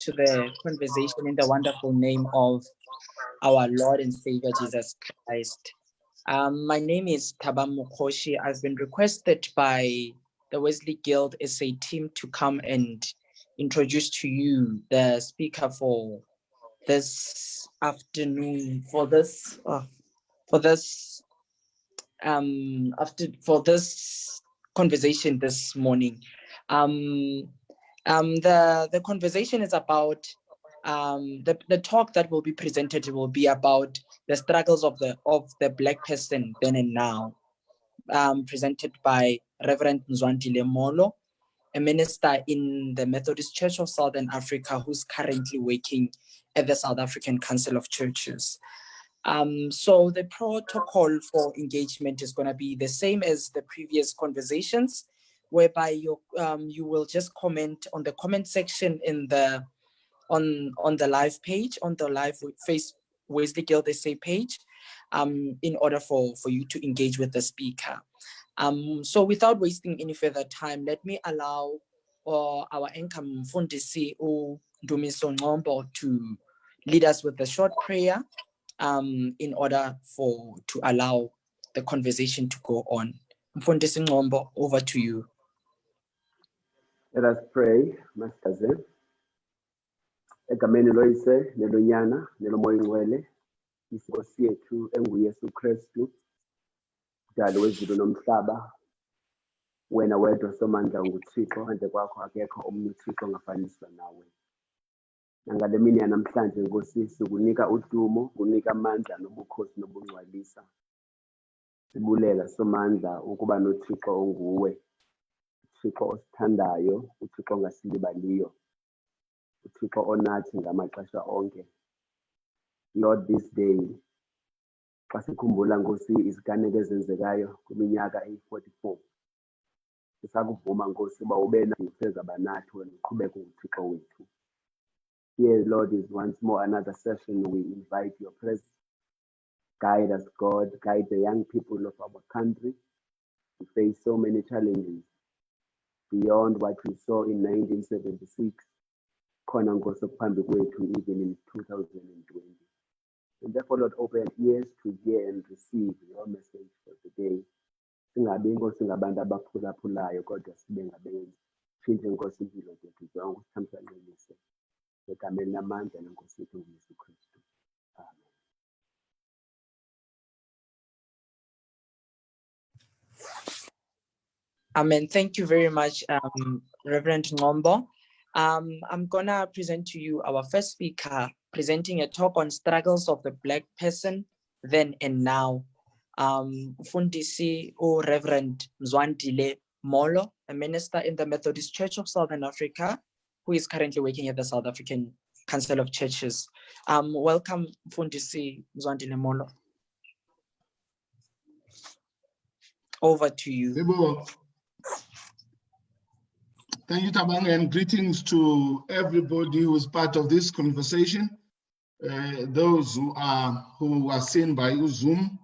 to the conversation in the wonderful name of our Lord and Savior Jesus Christ. My name is Tabam Mukoshi. I've been requested by the Wesley Guild SA team to come and introduce to you the speaker for this afternoon, for this conversation this morning. The conversation is about the talk that will be presented will be about the struggles of the Black person then and now, presented by Reverend Mzwandile Molo, a minister in the Methodist Church of Southern Africa who's currently working at the South African Council of Churches. So the protocol for engagement is going to be the same as the previous conversations, whereby you will just comment on the comment section in the on the live page, on the live face Wesley Guild SA page, in order for you to engage with the speaker. So without wasting any further time, let me allow our anchor Mfundisi Ndumiso Ngombo to lead us with a short prayer, in order to allow the conversation to go on. Mfundisi Ngombo, over to you. Let us pray, Master. Egameni loyise nelonyana nelomoya ingcwele iNkosi yethu enguYesu Kristu, Mdali wezulu nomhlaba. Wena wedwa somandla unguThixo, ngaphandle kwakho akekho omunye uThixo ongafaniswa nawe. Ngale mini yanamhlanje Nkosi sikunika udumo, kunika amandla nobukhosi nobungcwalisa. Sibulela somandla ukuba noThixo onguwe, uThixo osithandayo, uThixo ongasilibaliyo, uThixo onathi ngamaxesha onke. Lord, this day xa sikhumbula Nkosi iziganeko ezenzekayo kwiminyaka eyi-44, sisakuvuma Nkosi uba ube nathi usezaba nathi wena uqhubeke nguThixo wethu. Here, Lord, is once more another session. We invite your presence. Guide us, God. Guide the young people of our country. We face so many challenges beyond what we saw in 1976. Khona Nkosi okuphambi kwethu even in 2020. And therefore, Lord, open ears to hear and receive your message for today. Singabi Nkosi ngabantu abaphulaphulayo kodwa sibe ngabenzi. Tshintshe Nkosi impilo zethu zonke sithamsanqinise. Egameni lamandla leNkosi yethu uYesu Kristu. Amen. Amen. Thank you very much, Reverend Ngombo. I'm gonna present to you our first speaker, presenting a talk on struggles of the Black person then and now. Mfundisi Reverend Mzwandile Molo, a minister in the Methodist Church of Southern Africa, who is currently working at the South African Council of Churches. Welcome, Mfundisi Mzwandile Molo. Over to you. Thank you, Tabang, and greetings to everybody who is part of this conversation. Those who are seen by Zoom,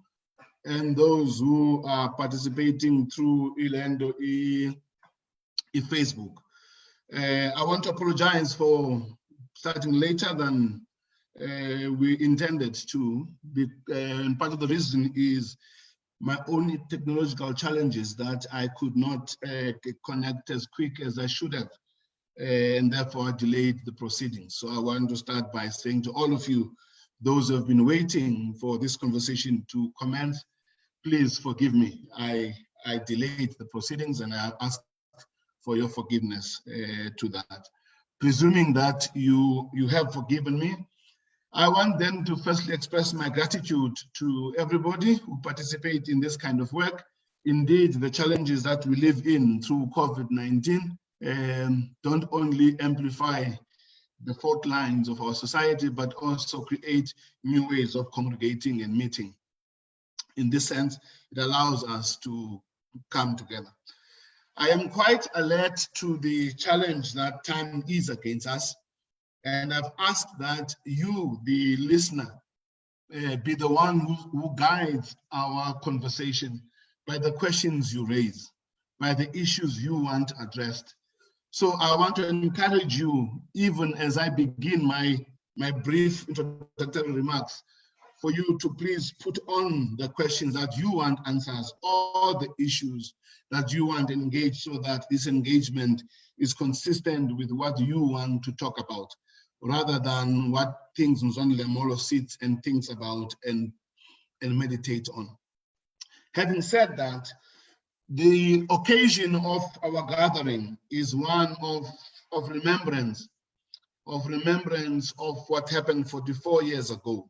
and those who are participating through Ilendo Facebook. I want to apologize for starting later than we intended to. And part of the reason is my own technological challenges that I could not connect as quick as I should have, and therefore I delayed the proceedings. So I want to start by saying to all of you, those who have been waiting for this conversation to commence, please forgive me. I delayed the proceedings and I ask for your forgiveness to that. Presuming that you have forgiven me, I want then to firstly express my gratitude to everybody who participate in this kind of work. Indeed, the challenges that we live in through COVID-19 don't only amplify the fault lines of our society, but also create new ways of congregating and meeting. In this sense, it allows us to come together. I am quite alert to the challenge that time is against us. And I've asked that you, the listener, be the one who guides our conversation by the questions you raise, by the issues you want addressed, So I want to encourage you, even as I begin my brief introductory remarks, for you to please put on the questions that you want answers, or the issues that you want engaged, so that this engagement is consistent with what you want to talk about, rather than what things Mzondile Molo sits and thinks about and meditate on. Having said that, the occasion of our gathering is one of remembrance of what happened 44 years ago,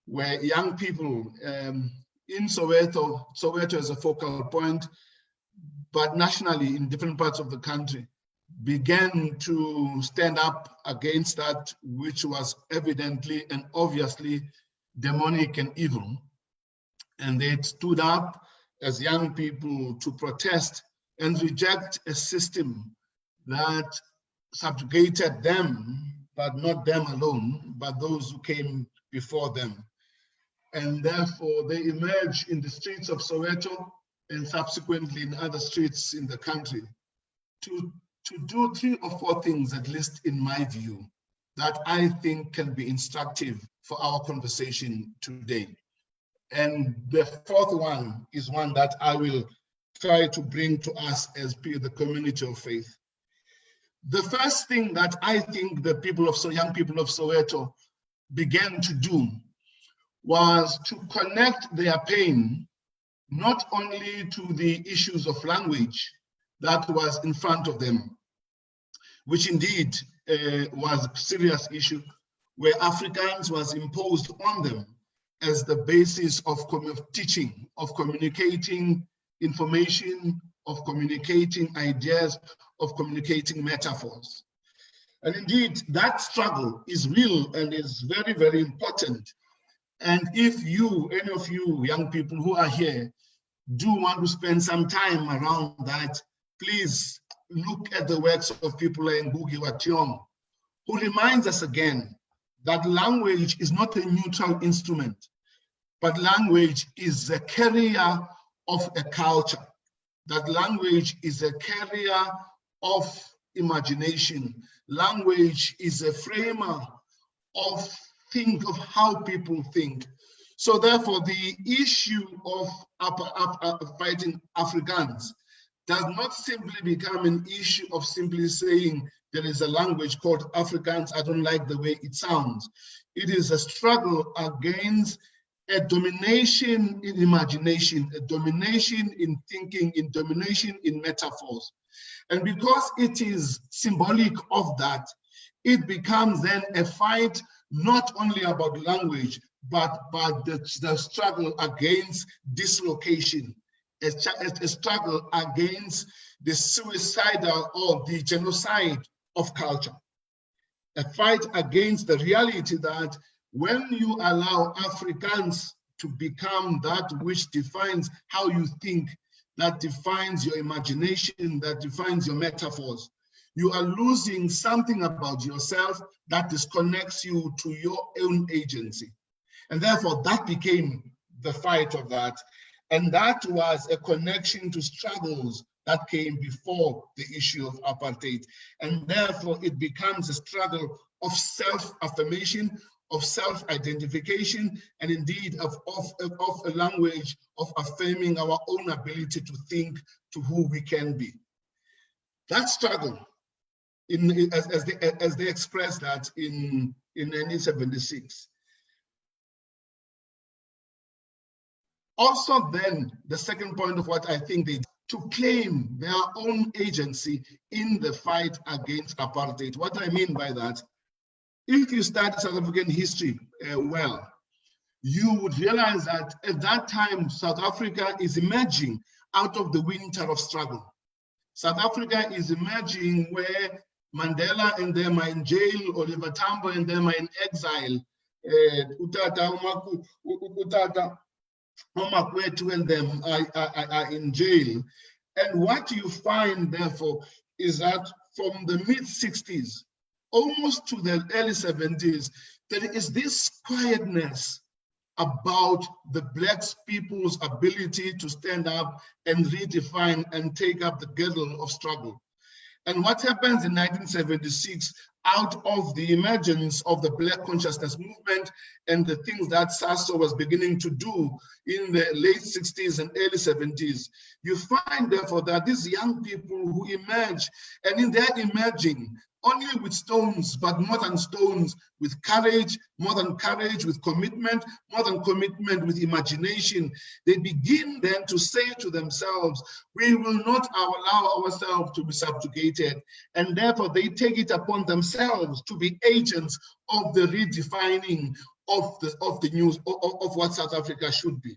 where young people in Soweto as a focal point, but nationally in different parts of the country, began to stand up against that which was evidently and obviously demonic and evil. And they stood up as young people to protest and reject a system that subjugated them, but not them alone, but those who came before them. And therefore they emerged in the streets of Soweto and subsequently in other streets in the country to do 3 or 4 things, at least in my view, that I think can be instructive for our conversation today. And the 4th one is one that I will try to bring to us as the community of faith. The first thing that I think the young people of Soweto began to do was to connect their pain not only to the issues of language that was in front of them, which indeed was a serious issue, where Afrikaans was imposed on them as the basis of teaching, of communicating information, of communicating ideas, of communicating metaphors. And indeed, that struggle is real and is very, very important. And if any of you young people who are here, do want to spend some time around that, please look at the works of people like Ngugi wa Thiong'o, who reminds us again that language is not a neutral instrument, but language is a carrier of a culture. That language is a carrier of imagination. Language is a framer of how people think. So therefore, the issue of fighting Afrikaans does not simply become an issue of simply saying there is a language called Afrikaans, I don't like the way it sounds. It is a struggle against a domination in imagination, a domination in thinking, in domination in metaphors. And because it is symbolic of that, it becomes then a fight not only about language, but the struggle against dislocation, a struggle against the suicidal or the genocide of culture, a fight against the reality that when you allow Afrikaans to become that which defines how you think, that defines your imagination, that defines your metaphors, you are losing something about yourself that disconnects you to your own agency. And therefore, that became the fight of that. And that was a connection to struggles that came before the issue of apartheid. And therefore, it becomes a struggle of self-affirmation, of self-identification, and indeed of a language of affirming our own ability to think to who we can be. That struggle, as they expressed that in 1976. Also then, the second point of what I think they did, to claim their own agency in the fight against apartheid. What I mean by that, if you study South African history well, you would realize that at that time, South Africa is emerging out of the winter of struggle. South Africa is emerging where Mandela and them are in jail, Oliver Tambo and them are in exile, Utata Omakwetu and them are in jail. And what you find, therefore, is that from the mid-60s, almost to the early 70s, there is this quietness about the Black people's ability to stand up and redefine and take up the girdle of struggle. And what happens in 1976, out of the emergence of the Black consciousness movement and the things that SASO was beginning to do in the late 60s and early 70s, you find therefore that these young people who emerge, and in their emerging, only with stones, but more than stones, with courage, more than courage, with commitment, more than commitment, with imagination, they begin then to say to themselves, we will not allow ourselves to be subjugated. And therefore they take it upon themselves to be agents of the redefining of the news, of what South Africa should be.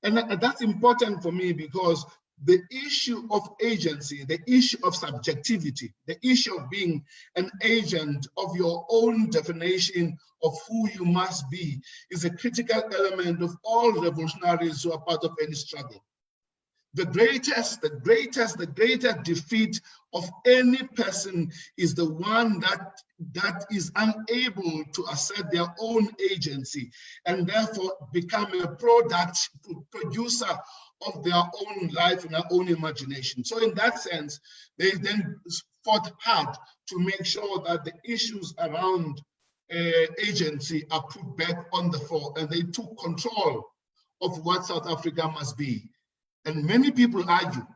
And that's important for me, because the issue of agency, the issue of subjectivity, the issue of being an agent of your own definition of who you must be is a critical element of all revolutionaries who are part of any struggle. The greatest defeat of any person is the one that is unable to assert their own agency and therefore become a producer of their own life and their own imagination. So in that sense, they then fought hard to make sure that the issues around agency are put back on the floor, and they took control of what South Africa must be. And many people argue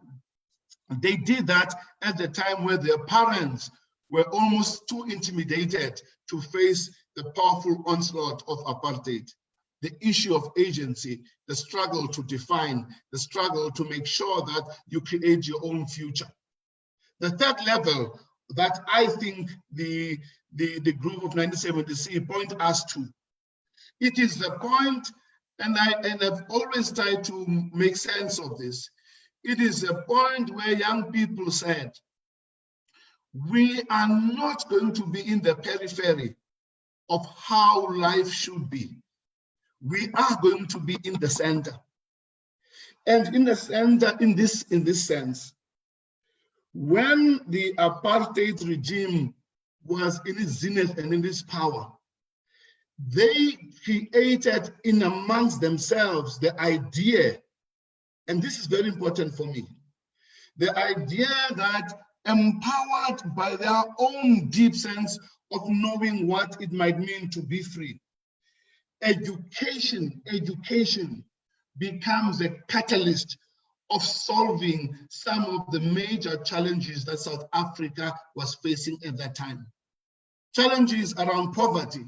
they did that at the time where their parents were almost too intimidated to face the powerful onslaught of apartheid. The issue of agency, the struggle to define, the struggle to make sure that you create your own future. The third level that I think the group of 1970 point us to, it is the point, and I've always tried to make sense of this. It is a point where young people said, we are not going to be in the periphery of how life should be. We are going to be in the center. And in the center, in this sense, when the apartheid regime was in its zenith and in its power, they created in amongst themselves the idea, and this is very important for me, the idea that empowered by their own deep sense of knowing what it might mean to be free, education becomes a catalyst of solving some of the major challenges that South Africa was facing at that time. Challenges around poverty,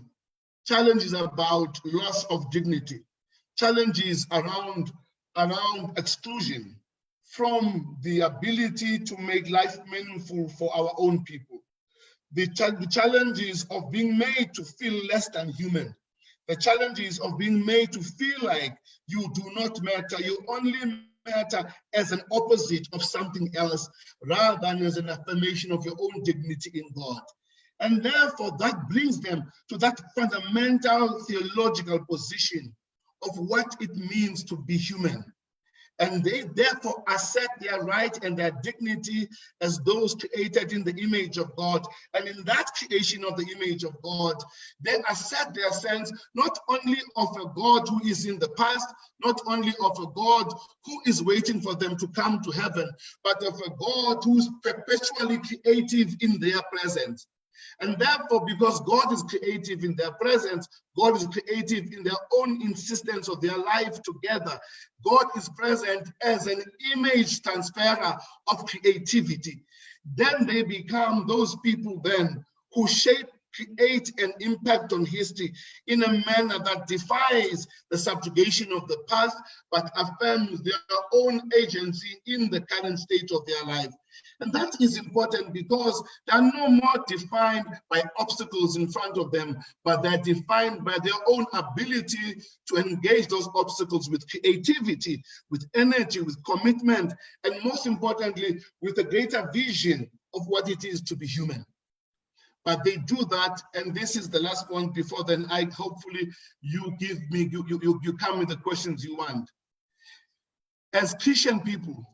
challenges about loss of dignity, challenges around exclusion from the ability to make life meaningful for our own people. The challenges of being made to feel less than human. The challenges of being made to feel like you do not matter, you only matter as an opposite of something else rather than as an affirmation of your own dignity in God. And therefore that brings them to that fundamental theological position of what it means to be human. And they therefore assert their right and their dignity as those created in the image of God. And in that creation of the image of God, they assert their sense not only of a God who is in the past, not only of a God who is waiting for them to come to heaven, but of a God who is perpetually creative in their presence. And therefore, because God is creative in their presence, God is creative in their own insistence of their life together. God is present as an image transferer of creativity. Then they become those people then who shape, create an impact on history in a manner that defies the subjugation of the past, but affirms their own agency in the current state of their life. And that is important because they are no more defined by obstacles in front of them, but they're defined by their own ability to engage those obstacles with creativity, with energy, with commitment, and most importantly, with a greater vision of what it is to be human. But they do that, and this is the last point before then hopefully you give me, you come with the questions you want. As Christian people,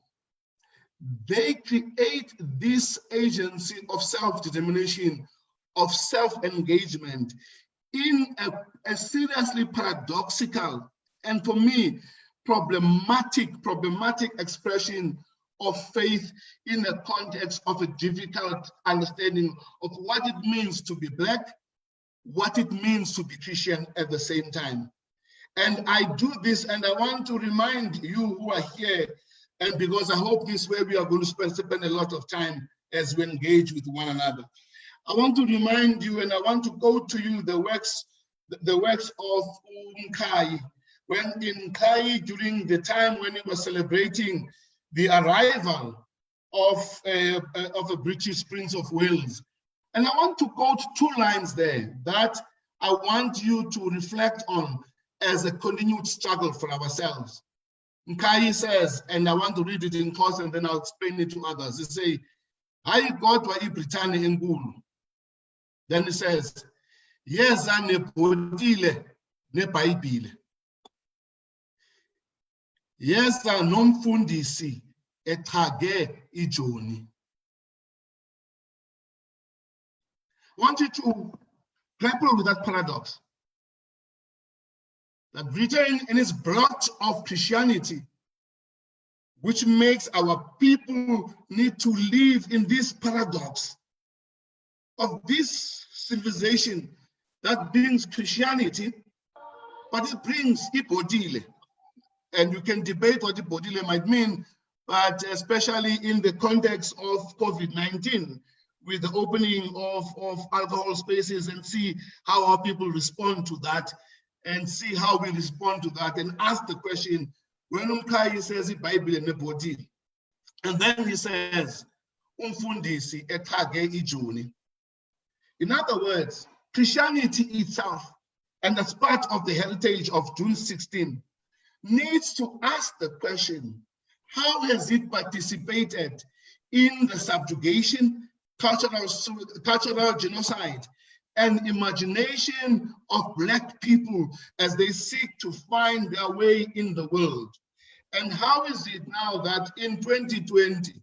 they create this agency of self-determination, of self-engagement in a seriously paradoxical and for me problematic expression of faith in the context of a difficult understanding of what it means to be Black, what it means to be Christian at the same time. And I do this, and I want to remind you who are here, and because I hope this way we are going to spend a lot of time as we engage with one another. I want to remind you, and I want to go to you the works of Nkai, when in Nkai, during the time when he was celebrating the arrival of a British Prince of Wales. And I want to quote 2 lines there that I want you to reflect on as a continued struggle for ourselves. Nkai says, and I want to read it in Xhosa and then I'll explain it to others. He says, "Hayi kodwa iBritane enkulu." Then he says, "Yeza nebhotile neBhayibhile. Yeza nomfundisi echage ijoni." I want you to grapple with that paradox. That Britain, in its blood of Christianity, which makes our people need to live in this paradox of this civilization that brings Christianity, but it brings ibhodile. And you can debate what ibhodile might mean, but especially in the context of COVID-19, with the opening of alcohol spaces, and see how our people respond to that, and see how we respond to that, and ask the question, when Nkai says iBhayibhile nebhotile, and then he says, umfundisi echage ijoni. In other words, Christianity itself, and as part of the heritage of June 16, needs to ask the question, how has it participated in the subjugation, cultural genocide, and imagination of Black people as they seek to find their way in the world? And how is it now that in 2020,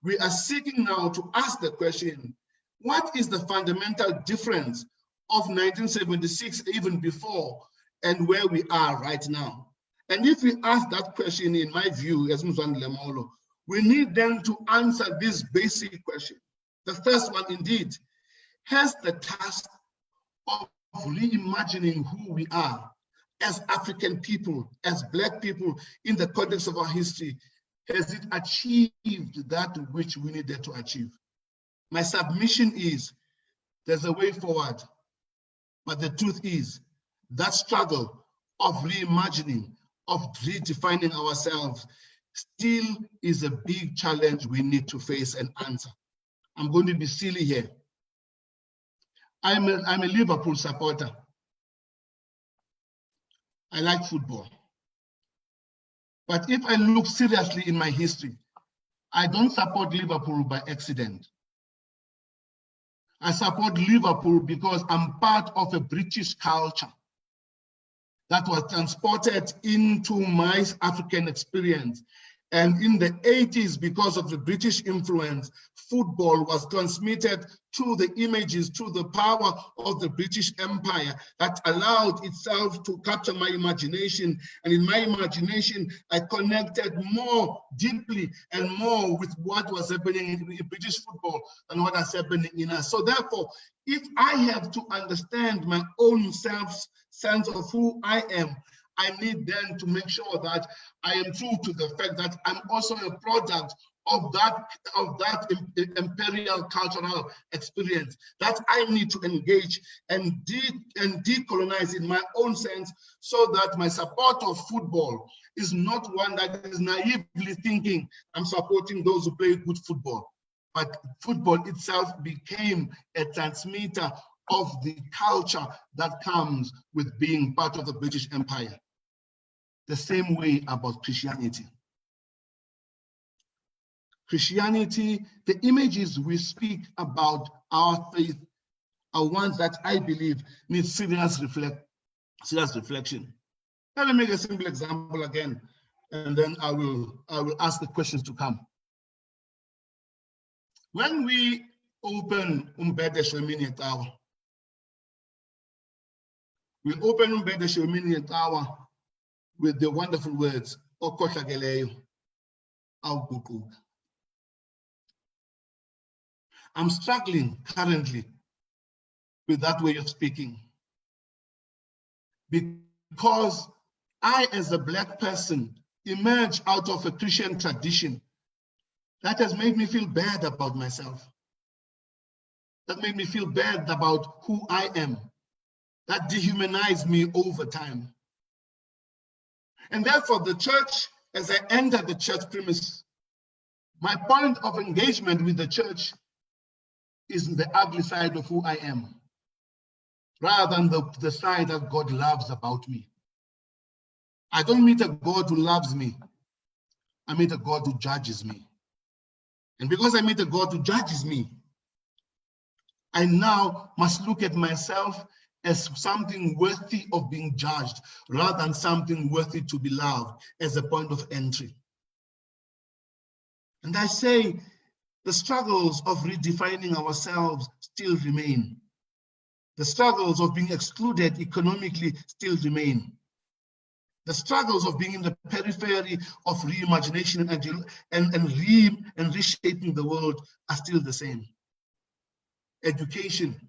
we are seeking now to ask the question, what is the fundamental difference of 1976, even before, and where we are right now? And if we ask that question, in my view, as Mzwandile Molo, we need then to answer this basic question. The first one, indeed, has the task of reimagining who we are as African people, as Black people in the context of our history. Has it achieved that which we needed to achieve? My submission is, there's a way forward, but the truth is, that struggle of reimagining, of redefining ourselves, still is a big challenge we need to face and answer. I'm going to be silly here. I'm a Liverpool supporter. I like football. But if I look seriously in my history, I don't support Liverpool by accident. I support Liverpool because I'm part of a British culture that was transported into my African experience. And in the 80s, because of the British influence, football was transmitted to the images, to the power of the British Empire that allowed itself to capture my imagination. And in my imagination, I connected more deeply and more with what was happening in British football than what was happening in us. So therefore, if I have to understand my own sense of who I am, I need then to make sure that I am true to the fact that I'm also a product of that imperial cultural experience, that I need to engage and decolonize in my own sense, so that my support of football is not one that is naively thinking I'm supporting those who play good football, but football itself became a transmitter of the culture that comes with being part of the British Empire. The same way about Christianity. Christianity, the images we speak about our faith are ones that I believe need serious reflection. Let me make a simple example again, and then I will ask the questions to come. When we open Umbhede Shwemini Tower, we open Umbhede Shwemini Tower with the wonderful words, Okhohlakeleyo, awuguquka. I'm struggling currently with that way of speaking, because I, as a Black person, emerge out of a Christian tradition that has made me feel bad about myself, that made me feel bad about who I am, that dehumanized me over time. And therefore, the church, as I enter the church premise, my point of engagement with the church is the ugly side of who I am, rather than the side that God loves about me. I don't meet a God who loves me. I meet a God who judges me. And because I meet a God who judges me, I now must look at myself as something worthy of being judged, rather than something worthy to be loved as a point of entry. And I say, the struggles of redefining ourselves still remain. The struggles of being excluded economically still remain. The struggles of being in the periphery of reimagination and reshaping the world are still the same. Education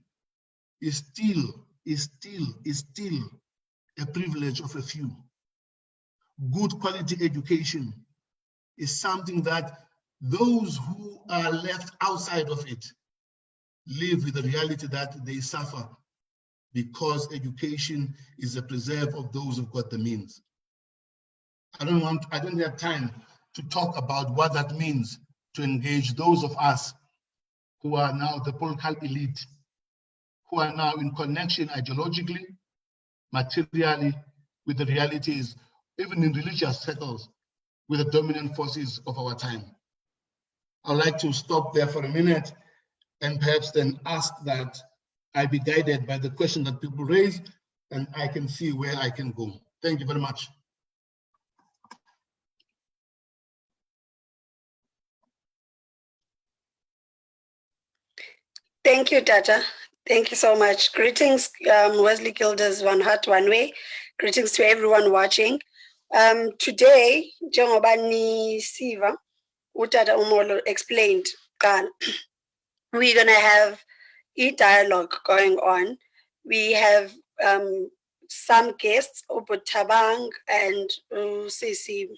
is still a privilege of a few. Good quality education is something that those who are left outside of it live with the reality that they suffer, because education is a preserve of those who've got the means. I don't have time to talk about what that means to engage those of us who are now the political elite, who are now in connection ideologically, materially, with the realities, even in religious circles, with the dominant forces of our time. I'd like to stop there for a minute and perhaps then ask that I be guided by the question that people raise, and I can see where I can go. Thank you very much. Thank you, Tata. Thank you so much. Greetings, Wesley Guilders, One Heart, One Way. Greetings to everyone watching. Today, njengoba nisiva, uTata Umolo explained, we're gonna have a dialogue going on. We have some guests, Obutabang and Sisi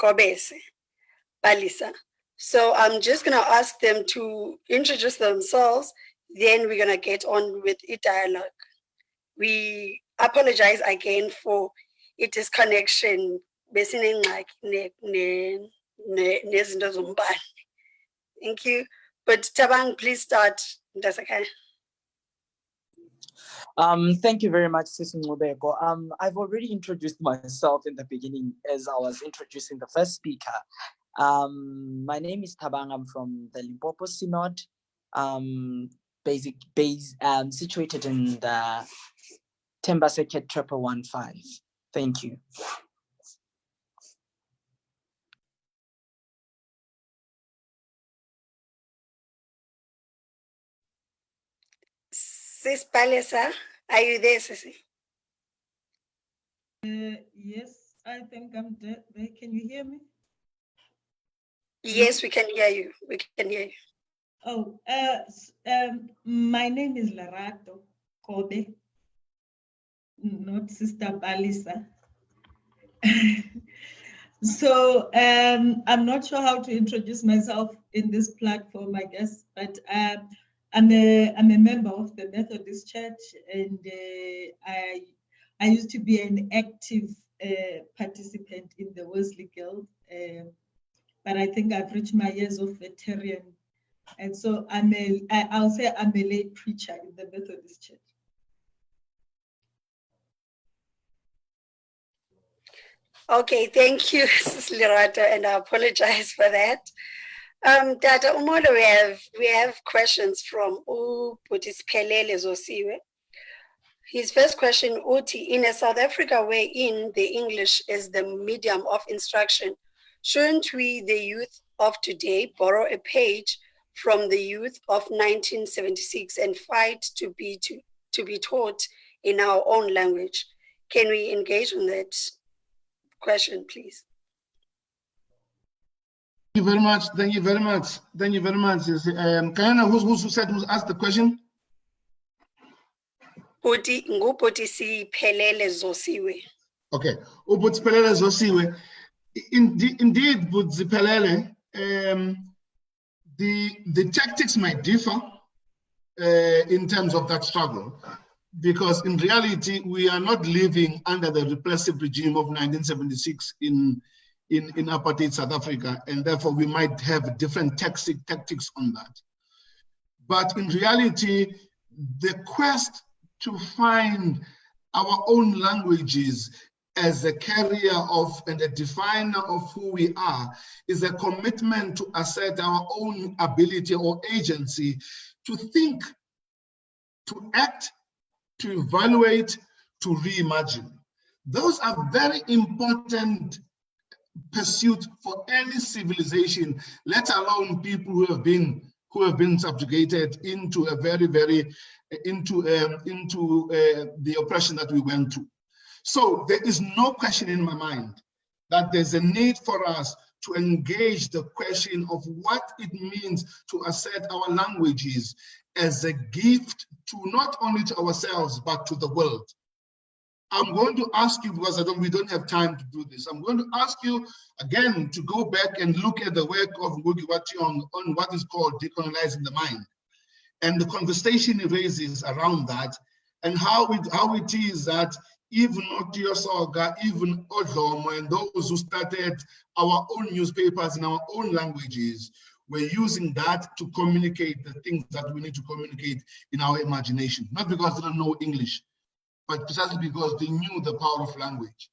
Kobese, Balisa. So I'm just gonna ask them to introduce themselves, then we're gonna get on with a dialogue. We apologize again for it disconnection. Thank you. But Tabang, please start. That's okay. Thank you very much, Sisi Ngubeko. I've already introduced myself in the beginning as I was introducing the first speaker. My name is Tabang. I'm from the Limpopo Synod, situated in the Temba Circuit 1115. Thank you. Sis Palesa, are you there, Sisi? Yes, I think I'm there. Can you hear me? Yes, we can hear you. We can hear you. Oh, my name is Larato Kobe, not Sister Balisa. So I'm not sure how to introduce myself in this platform, I guess, but I'm a member of the Methodist Church, and I used to be an active participant in the Wesley Guild, but I think I've reached my years of veteran, and so I'll say I'm a lay preacher in the Methodist Church. Okay, thank you, Sis Lirato, and I apologize for that. Tata Umolo, we have questions from Pelele Zosiwe. His first question, Uti, in a South Africa wherein the English is the medium of instruction, shouldn't we, the youth of today, borrow a page from the youth of 1976 and fight to be taught in our own language? Can we engage on that question, please? Thank you very much. Thank you very much. Thank you very much. Kayana, who asked the question? Ngubhutisiphelele Zosiwe. Okay. Ubhutisiphelele Zosiwe. Indeed, Bhutisiphelele, the tactics might differ in terms of that struggle, because in reality, we are not living under the repressive regime of 1976 in apartheid South Africa, and therefore we might have different tactics on that. But in reality, the quest to find our own languages as a carrier of and a definer of who we are is a commitment to assert our own ability or agency to think, to act, to evaluate, to reimagine. Those are very important pursuits for any civilization, let alone people who have been subjugated into a into the oppression that we went through. So there is no question in my mind that there's a need for us to engage the question of what it means to assert our languages as a gift to not only to ourselves, but to the world. I'm going to ask you, because we don't have time to do this, I'm going to ask you again to go back and look at the work of Ngugi wa Thiong'o on what is called decolonizing the mind, and the conversation it raises around that, and how it is that even Otiyo Soga, even Odlomo, and those who started our own newspapers in our own languages were using that to communicate the things that we need to communicate in our imagination, not because they don't know English, but precisely because they knew the power of language.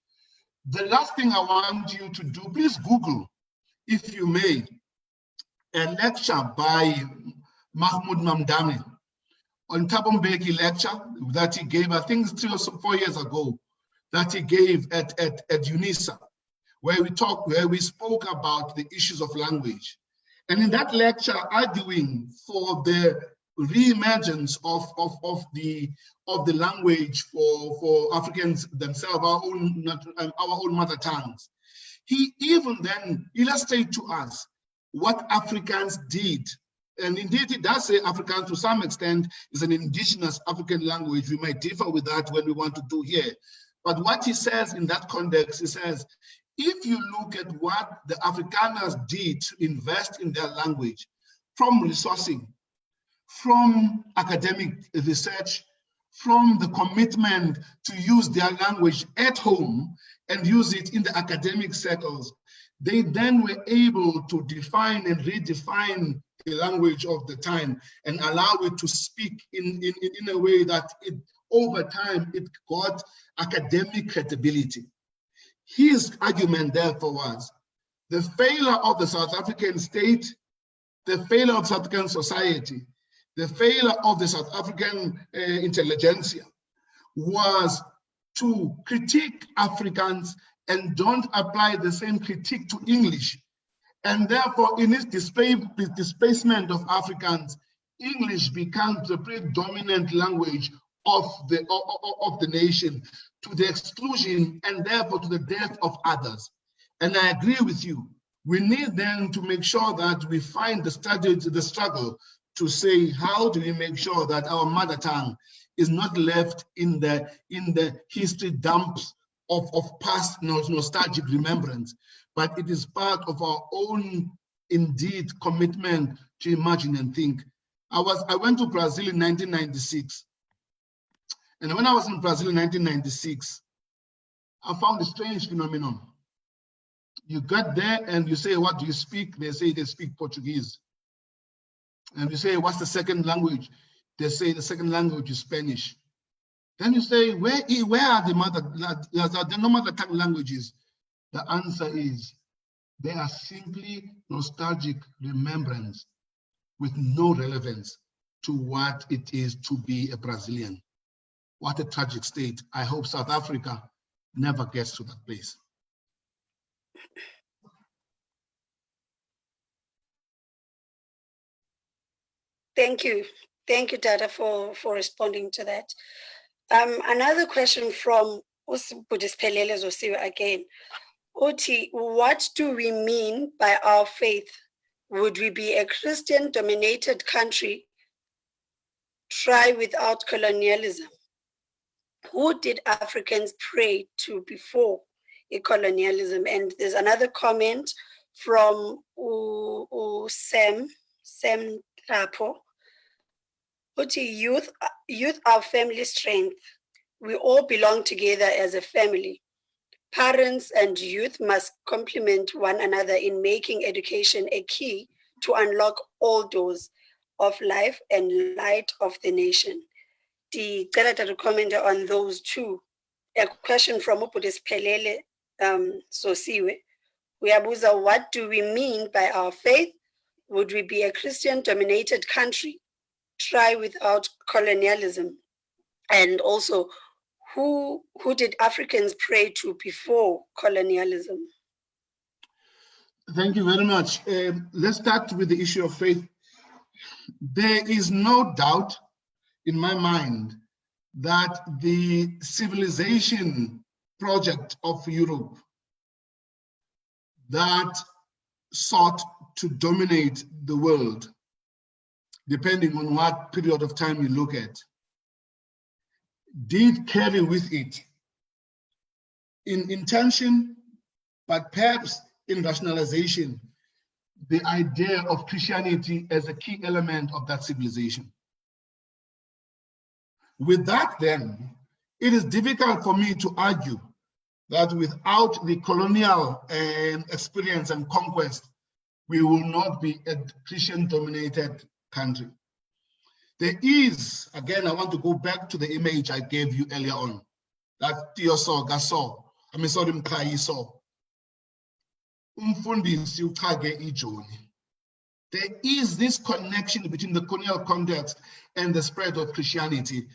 The last thing I want you to do, please Google, if you may, a lecture by Mahmoud Mamdani on Thabo Mbeki lecture that he gave, I think 3 or 4 years ago, that he gave at UNISA, where we spoke about the issues of language. And in that lecture, arguing for the reemergence of the language for Africans themselves, our own mother tongues. He even then illustrated to us what Africans did. And indeed, it does say Afrikaans to some extent is an indigenous African language. We might differ with that when we want to do here. But what he says in that context, he says, if you look at what the Afrikaners did to invest in their language, from resourcing, from academic research, from the commitment to use their language at home and use it in the academic circles, they then were able to define and redefine the language of the time and allow it to speak in a way that over time it got academic credibility. His argument therefore was the failure of the South African state, the failure of South African society, the failure of the South African intelligentsia was to critique Africans and don't apply the same critique to English. And therefore, in its displacement of Africans, English becomes the predominant language of the nation, to the exclusion and therefore to the death of others. And I agree with you. We need then to make sure that we find the struggle to say, how do we make sure that our mother tongue is not left in the history dumps of past nostalgic remembrance, but it is part of our own, indeed, commitment to imagine and think. I went to Brazil in 1996. And when I was in Brazil in 1996, I found a strange phenomenon. You get there and you say, what do you speak? They say they speak Portuguese. And you say, what's the second language? They say the second language is Spanish. Then you say, where are the no mother tongue languages? The answer is, they are simply nostalgic remembrance with no relevance to what it is to be a Brazilian. What a tragic state. I hope South Africa never gets to that place. Thank you. Thank you, Dada, for responding to that. Another question from Buddhist Pelele Zosiwe again. Uthi, what do we mean by our faith? Would we be a Christian-dominated country? Try without colonialism. Who did Africans pray to before colonialism? And there's another comment from Sam Rapo. Youth are family strength. We all belong together as a family. Parents and youth must complement one another in making education a key to unlock all doors of life and light of the nation. To comment on those two. A question from Buddhist Pelele Sosiwe. Uyabuza, what do we mean by our faith? Would we be a Christian-dominated country? Try without colonialism. And also, who did Africans pray to before colonialism? Thank you very much. Let's start with the issue of faith. There is no doubt in my mind that the civilization project of Europe that sought to dominate the world, depending on what period of time you look at, did carry with it, in intention, but perhaps in rationalization, the idea of Christianity as a key element of that civilization. With that, then, it is difficult for me to argue that without the colonial experience and conquest, we will not be a Christian-dominated country. There is, again, I want to go back to the image I gave you earlier on, that Tioso Gaso, I mean, sorry, Mkaiso. There is this connection between the colonial context and the spread of Christianity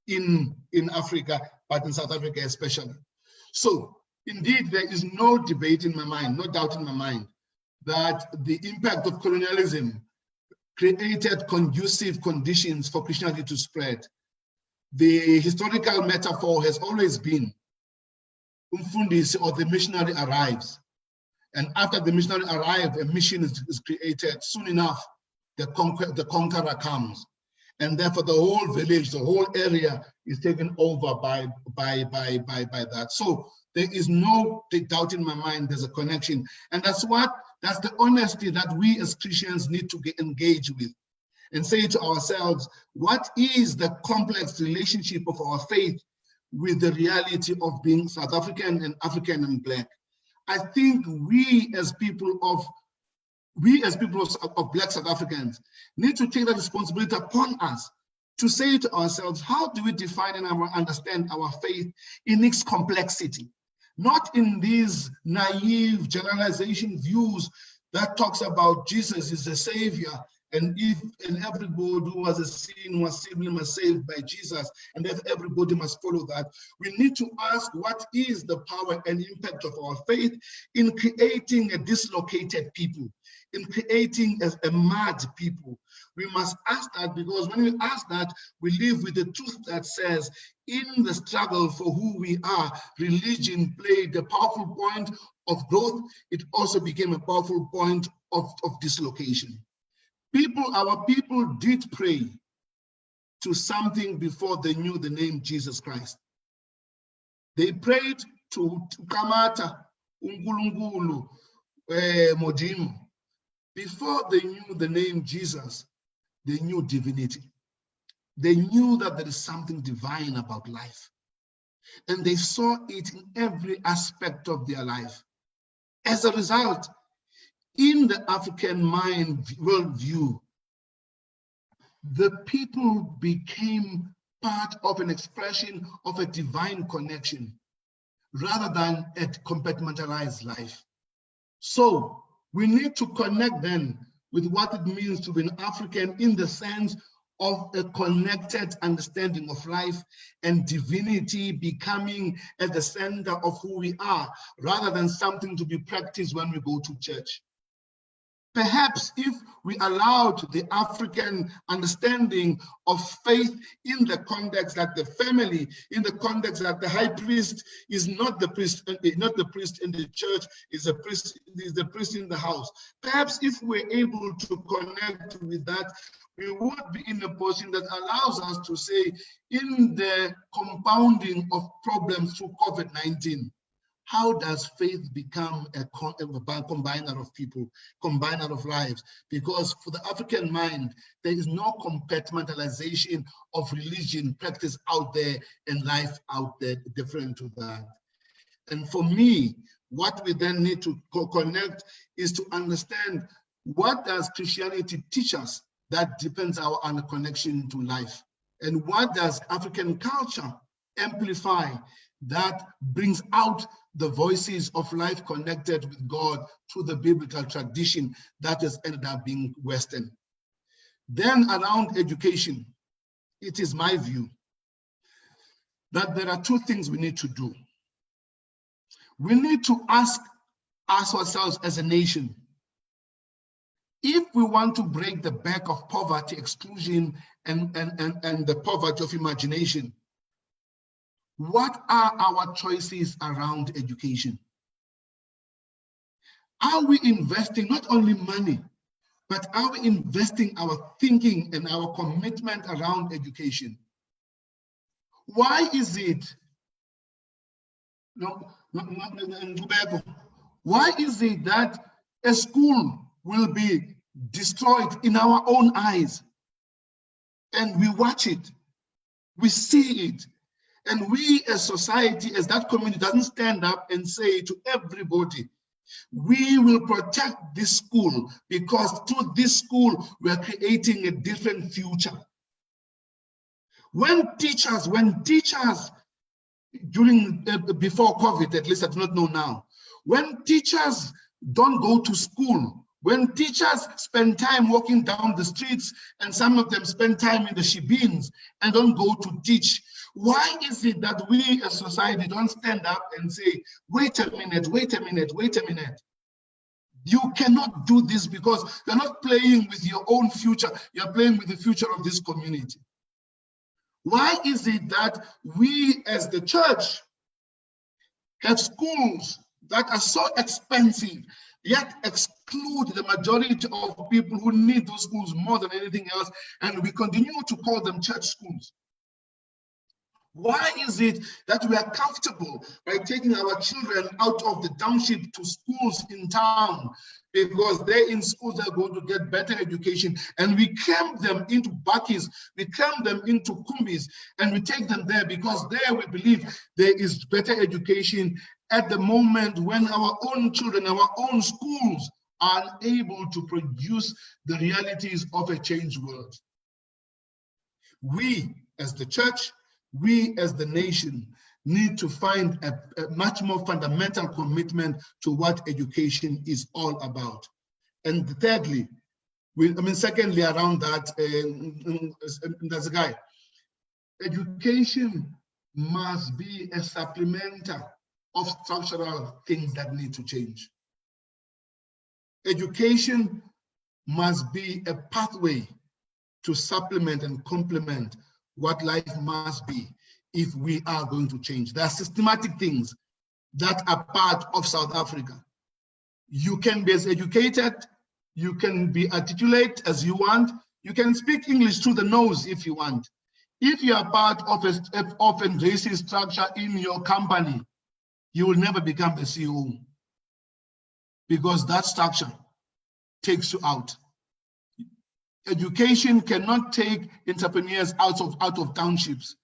in Africa, but in South Africa especially. So, indeed, there is no debate in my mind, no doubt in my mind, that the impact of colonialism created conducive conditions for Christianity to spread. The historical metaphor has always been Umfundisi, or the missionary arrives. And after the missionary arrives, a mission is created. Soon enough, the conqueror comes. And therefore the whole village, the whole area is taken over by that. So there is no doubt in my mind there's a connection. And that's the honesty that we as Christians need to get engaged with and say to ourselves, what is the complex relationship of our faith with the reality of being South African and African and Black? I think we as people of Black South Africans need to take that responsibility upon us to say to ourselves, how do we define and understand our faith in its complexity? Not in these naive generalization views that talks about Jesus is the savior, and everybody who has a sin was saved by Jesus, and that everybody must follow that. We need to ask, what is the power and impact of our faith in creating a dislocated people, in creating a mad people? We must ask that, because when we ask that, we live with the truth that says, in the struggle for who we are, religion played a powerful point of growth. It also became a powerful point of dislocation. Our people did pray to something before they knew the name Jesus Christ. They prayed to Kamata, Unkulunkulu, Modimo. Before they knew the name Jesus, they knew divinity. They knew that there is something divine about life. And they saw it in every aspect of their life. As a result, in the African mind worldview, the people became part of an expression of a divine connection rather than a compartmentalized life. So we need to connect then with what it means to be an African in the sense of a connected understanding of life and divinity becoming at the center of who we are, rather than something to be practiced when we go to church. Perhaps if we allowed the African understanding of faith in the context that the family, in the context that the high priest is not the priest in the church, is the priest in the house. Perhaps if we're able to connect with that, we would be in a position that allows us to say, in the compounding of problems through COVID-19, how does faith become a combiner of people, combiner of lives? Because for the African mind, there is no compartmentalization of religion practice out there and life out there different to that. And for me, what we then need to connect is to understand, what does Christianity teach us that depends on a connection to life? And what does African culture amplify that brings out the voices of life connected with God through the biblical tradition that has ended up being Western? Then around education, it is my view that there are two things we need to do. We need to ask ourselves as a nation, if we want to break the back of poverty, exclusion, and the poverty of imagination, what are our choices around education? Are we investing not only money, but are we investing our thinking and our commitment around education? Why is it, why is it that a school will be destroyed in our own eyes and we watch it, we see it, and we as society, as that community doesn't stand up and say to everybody, we will protect this school because through this school, we are creating a different future. When teachers during, before COVID, at least I do not know now, when teachers don't go to school, when teachers spend time walking down the streets and some of them spend time in the shebeens and don't go to teach, why is it that we as society don't stand up and say, wait a minute, wait a minute, wait a minute. You cannot do this because you're not playing with your own future, you're playing with the future of this community. Why is it that we as the church have schools that are so expensive, yet exclude the majority of people who need those schools more than anything else, and we continue to call them church schools? Why is it that we are comfortable by taking our children out of the township to schools in town? Because they're in schools that are going to get better education, and we camp them into bakkies, we camp them into kumbis, and we take them there because there we believe there is better education at the moment when our own children, our own schools are unable to produce the realities of a changed world. We as the church, we as the nation need to find a much more fundamental commitment to what education is all about. And thirdly, secondly, around that, there's a guy, education must be a supplementer of structural things that need to change. Education must be a pathway to supplement and complement what life must be if we are going to change. There are systematic things that are part of South Africa. You can be as educated, you can be articulate as you want, you can speak English through the nose if you want. If you are part of a racist structure in your company, you will never become a CEO because that structure takes you out. Education cannot take entrepreneurs out of townships.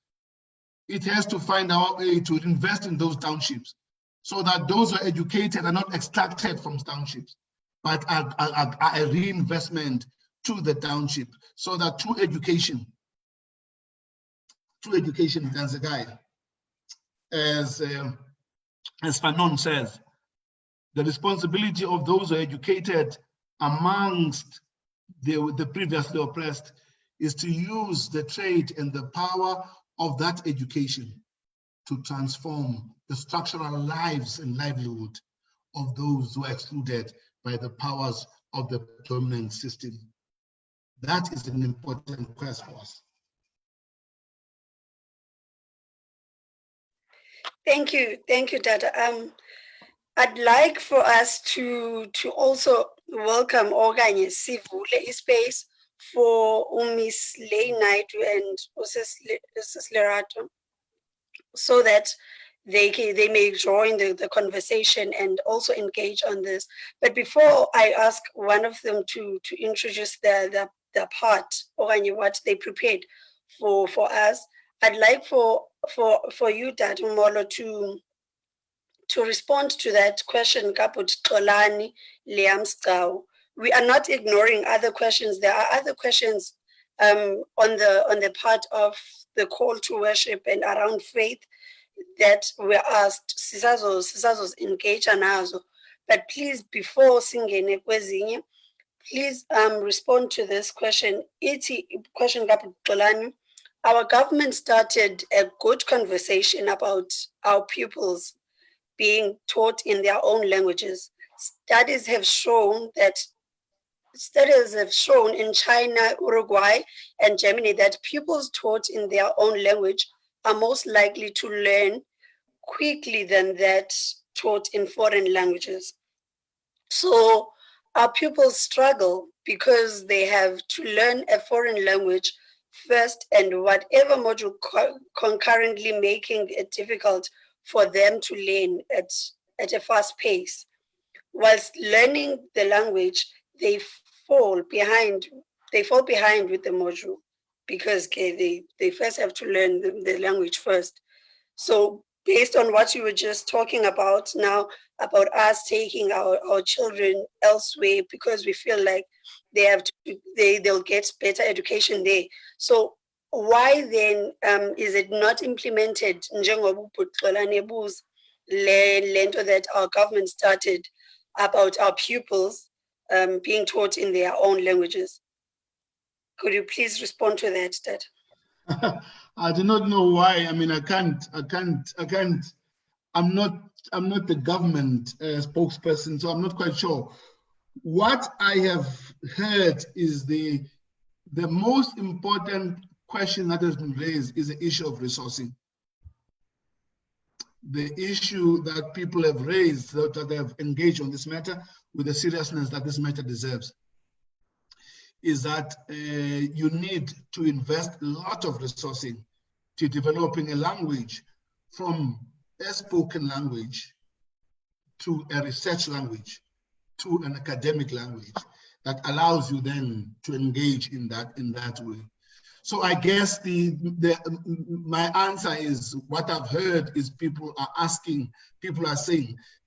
It has to find our way to invest in those townships so that those who are educated are not extracted from townships, but are a reinvestment to the township, so that through education, there's a guy, as Fanon says, the responsibility of those who are educated amongst the previously oppressed is to use the trade and the power of that education to transform the structural lives and livelihood of those who are excluded by the powers of the dominant system? That is an important question for us. Thank you, Tata. I'd like for us to also welcome okanye sivule space for Miss Lay Naidu and Sis Lerato, so that they may join the conversation and also engage on this. But before I ask one of them to introduce the part or what they prepared for us, I'd like for you, Tata Molo, to respond to that question, Kaput Tolani Liamskau. We are not ignoring other questions. There are other questions on the part of the call to worship and around faith that were asked. Sisazos engage anazo. But please, before singing kwezinye, please respond to this question. Iti question Kaput Tolani. Our government started a good conversation about our pupils being taught in their own languages. Studies have shown in China, Uruguay, and Germany that pupils taught in their own language are most likely to learn quickly than that taught in foreign languages. So our pupils struggle because they have to learn a foreign language first, and whatever module concurrently, making it difficult for them to learn at a fast pace. Whilst learning the language, they fall behind with the module because they first have to learn the language first. So based on what you were just talking about now, about us taking our children elsewhere because we feel like they'll get better education there. So why then is it not implemented that our government started about our pupils being taught in their own languages? Could you please respond to that, Dad? I do not know why. I mean, I'm not the government spokesperson, so I'm not quite sure. What I have heard is the most important question that has been raised is the issue of resourcing. The issue that people have raised, that they have engaged on this matter with the seriousness that this matter deserves, is that you need to invest a lot of resourcing to developing a language from a spoken language to a research language to an academic language that allows you then to engage in that way. So I guess my answer is, what I've heard is people are saying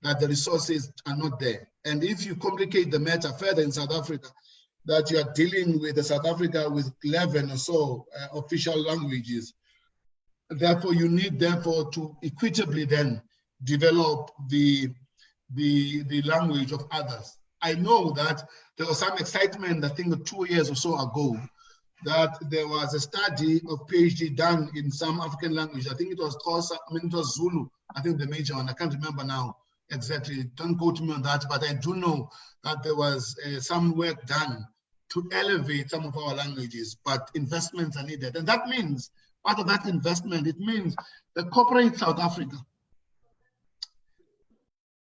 that the resources are not there. And if you complicate the matter further in South Africa, that you are dealing with South Africa with 11 or so official languages, therefore you need to equitably then develop the language of others. I know that there was some excitement, I think 2 years or so ago, that there was a study of PhD done in some African language. I think it was Xhosa, it was Zulu, I think the major one. I can't remember now exactly. Don't quote me on that, but I do know that there was some work done to elevate some of our languages, but investments are needed. And that means, part of that investment, it means the corporate South Africa,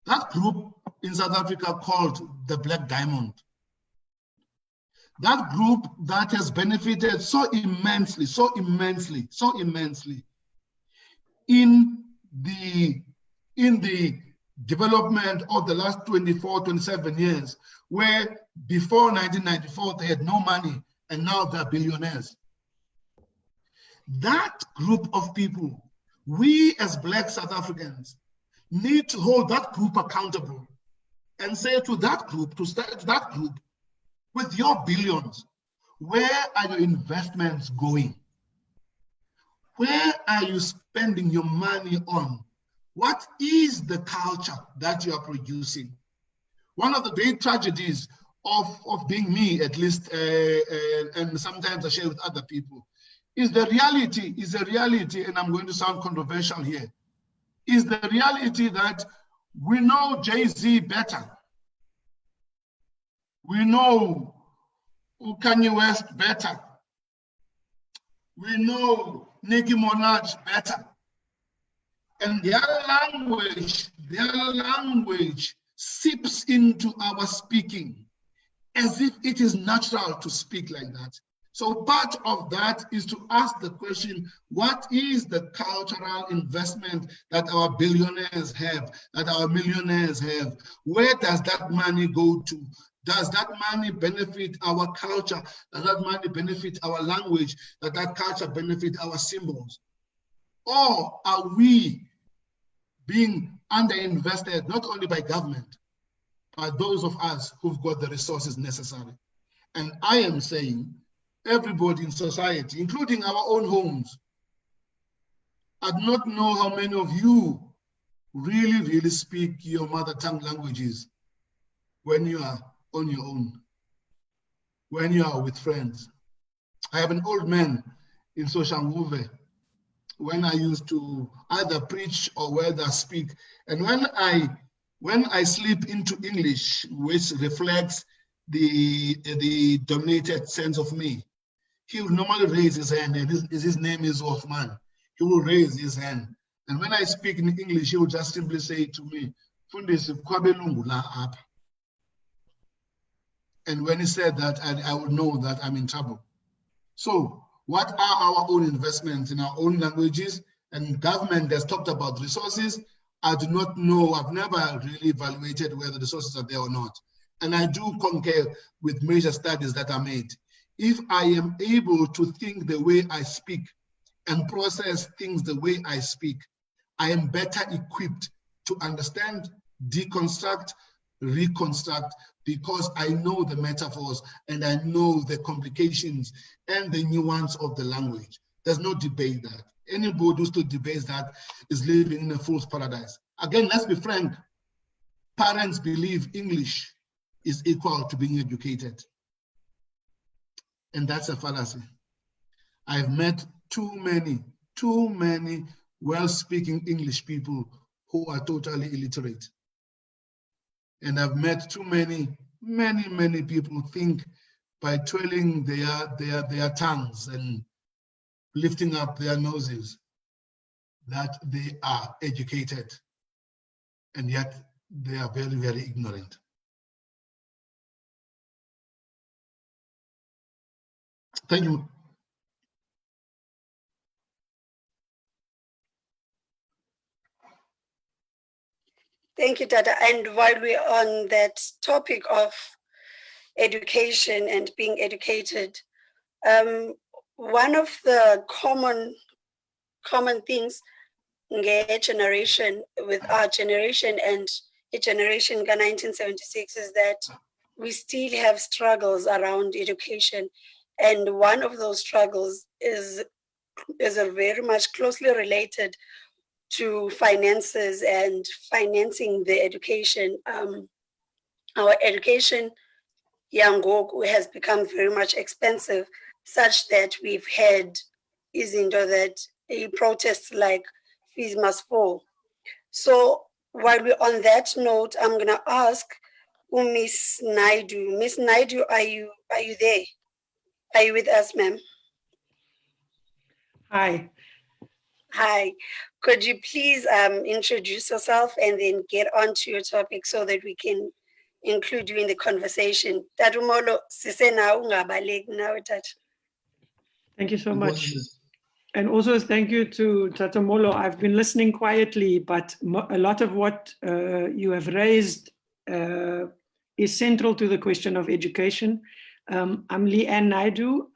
that group in South Africa called the Black Diamond, that group that has benefited so immensely in the development of the last 24, 27 years, where before 1994 they had no money and now they're billionaires. That group of people, we as Black South Africans need to hold that group accountable and say to that group, with your billions, where are your investments going? Where are you spending your money on? What is the culture that you are producing? One of the great tragedies of being me, at least, and sometimes I share with other people, is the reality, and I'm going to sound controversial here, is the reality that we know Jay-Z better. We know Kanye West better. We know Nicki Minaj better. And their language seeps into our speaking as if it is natural to speak like that. So part of that is to ask the question, what is the cultural investment that our billionaires have, that our millionaires have? Where does that money go to? Does that money benefit our culture? Does that money benefit our language? Does that culture benefit our symbols? Or are we being underinvested, not only by government, but those of us who've got the resources necessary? And I am saying, everybody in society, including our own homes, I do not know how many of you really speak your mother tongue languages when you are on your own, when you are with friends. I have an old man in Soshanguve when I used to either preach or whether speak. And when I slip into English, which reflects the dominated sense of me, he will normally raise his hand, and his name is Wolfman. He will raise his hand. And when I speak in English, he will just simply say to me, Fundisi kwabelungu la apha. And when he said that, I would know that I'm in trouble. So what are our own investments in our own languages? And government has talked about resources. I do not know, I've never really evaluated whether the resources are there or not. And I do concur with major studies that are made. If I am able to think the way I speak and process things the way I speak, I am better equipped to understand, deconstruct, reconstruct, because I know the metaphors and I know the complications and the nuance of the language. There's no debate that. Anybody who still debates that is living in a fool's paradise. Again, let's be frank. Parents believe English is equal to being educated. And that's a fallacy. I've met too many well-speaking English people who are totally illiterate. And I've met too many people who think by twirling their tongues and lifting up their noses that they are educated, and yet they are very ignorant. Thank you. Thank you, Tata. And while we're on that topic of education and being educated, one of the common things generation with our generation and a generation in 1976 is that we still have struggles around education. And one of those struggles is very much closely related to finances and financing the education. Our education yangoku has become very much expensive, such that we've had izinto that protests like fees must fall. So while we're on that note, I'm gonna ask Miss Naidu. Miss Naidu, are you there? Are you with us, ma'am? Hi. Hi. Could you please introduce yourself and then get on to your topic so that we can include you in the conversation? Tatumolo, sisena ungabaleki nawe tata. Thank you so much. And also thank you to Tatumolo. I've been listening quietly, but a lot of what you have raised is central to the question of education. I'm Leanne Naidu.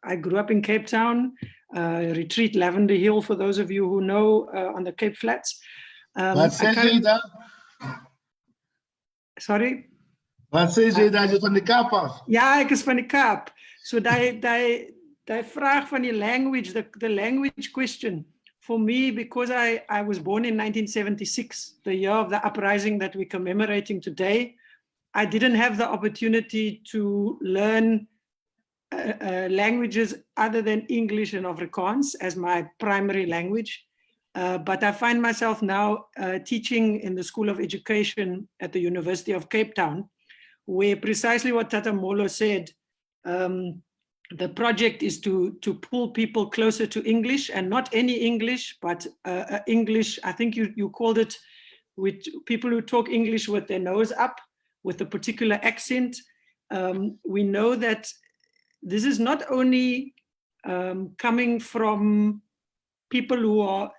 I grew up in Cape Town, Retreat Lavender Hill, for those of you who know, on the Cape Flats. Sorry? Wat sê jy dat jy van die Kaap af? Ja, ek is van die Kaap. So die vraag van die language, the language question, for me, because I was born in 1976, the year of the uprising that we're commemorating today, I didn't have the opportunity to learn languages other than English and Afrikaans as my primary language. But I find myself now teaching in the School of Education at the University of Cape Town, where precisely what Tata Molo said, the project is to pull people closer to English, and not any English, but English, I think you called it, with people who talk English with their nose up, with a particular accent. We know that this is not only coming from people who are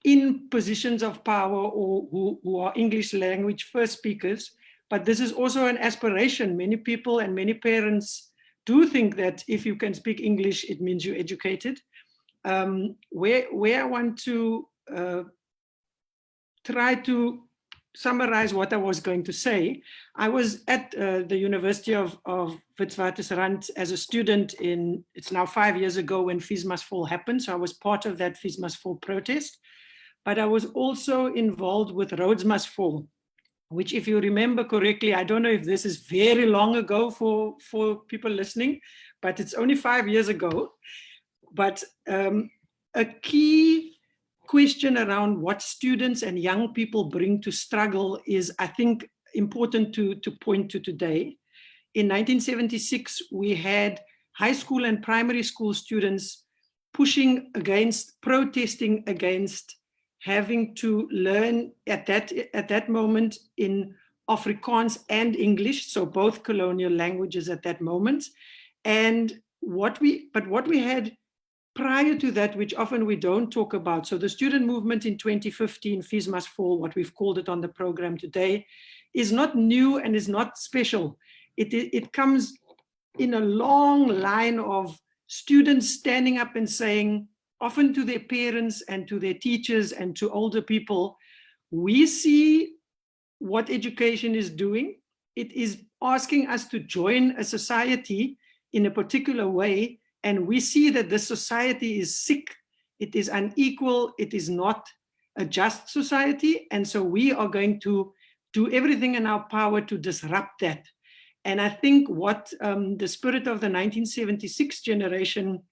in positions of power or who are English language first speakers, but this is also an aspiration. Many people and many parents do think that if you can speak English, it means you're educated. Where I want to try to summarize what I was going to say, I was at the University of Witwatersrand as a student it's now 5 years ago when Fees Must Fall happened. So I was part of that Fees Must Fall protest, but I was also involved with Rhodes Must Fall, which, if you remember correctly, I don't know if this is very long ago for people listening, but it's only 5 years ago. But a key question around what students and young people bring to struggle is, I think, important to point to today. In 1976, we had high school and primary school students protesting against having to learn at that moment in Afrikaans and English, so both colonial languages at that moment. And what we had prior to that, which often we don't talk about, so the student movement in 2015, Fees Must Fall, what we've called it on the program today, is not new and is not special. It comes in a long line of students standing up and saying, often to their parents and to their teachers and to older people, we see what education is doing. It is asking us to join a society in a particular way, and we see that this society is sick, it is unequal, it is not a just society, and so we are going to do everything in our power to disrupt that. And I think what the spirit of the 1976 generation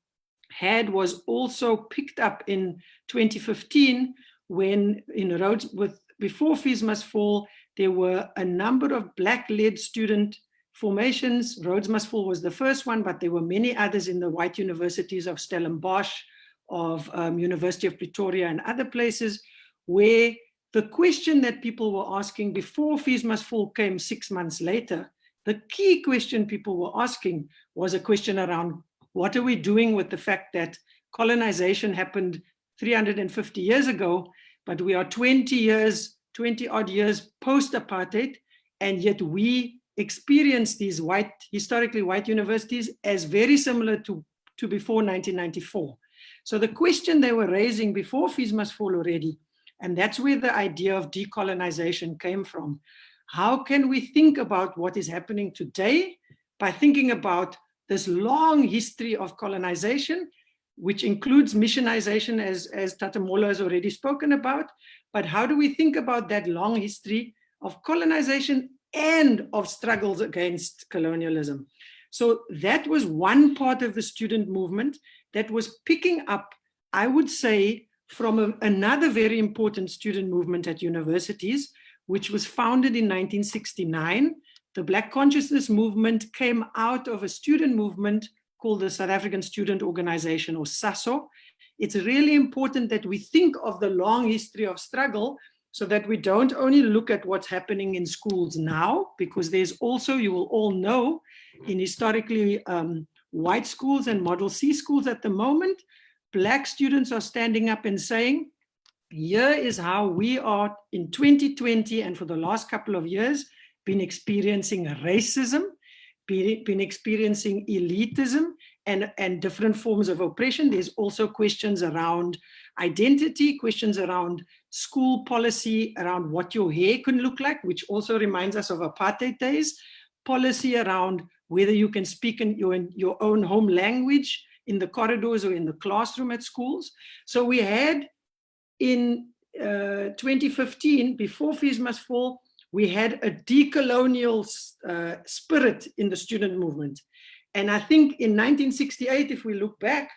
had was also picked up in 2015, when in Rhodes, before Fees Must Fall, there were a number of Black-led student formations. Rhodes Must Fall was the first one, but there were many others in the white universities of Stellenbosch, of University of Pretoria and other places, where the question that people were asking before Fees Must Fall came 6 months later, the key question people were asking was a question around, what are we doing with the fact that colonization happened 350 years ago, but we are 20 odd years post-apartheid, and yet we experience these historically white universities as very similar to before 1994. So the question they were raising before Fees Must Fall already, and that's where the idea of decolonization came from. How can we think about what is happening today by thinking about this long history of colonization, which includes missionization, as Tata Molo has already spoken about, but how do we think about that long history of colonization and of struggles against colonialism? So that was one part of the student movement that was picking up, I would say, from another very important student movement at universities, which was founded in 1969. The Black Consciousness Movement came out of a student movement called the South African Student Organization, or SASO. It's really important that we think of the long history of struggle so that we don't only look at what's happening in schools now, because there's also, you will all know, in historically white schools and Model C schools at the moment, Black students are standing up and saying, here is how we are in 2020 and for the last couple of years been experiencing racism, been experiencing elitism and different forms of oppression. There's also questions around identity, questions around school policy, around what your hair can look like, which also reminds us of apartheid days, policy around whether you can speak in your own home language in the corridors or in the classroom at schools. So we had in 2015, before Fees Must Fall, we had a decolonial spirit in the student movement. And I think in 1968, if we look back,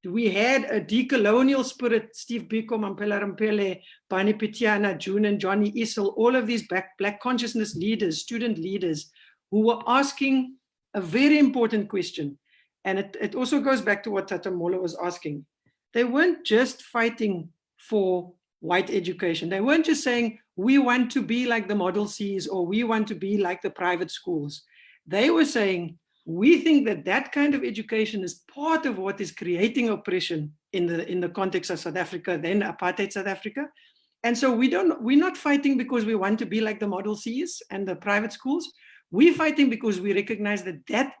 we had a decolonial spirit. Steve Biko, Mampela Rampele, Bani Pitiana, June and Johnny Issel, all of these Black consciousness leaders, student leaders, who were asking a very important question. And it also goes back to what Tata Mola was asking. They weren't just fighting for white education. They weren't just saying, we want to be like the Model Cs or we want to be like the private schools. They were saying, we think that that kind of education is part of what is creating oppression in the context of South Africa, then apartheid South Africa. And so we're not fighting because we want to be like the Model Cs and the private schools. We're fighting because we recognize that that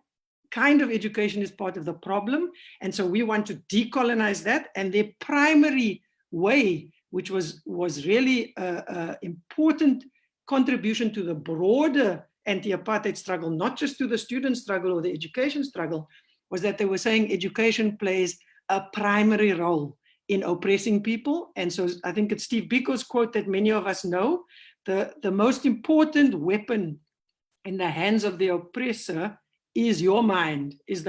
kind of education is part of the problem. And so we want to decolonize that. And their primary way, which was really an important contribution to the broader anti-apartheid struggle, not just to the student struggle or the education struggle, was that they were saying education plays a primary role in oppressing people. And so I think it's Steve Biko's quote that many of us know, the most important weapon in the hands of the oppressor is your mind, is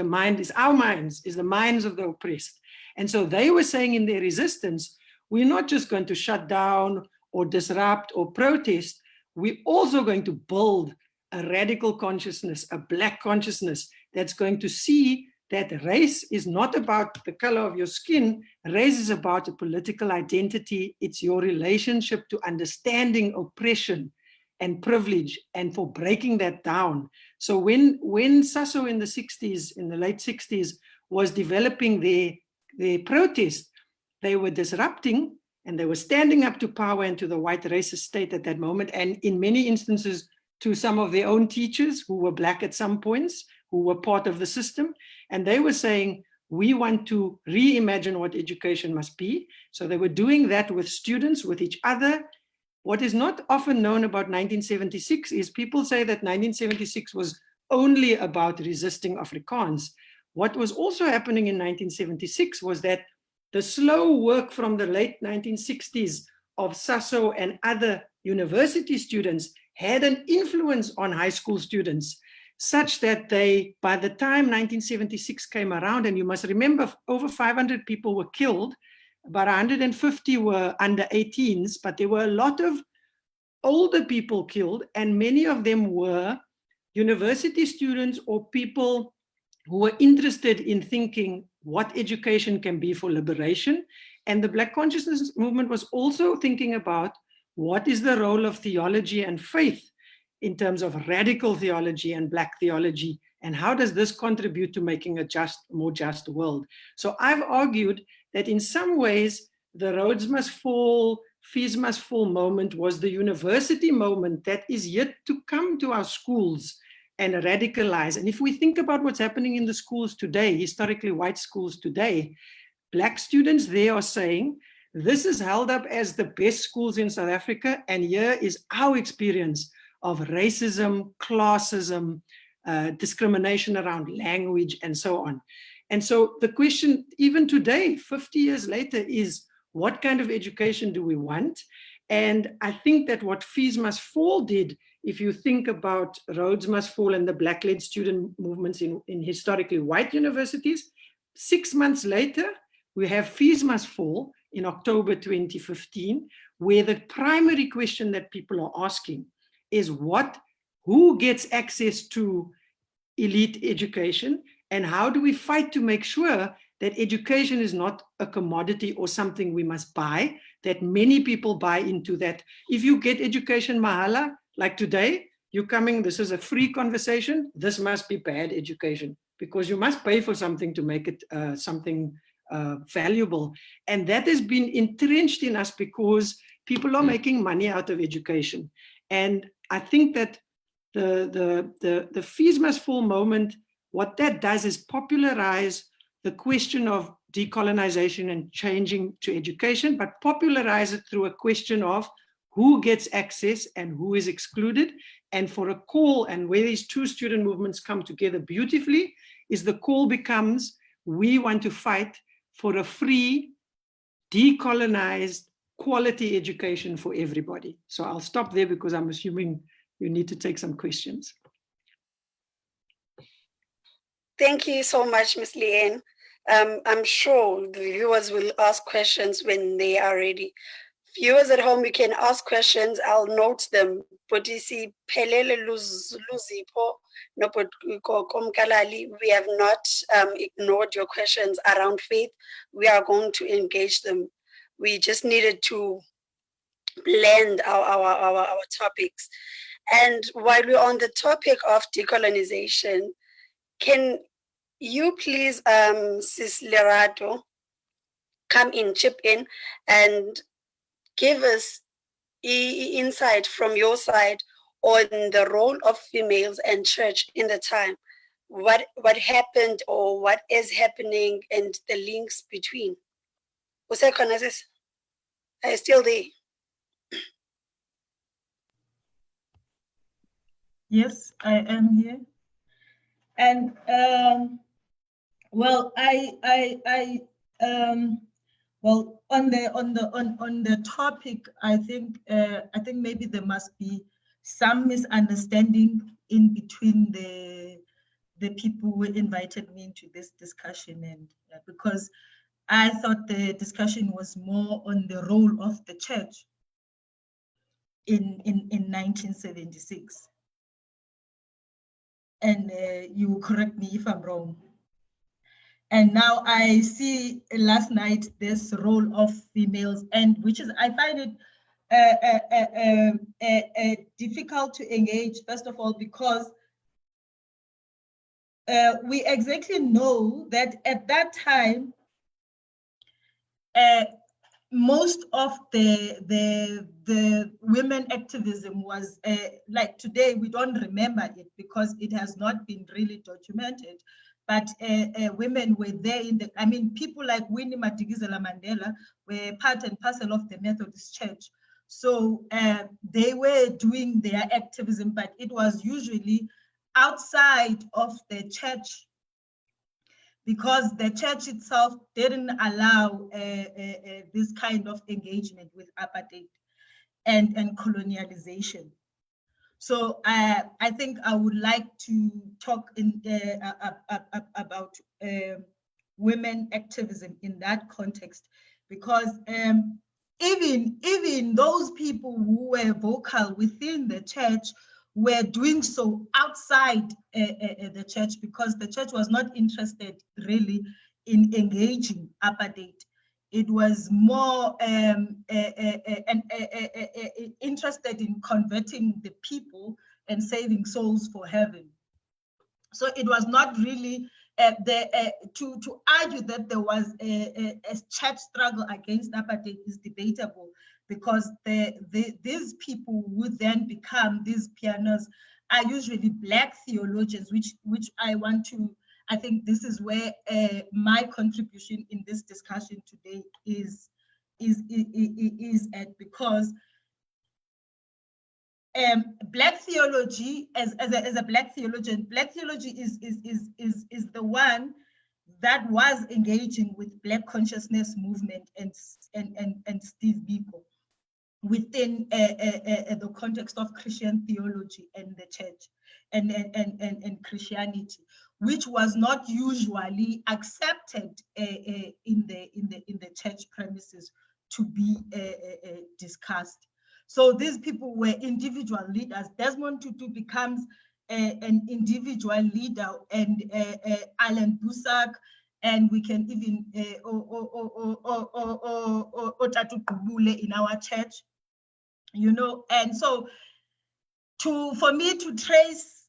our minds, is the minds of the oppressed. And so they were saying in their resistance, we're not just going to shut down or disrupt or protest, we're also going to build a radical consciousness, a Black consciousness that's going to see that race is not about the color of your skin, race is about a political identity, it's your relationship to understanding oppression and privilege and for breaking that down. So when SASO in the 60s, in the late 60s, was developing their protest, they were disrupting and they were standing up to power and to the white racist state at that moment. And in many instances, to some of their own teachers who were Black at some points, who were part of the system. And they were saying, we want to reimagine what education must be. So they were doing that with students, with each other. What is not often known about 1976 is people say that 1976 was only about resisting Afrikaans. What was also happening in 1976 was that the slow work from the late 1960s of SASO and other university students had an influence on high school students, such that they, by the time 1976 came around, and you must remember over 500 people were killed, about 150 were under 18s, but there were a lot of older people killed, and many of them were university students or people who were interested in thinking what education can be for liberation. And the Black consciousness movement was also thinking about what is the role of theology and faith in terms of radical theology and Black theology, and how does this contribute to making a more just world? So I've argued that in some ways, the Rhodes Must Fall, Fees Must Fall moment was the university moment that is yet to come to our schools and radicalize. And if we think about what's happening in the schools today, historically white schools today, Black students there are saying, this is held up as the best schools in South Africa, and here is our experience of racism, classism, discrimination around language, and so on. And so the question, even today, 50 years later, is what kind of education do we want? And I think that what Fees Must Fall did, if you think about Rhodes Must Fall and the Black-led student movements in historically white universities, 6 months later, we have Fees Must Fall in October 2015, where the primary question that people are asking is who gets access to elite education, and how do we fight to make sure that education is not a commodity or something we must buy, that many people buy into that. If you get education mahala, like today, you're coming, this is a free conversation, this must be bad education, because you must pay for something to make it something valuable. And that has been entrenched in us because people are making money out of education. And I think that the Fees Must Fall moment, what that does is popularize the question of decolonization and changing to education, but popularize it through a question of who gets access and who is excluded. And for a call, and where these two student movements come together beautifully, is the call becomes, we want to fight for a free, decolonized, quality education for everybody. So I'll stop there because I'm assuming you need to take some questions. Thank you so much, Ms. Leanne. I'm sure the viewers will ask questions when they are ready. Viewers at home, you can ask questions. I'll note them. Potisi Pelele Luzipo, no Komkalali. We have not ignored your questions around faith. We are going to engage them. We just needed to blend our topics. And while we're on the topic of decolonization, can you please, Sis Lerato, come in, chip in, and give us insight from your side on the role of females and church in the time? What happened or what is happening and the links between? Usekhona sis? Are you still there? Yes, I am here. And well, well, on the topic, I think maybe there must be some misunderstanding in between the people who invited me into this discussion, and because I thought the discussion was more on the role of the church in 1976. And you will correct me if I'm wrong. And now I see last night this role of females, and which is, I find it difficult to engage, first of all, because we exactly know that at that time, most of the women activism was like today, we don't remember it because it has not been really documented. But women were there in the, I mean, people like Winnie Madikizela Mandela were part and parcel of the Methodist Church. So they were doing their activism, but it was usually outside of the church, because the church itself didn't allow this kind of engagement with apartheid and colonialization. So I think I would like to talk about women activism in that context, because even those people who were vocal within the church were doing so outside the church, because the church was not interested really in engaging apartheid. It was more interested in converting the people and saving souls for heaven. So it was not really to argue that there was a church struggle against apartheid is debatable, because these people would then become these pioneers are usually Black theologians, which I think this is where my contribution in this discussion today is at, because Black theology, as a Black theologian, Black theology is the one that was engaging with Black consciousness movement and Steve Biko within the context of Christian theology and the church and Christianity, which was not usually accepted in the church premises to be discussed. So these people were individual leaders. Desmond Tutu becomes an individual leader, and Alan Busak, and we can even Otatu Kubule in our church, you know. And so for me to trace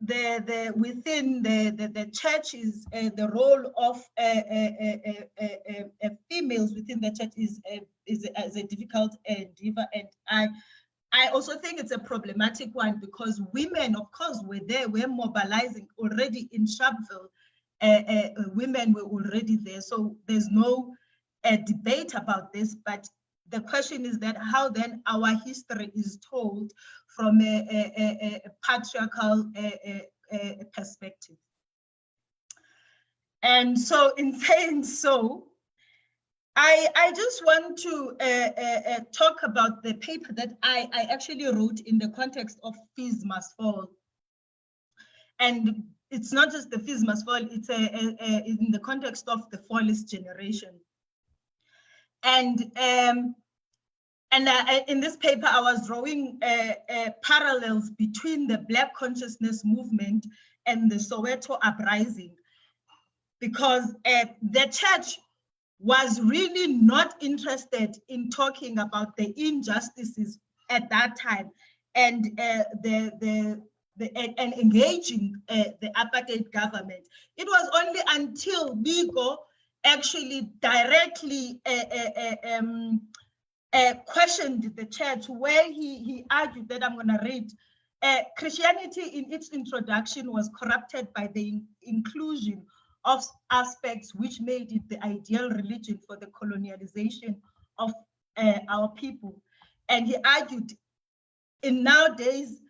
the within the church is the role of females within the church is a difficult endeavor, and I also think it's a problematic one, because women, of course, were there, we're mobilizing already in Sharpeville. Women were already there, so there's no debate about this. But the question is that how then our history is told from a patriarchal perspective. And so in saying so, I just want to talk about the paper that I actually wrote in the context of Fees Must Fall. And it's not just the Fees Must Fall, it's in the context of the Fallist generation. And in this paper, I was drawing parallels between the Black consciousness movement and the Soweto uprising, because the church was really not interested in talking about the injustices at that time and and engaging the apartheid government. It was only until Biko actually directly questioned the church, where he argued that, I'm going to read, Christianity in its introduction was corrupted by the inclusion of aspects which made it the ideal religion for the colonialization of our people. And he argued, in nowadays,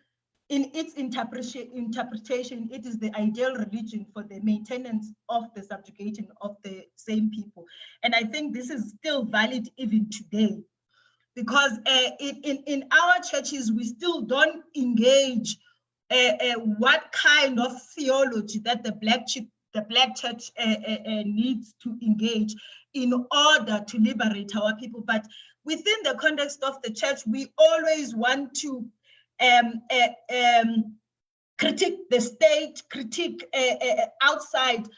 in its interpretation, it is the ideal religion for the maintenance of the subjugation of the same people. And I think this is still valid even today, because in our churches, we still don't engage what kind of theology that the Black church needs to engage in order to liberate our people. But within the context of the church, we always want to critique the state, critique outside,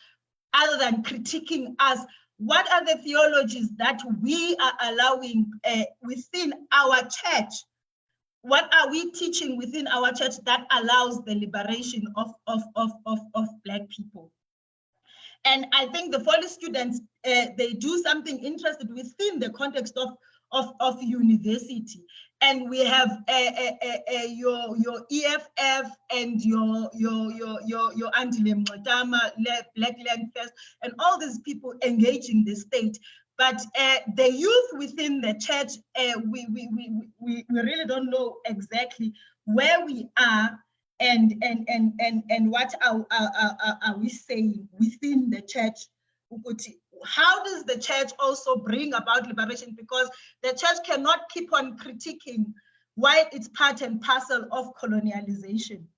other than critiquing us. What are the theologies that we are allowing within our church? What are we teaching within our church that allows the liberation of Black people? And I think the Foley students, they do something interesting within the context of university. And we have your EFF and your Andile Motama, Black Land First, and all these people engaging the state. But the youth within the church, we really don't know exactly where we are and what are we saying within the church. How does the church also bring about liberation? Because the church cannot keep on critiquing why it's part and parcel of colonialization.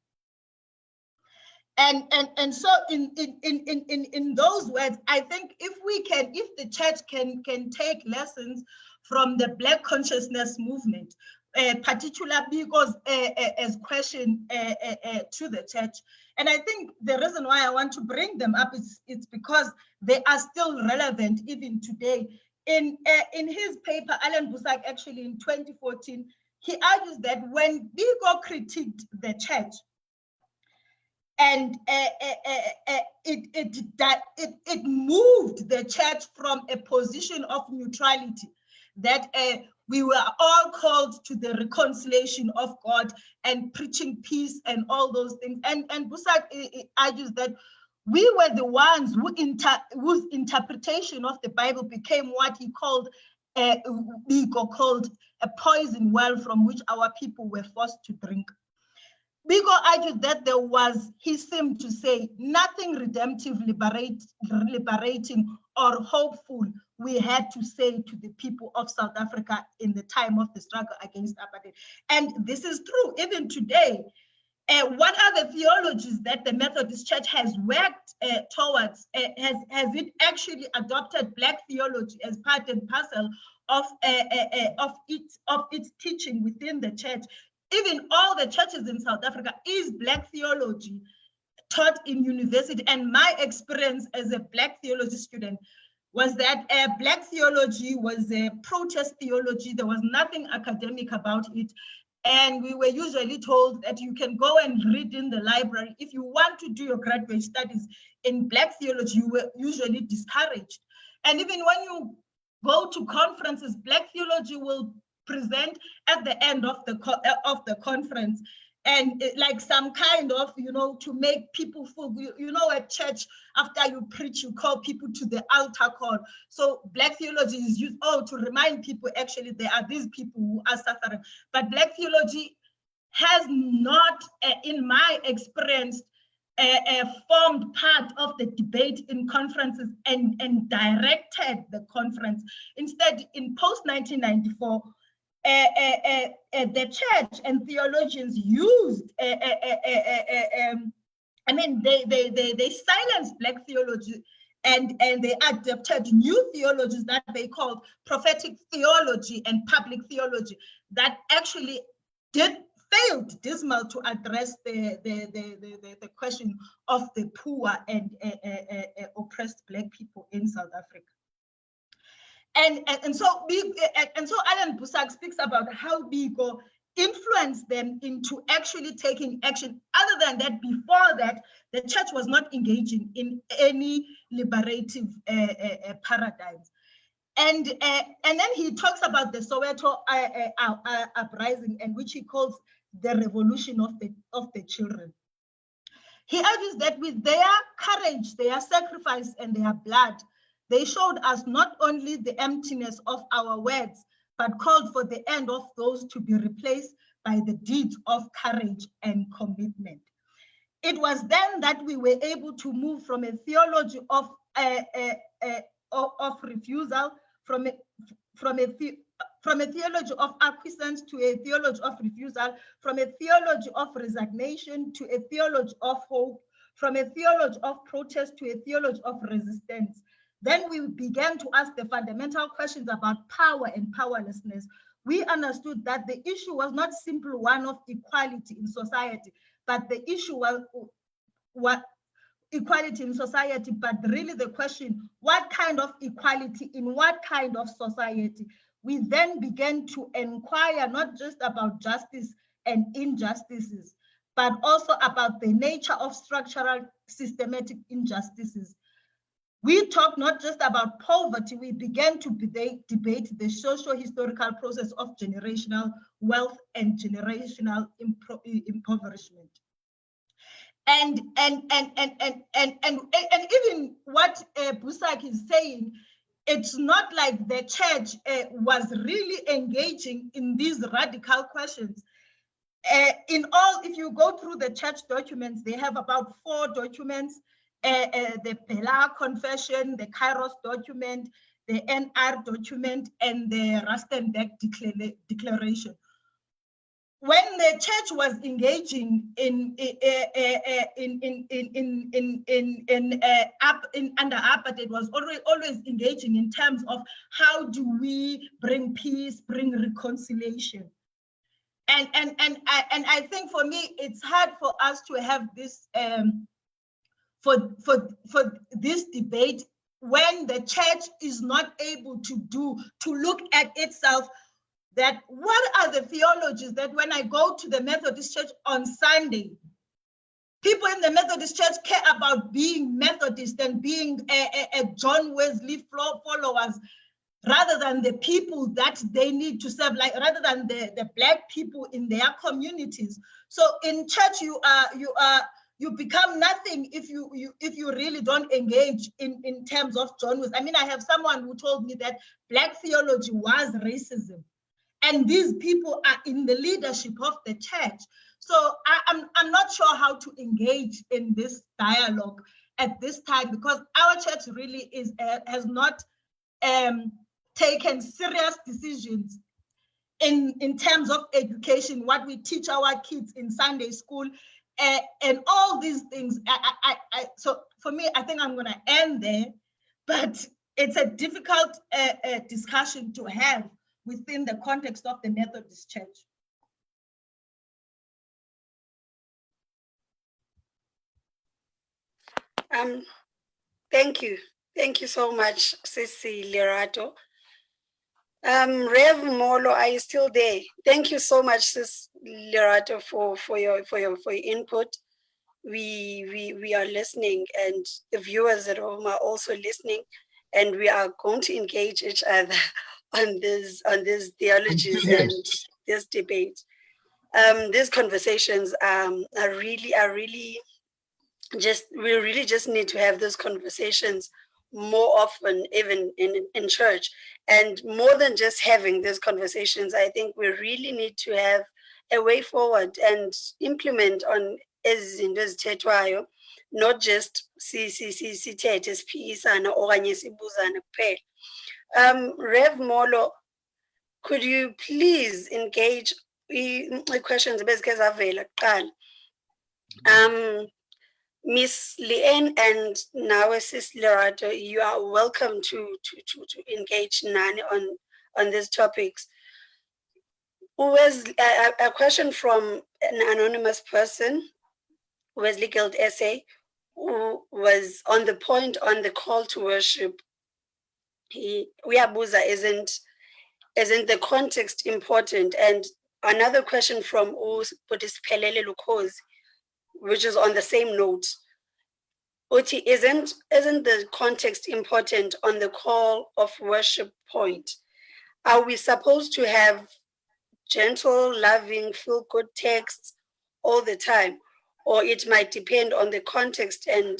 And so in those words, I think if the church can take lessons from the Black consciousness movement, particularly because as question to the church. And I think the reason why I want to bring them up is it's because they are still relevant even today. In his paper, Alan Busak, actually in 2014, he argues that when Biko critiqued the church, and it moved the church from a position of neutrality, that we were all called to the reconciliation of God and preaching peace and all those things. And Busak argues that we were the ones whose interpretation of the Bible became what he called, Biko called, a poison well from which our people were forced to drink. Biko argued that there was, he seemed to say, nothing redemptive, liberating, or hopeful we had to say to the people of South Africa in the time of the struggle against apartheid. And this is true even today. What are the theologies that the Methodist Church has worked towards? Has it actually adopted Black theology as part and parcel of its teaching within the church? Even all the churches in South Africa is Black theology taught in university. And my experience as a Black theology student was that Black theology was a protest theology. There was nothing academic about it. And we were usually told that you can go and read in the library. If you want to do your graduate studies in Black theology, you were usually discouraged. And even when you go to conferences, Black theology will present at the end of the conference, and like some kind of, to make people feel, at church, after you preach, you call people to the altar call. So Black theology is used, to remind people, actually, there are these people who are suffering. But Black theology has not, in my experience, formed part of the debate in conferences and directed the conference. Instead, in post-1994, the church and theologians used, they silenced Black theology And they adopted new theologies that they called prophetic theology and public theology that actually failed dismal to address the question of the poor and oppressed Black people in South Africa. And so Alan Boesak speaks about how Biko influenced them into actually taking action. Other than that, before that, the church was not engaging in any liberative paradigms. And then he talks about the Soweto uprising, and which he calls the revolution of the children. He argues that with their courage, their sacrifice, and their blood, they showed us not only the emptiness of our words, but called for the end of those to be replaced by the deeds of courage and commitment. It was then that we were able to move from a theology of refusal, from a theology of acquiescence to a theology of refusal, from a theology of resignation to a theology of hope, from a theology of protest to a theology of resistance. Then we began to ask the fundamental questions about power and powerlessness. We understood that the issue was not simply one of equality in society, but the issue was what equality in society, but really the question, what kind of equality in what kind of society? We then began to inquire not just about justice and injustices, but also about the nature of structural systematic injustices. We talked not just about poverty, we began to debate the socio-historical process of generational wealth and generational impoverishment. And even what Boesak is saying, it's not like the church was really engaging in these radical questions. In all, if you go through the church documents, they have about 4 documents, the Pella Confession, the Kairos document, the NR document, and the Rustenburg Declaration. When the church was engaging under apartheid, was always engaging in terms of how do we bring peace, bring reconciliation. And I think for me, it's hard for us to have this for this debate when the church is not able to look at itself. That what are the theologies that when I go to the Methodist church on Sunday, people in the Methodist church care about being Methodist and being a John Wesley followers, rather than the people that they need to serve, like rather than the Black people in their communities. So in church, you become nothing if you really don't engage in terms of John Wesley. I mean, I have someone who told me that Black theology was racism. And these people are in the leadership of the church. So I'm not sure how to engage in this dialogue at this time, because our church really has not taken serious decisions in terms of education, what we teach our kids in Sunday school, and all these things. So for me, I think I'm going to end there, but it's a difficult discussion to have within the context of the Methodist Church. Thank you. Thank you so much, Sisi Lerato. Rev Molo, are you still there? Thank you so much, Sis Lerato, for your input. We are listening, and the viewers at home are also listening, and we are going to engage each other on these theologies and this debate. These conversations we really just need to have those conversations more often, even in church. And more than just having these conversations, I think we really need to have a way forward and implement on ezinto ezithethwayo, not just sithethe siphikisana okanye sibuzana kuphela. Rev Molo, could you please engage questions bezike zavela kuqala? Miss Leanne and now Sis Lerato, you are welcome to engage Nani on these topics. A question from an anonymous person, Wesley Guild SA, who was on the point on the call to worship. Uyabuza, isn't the context important? And another question from Pelele Lukozi, which is on the same note. Uti, isn't the context important on the call of worship point? Are we supposed to have gentle, loving, feel-good texts all the time? Or it might depend on the context and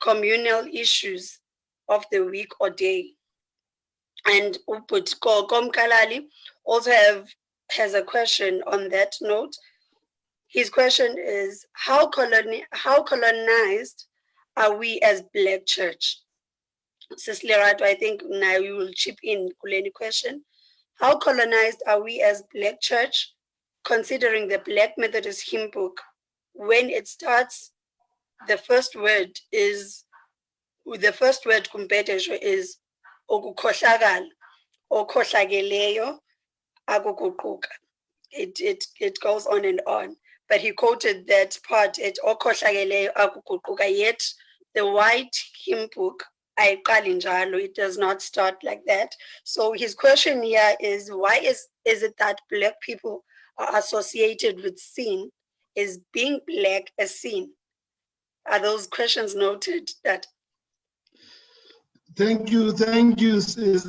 communal issues of the week or day. And Komkalali also has a question on that note. His question is, how colonized are we as Black Church? Sis Lerato, I think now you will chip in Kuleni question. How colonized are we as Black Church, considering the Black Methodist hymn book? When it starts, the first word kumpetesho is okukhohlakala, okhohlakeleyo akuguquka. It goes on and on. But he quoted that part, okhohlakeleyo akuguquka, yet the white hymn book, it does not start like that. So his question here is, why is it that Black people are associated with sin? Is being Black a sin? Are those questions noted? That? Thank you. Sis.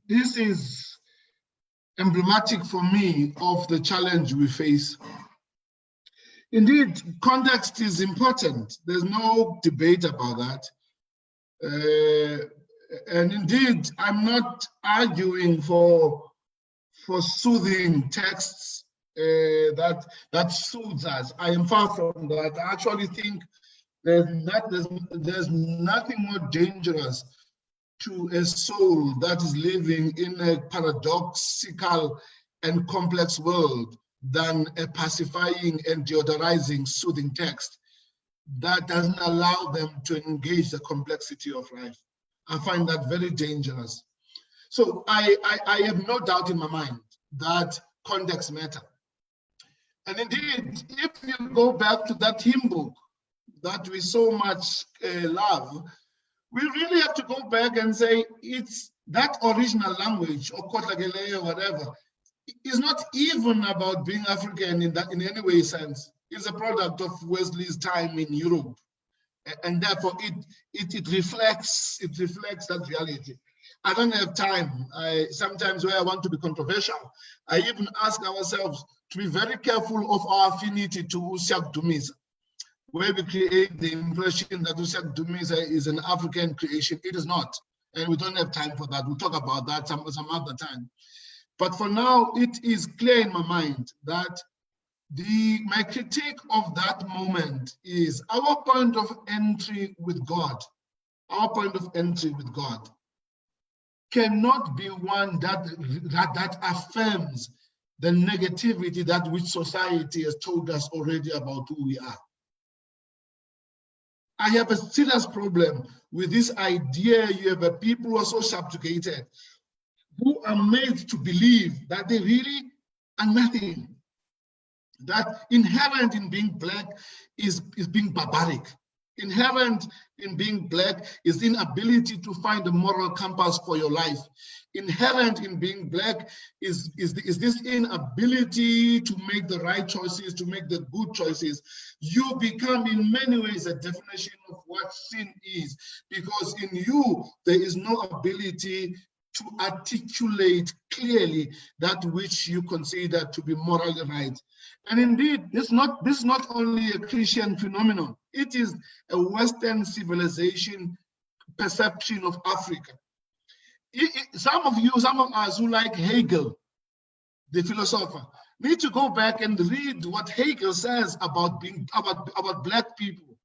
This is emblematic for me of the challenge we face. Indeed, context is important. There's no debate about that. And indeed, I'm not arguing for soothing texts that soothes us. I am far from that. I actually think there's nothing more dangerous to a soul that is living in a paradoxical and complex world than a pacifying and deodorizing, soothing text that doesn't allow them to engage the complexity of life. I find that very dangerous. So I have no doubt in my mind that context matters. And indeed, if you go back to that hymn book that we so much love, we really have to go back and say it's that original language, or Kotlagele or whatever, is not even about being African in any way sense. It's a product of Wesley's time in Europe. And therefore it reflects that reality. I don't have time. Sometimes where I want to be controversial, I even ask ourselves to be very careful of our affinity to Usiak Dumisa, where we create the impression that Usiak Dumisa is an African creation. It is not, and we don't have time for that. We'll talk about that some other time. But for now, it is clear in my mind that my critique of that moment is our point of entry with God. Our point of entry with God cannot be one that affirms the negativity that which society has told us already about who we are. I have a serious problem with this idea. You have a people who are so subjugated, who are made to believe that they really are nothing. That inherent in being Black is being barbaric. Inherent in being Black is the inability to find a moral compass for your life. Inherent in being Black is this inability to make the right choices, to make the good choices. You become in many ways a definition of what sin is, because in you there is no ability to articulate clearly that which you consider to be morally right. And indeed, this is not only a Christian phenomenon, it is a Western civilization perception of Africa. Some of us who like Hegel, the philosopher, need to go back and read what Hegel says about Black people.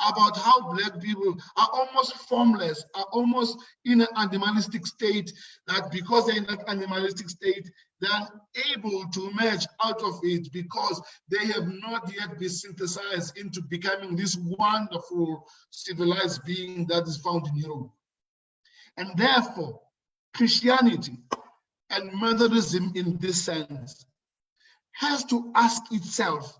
about how Black people are almost formless, are almost in an animalistic state, that because they're in that animalistic state, they're able to emerge out of it because they have not yet been synthesized into becoming this wonderful civilized being that is found in Europe. And therefore, Christianity and Methodism in this sense has to ask itself,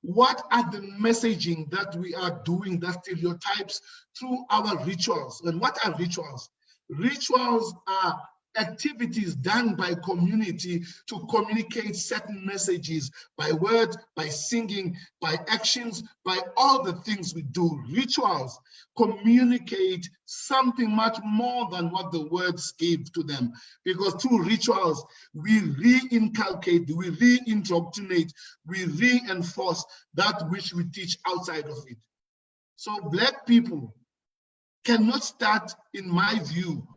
what are the messaging that we are doing that stereotypes through our rituals? And what are rituals? Rituals are activities done by community to communicate certain messages by word, by singing, by actions, by all the things we do. Rituals communicate something much more than what the words gave to them, because through rituals, we re-inculcate, we re-indoctrinate, we reinforce that which we teach outside of it. So Black people cannot start, in my view,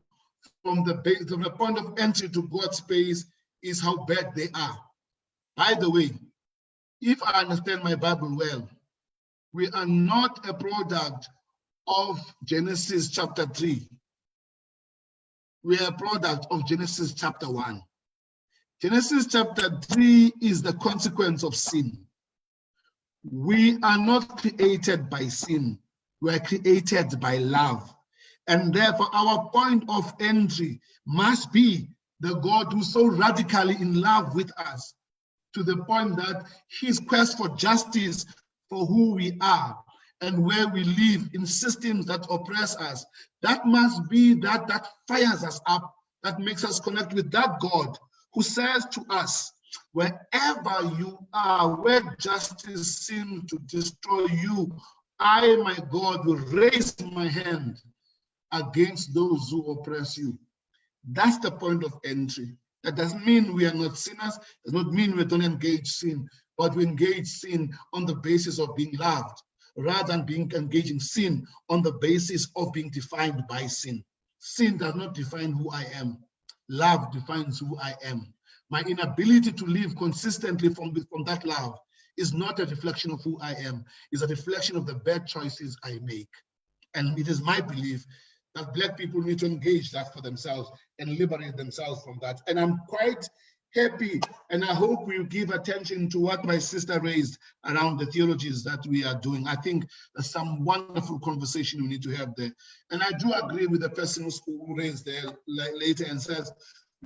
from the point of entry to God's space is how bad they are. By the way, if I understand my Bible well, we are not a product of Genesis chapter 3. We are a product of Genesis chapter 1. Genesis chapter 3 is the consequence of sin. We are not created by sin. We are created by love. And therefore, our point of entry must be the God who's so radically in love with us, to the point that his quest for justice for who we are and where we live in systems that oppress us, that must be that fires us up, that makes us connect with that God who says to us, wherever you are, where justice seems to destroy you, I, my God, will raise my hand against those who oppress you. That's the point of entry. That doesn't mean we are not sinners, does not mean we don't engage sin, but we engage sin on the basis of being loved, rather than being engaging sin on the basis of being defined by sin. Sin does not define who I am. Love defines who I am. My inability to live consistently from that love is not a reflection of who I am, it's a reflection of the bad choices I make. And it is my belief that Black people need to engage that for themselves and liberate themselves from that. And I'm quite happy, and I hope we'll give attention to what my sister raised around the theologies that we are doing. I think there's some wonderful conversation we need to have there. And I do agree with the person who raised there later and says,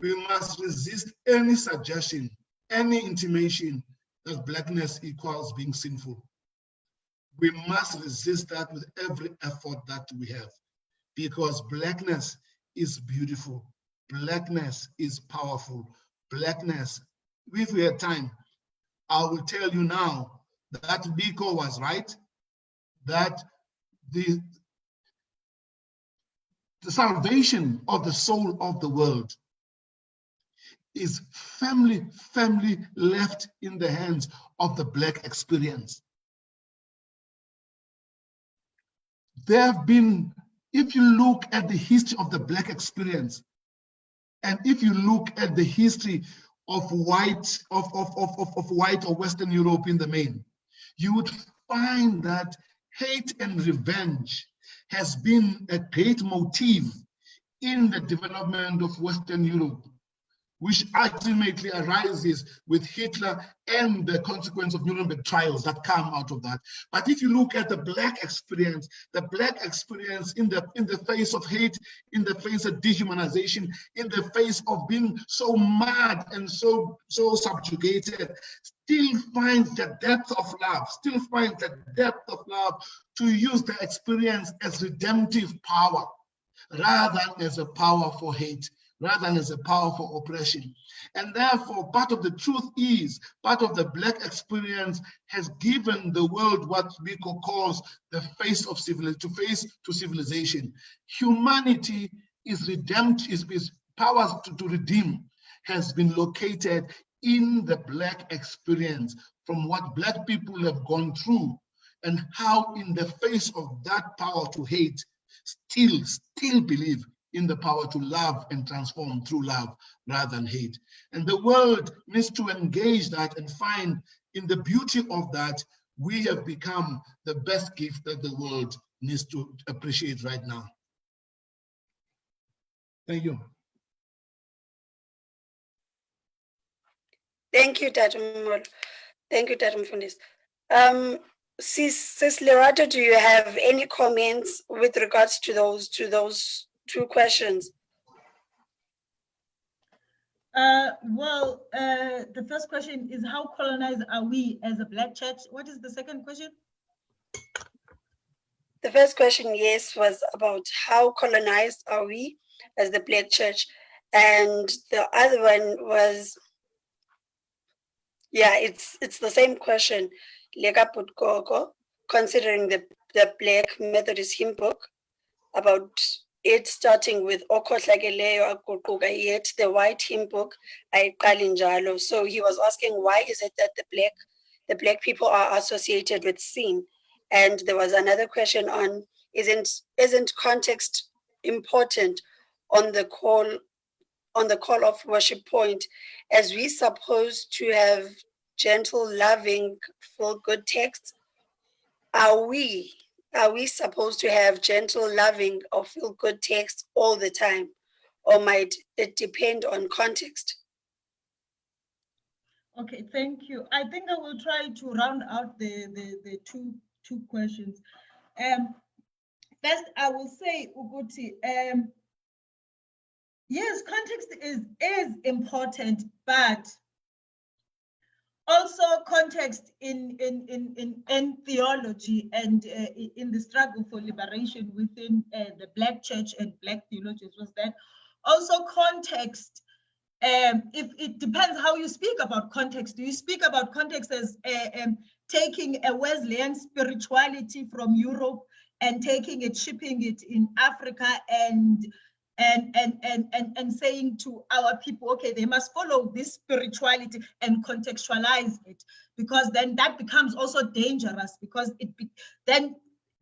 we must resist any suggestion, any intimation that Blackness equals being sinful. We must resist that with every effort that we have, because Blackness is beautiful. Blackness is powerful. Blackness, if we had time, I will tell you now that Biko was right, that the salvation of the soul of the world is firmly left in the hands of the Black experience. There have been, if you look at the history of the Black experience, and if you look at the history of white or Western Europe in the main, you would find that hate and revenge has been a great motif in the development of Western Europe, which ultimately arises with Hitler and the consequence of Nuremberg trials that come out of that. But if you look at the Black experience in the face of hate, in the face of dehumanization, in the face of being so mad and so subjugated, still finds the depth of love, to use the experience as redemptive power, rather than as a power for hate, rather than as a power for oppression. And therefore, part of the truth is, part of the Black experience has given the world what Biko calls the face of civilization. Humanity is redemptive, is powers to redeem, has been located in the Black experience, from what Black people have gone through, and how in the face of that power to hate, still believe in the power to love and transform through love rather than hate. And the world needs to engage that and find in the beauty of that we have become the best gift that the world needs to appreciate right now. Thank you. Thank you, Tata Molo. Thank you, Tata Mfundisi. Sis Lerato, do you have any comments with regards to those two questions? The first question is, how colonized are we as a Black church? What is the second question? The first question, yes, was about how colonized are we as the Black church, and the other one was, yeah, it's the same question. Considering the Black Methodist hymn book, about it starting with Okhohlakeleyo Aququka, yet the white hymn book ayiqali njalo. So he was asking, why is it that the black people are associated with sin? And there was another question on, isn't context important on the call of worship point, as we supposed to have gentle, loving, feel good texts? Are we supposed to have gentle, loving, or feel good text all the time? Or might it depend on context? Okay, thank you. I think I will try to round out the two questions. First, I will say, Uguti, yes, context is important, but also context in theology and in the struggle for liberation within the Black church and Black theologians was that also context, if it depends how you speak about context. Do you speak about context as taking a Wesleyan spirituality from Europe and taking it, shipping it in Africa, and saying to our people, okay, they must follow this spirituality and contextualize it, because then that becomes also dangerous, because then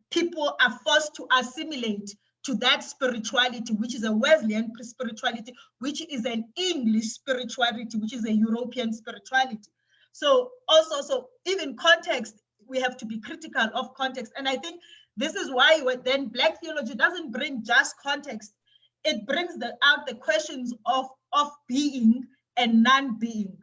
people are forced to assimilate to that spirituality, which is a Wesleyan spirituality, which is an English spirituality, which is a European spirituality. So also, so even context, we have to be critical of context. And I think this is why then Black theology doesn't bring just context. It brings out the questions of being and non-being.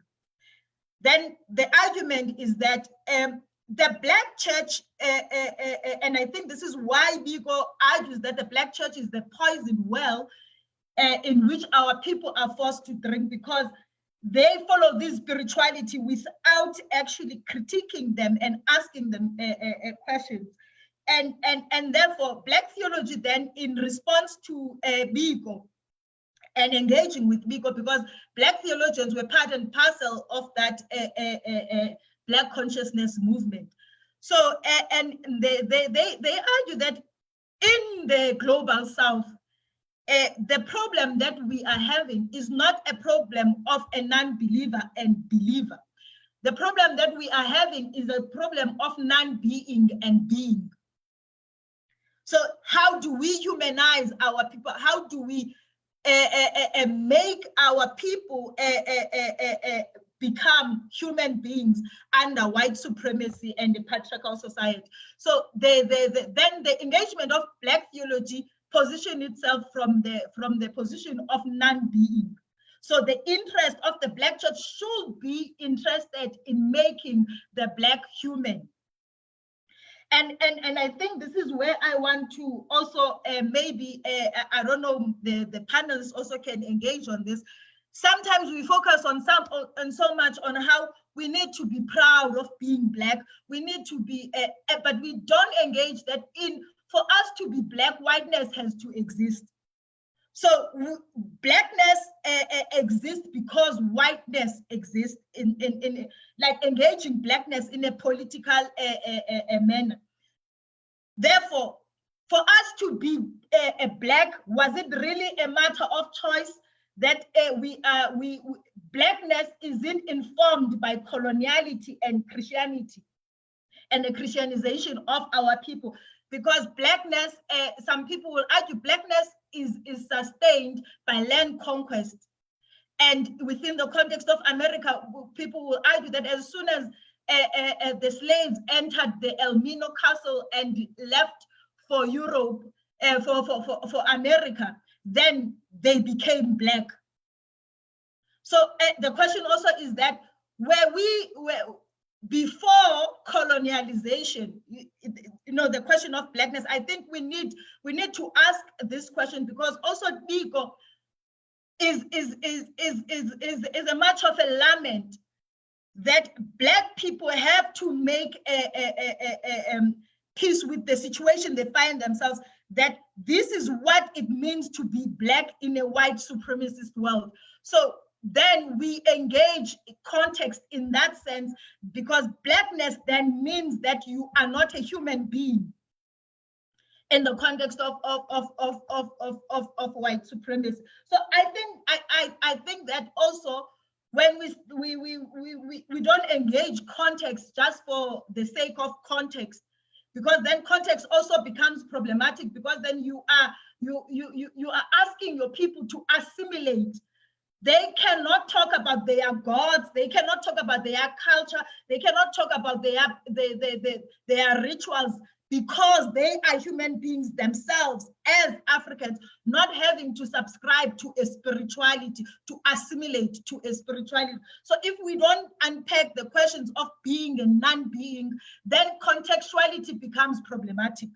Then the argument is that the Black church, and I think this is why Biko argues that the Black church is the poison well in which our people are forced to drink, because they follow this spirituality without actually critiquing them and asking them questions. And therefore, Black theology then, in response to Biko and engaging with Biko, because Black theologians were part and parcel of that Black consciousness movement. So, and they argue that in the global South, the problem that we are having is not a problem of a non-believer and believer. The problem that we are having is a problem of non-being and being. So how do we humanize our people? How do we make our people become human beings under white supremacy and the patriarchal society? So then the engagement of Black theology position itself from the position of non-being. So the interest of the Black church should be interested in making the Black human. And I think this is where I want to also maybe, I don't know, the panelists also can engage on this. Sometimes we focus on so much on how we need to be proud of being Black. We need to be, but we don't engage that for us to be Black, whiteness has to exist. So Blackness exists because whiteness exists in like engaging Blackness in a political manner. Therefore, for us to be a Black, was it really a matter of choice that Blackness isn't informed by coloniality and Christianity and the Christianization of our people? Because Blackness, some people will argue, Blackness is sustained by land conquest. And within the context of America, people will argue that as soon as the slaves entered the El Mino Castle and left for Europe, for America, then they became black. So the question also is that before colonialization, the question of blackness, I think we need to ask this question, because also Biko is a much of a lament that black people have to make a peace with the situation they find themselves, that this is what it means to be black in a white supremacist world. So then we engage context in that sense, because blackness then means that you are not a human being in the context of white supremacy. So I think that also when we don't engage context just for the sake of context, because then context also becomes problematic, because then you are asking your people to assimilate. They cannot talk about their gods. They cannot talk about their culture. They cannot talk about their rituals, because they are human beings themselves as Africans, not having to subscribe to a spirituality, to assimilate to a spirituality. So if we don't unpack the questions of being and non-being, then contextuality becomes problematic.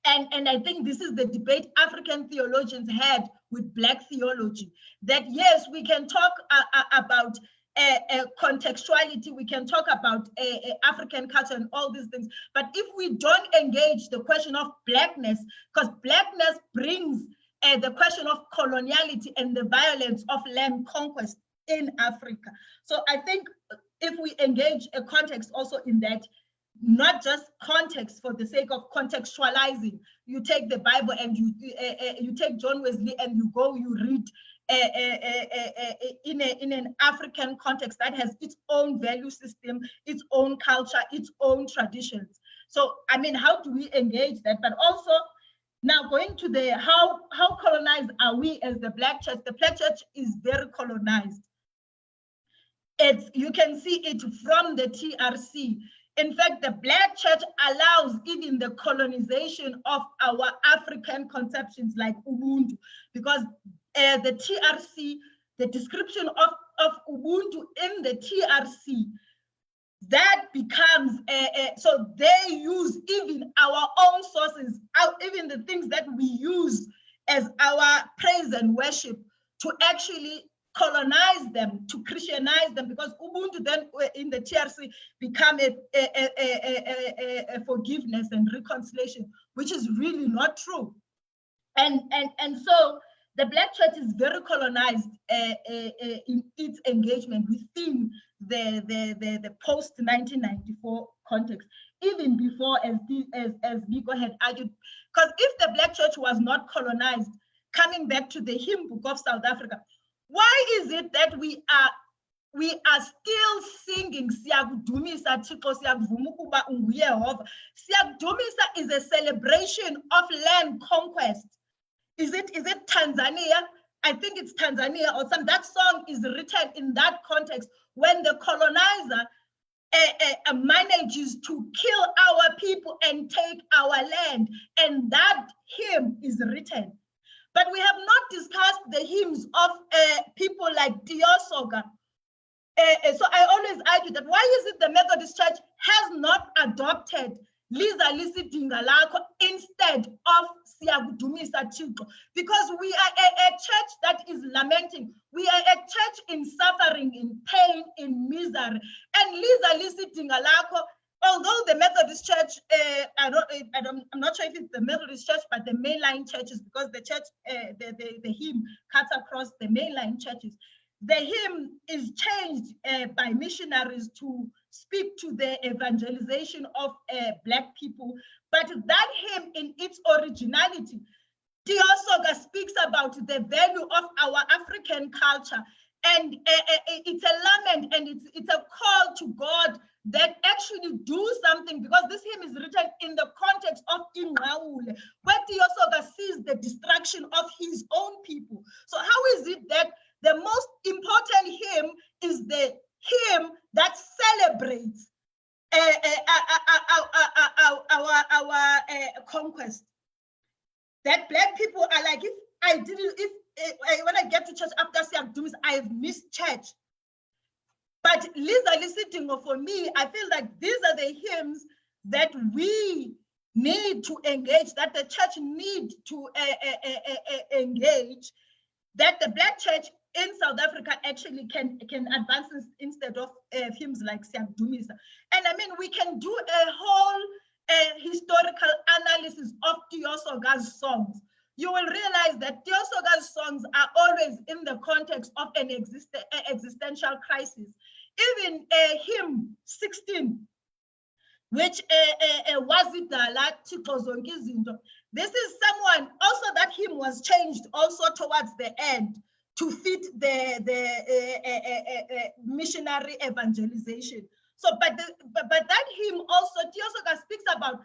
And I think this is the debate African theologians had with Black theology, that yes, we can talk about contextuality, we can talk about African culture and all these things, but if we don't engage the question of blackness, because blackness brings the question of coloniality and the violence of land conquest in Africa. So I think if we engage a context also in that, not just context for the sake of contextualizing. You take the Bible and you take John Wesley and you read in an African context that has its own value system, its own culture, its own traditions. So I mean, how do we engage that? But also now going to the how colonized are we as the Black Church? The Black Church is very colonized. You can see it from the TRC. In fact, the Black Church allows even the colonization of our African conceptions like Ubuntu, because the TRC, the description of Ubuntu in the TRC, that becomes, so they use even our own sources, even the things that we use as our praise and worship to actually colonize them, to Christianize them, because Ubuntu then in the TRC become a forgiveness and reconciliation, which is really not true. And so the Black Church is very colonized in its engagement within the post-1994 context, even before, as Biko had argued, because if the Black Church was not colonized, coming back to the hymn book of South Africa, why is it that we are still singing Siyakudumisa Thixo siyakuvuma ukuba unguYehova? Siyakudumisa is a celebration of land conquest. Is it Tanzania? I think it's Tanzania or some. That song is written in that context when the colonizer manages to kill our people and take our land, and that hymn is written. But we have not discussed the hymns of people like Tiosoga. So I always argue that why is it the Methodist Church has not adopted Liza Lisi Dingalako instead of Siyakudumisa Thixo? Because we are a church that is lamenting. We are a church in suffering, in pain, in misery. And Liza Lisi Dingalako, although the Methodist Church, I'm not sure if it's the Methodist Church, but the mainline churches, because the church, the hymn cuts across the mainline churches. The hymn is changed by missionaries to speak to the evangelization of Black people. But that hymn in its originality, Tiosoga speaks about the value of our African culture. And it's a lament and it's a call to God that actually do something, because this hymn is written in the context of Ingaule, where Tiosoga sees the destruction of his own people. So how is it that the most important hymn is the hymn that celebrates when I get to church after Siyakudumis, I've missed church. But Lisa sitting for me, I feel like these are the hymns that we need to engage, that the church need to engage, that the Black church in South Africa actually can advance instead of hymns like Siyakudumis. And I mean, we can do a whole historical analysis of Tiosoga's songs. You will realize that Tiosoga's songs are always in the context of an existential crisis. Even hymn 16, which Wazidala Thixo Zonke Izinto. This is someone, also that hymn was changed also towards the end to fit the missionary evangelization. So, but that hymn also, Tiosoga speaks about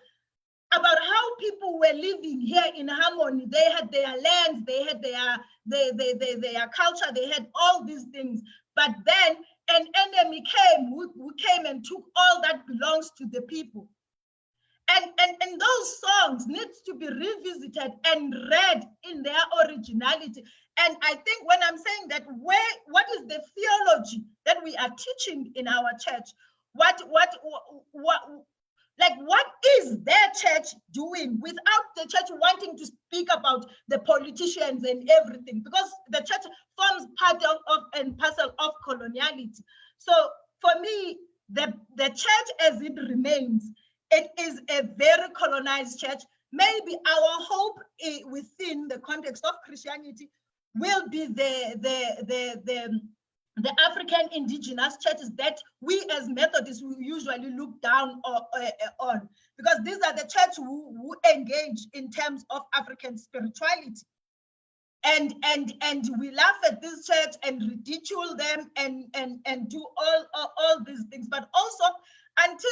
how people were living here in harmony. They had their lands, they had their culture, they had all these things. But then an enemy came who came and took all that belongs to the people. And those songs need to be revisited and read in their originality. And I think when I'm saying that, what is the theology that we are teaching in our church? What is their church doing without the church wanting to speak about the politicians and everything? Because the church forms part of and parcel of coloniality. So for me, the church as it remains, it is a very colonized church. Maybe our hope within the context of Christianity will be the African indigenous churches that we as Methodists we usually look down on, because these are the churches who engage in terms of African spirituality. And we laugh at this church and ridicule them and do all these things. But also, until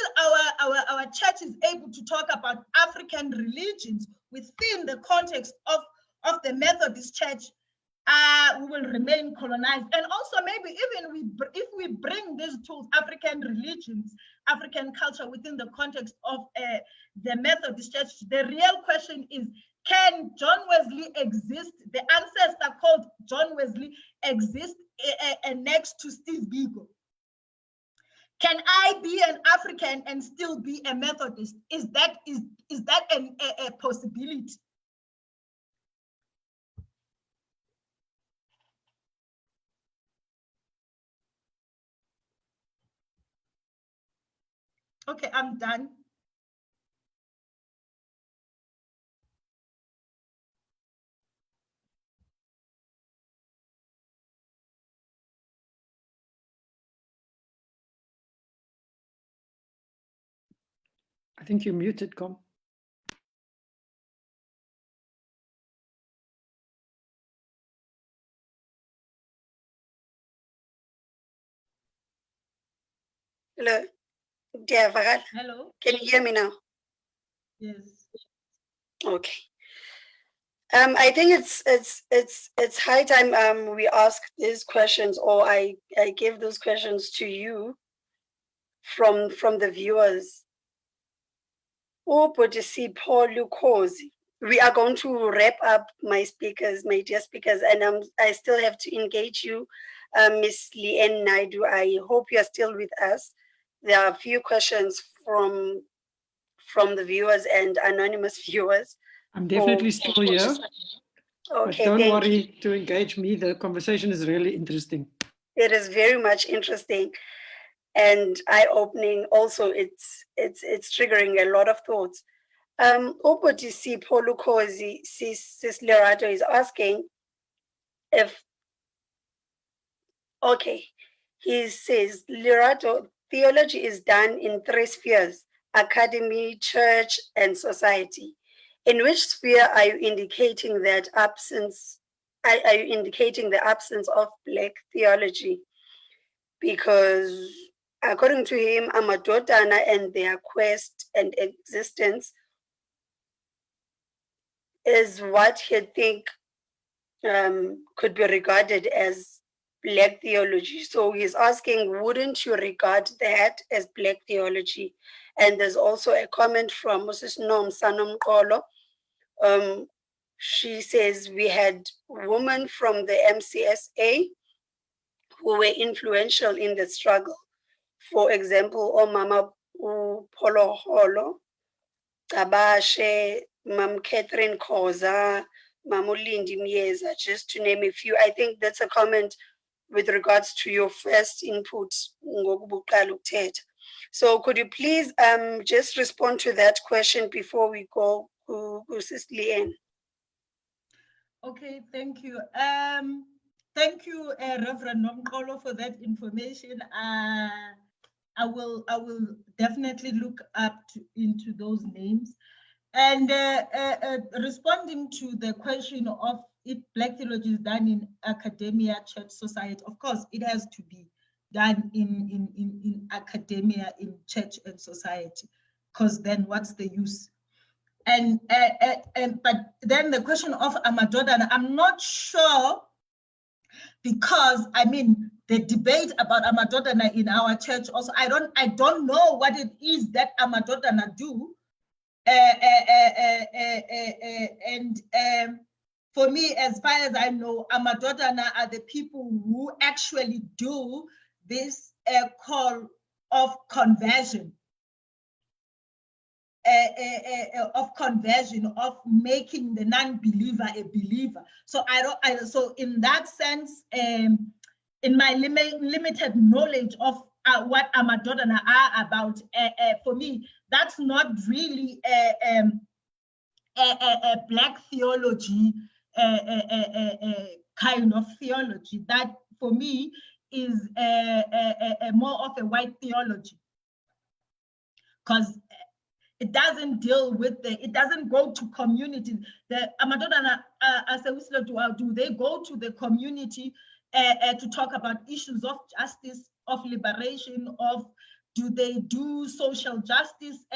our church is able to talk about African religions within the context of the Methodist Church, we will remain colonized. And also maybe even if we bring these tools, African religions, African culture within the context of the Methodist Church, the real question is, can John Wesley exist, the ancestor called John Wesley, exist next to Steve Biko? Can I be an African and still be a Methodist? Is that a possibility? Okay, I'm done. I think you're muted, Com. Hello. Hello. Can you hear me now? Yes. Okay. I think it's high time we ask these questions, or I give those questions to you from the viewers. Paul Lukosi. We are going to wrap up, my dear speakers, and I still have to engage you, Miss Leanne Naidu. I hope you are still with us. There are a few questions from the viewers and anonymous viewers. I'm definitely still here. Okay, but don't worry to engage me. The conversation is really interesting. It is very much interesting and eye-opening. Also, it's triggering a lot of thoughts. Opotisi Polukozi Sis Lerato is asking if, okay, he says, Lerato, theology is done in 3 spheres: academy, church, and society. In which sphere are you indicating that absence? Are you indicating the absence of Black theology? Because according to him, Amadodana and their quest and existence is what he think could be regarded as Black theology. So he's asking, wouldn't you regard that as Black theology? And there's also a comment from Moses Nom Sanom Kolo. she says we had women from the MCSA who were influential in the struggle. For example, Mama Polo Holo, Tabashe, Mam Catherine Koza, Mamulindi Mieza, just to name a few. I think that's a comment with regards to your first input. So could you please just respond to that question before we go to Sis Leanne? Okay, thank you. Thank you, Reverend Nomkolo, for that information. I will definitely look up into those names. And responding to the question of if Black theology is done in academia, church, society, of course, it has to be done in academia, in church and society, because then what's the use? But then the question of Amadoda, I'm not sure, because I mean the debate about Amadodana in our church also, I don't know what it is that Amadodana do. For me, as far as I know, Amadodana are the people who actually do this call of conversion. Of making the non-believer a believer. So so in that sense, in my limited knowledge of what Amadodana are about, for me, that's not really a Black theology kind of theology. That for me is more of a white theology, because it doesn't deal with it doesn't go to community. The Amadodana, do they go to the community to talk about issues of justice, of liberation, do they do social justice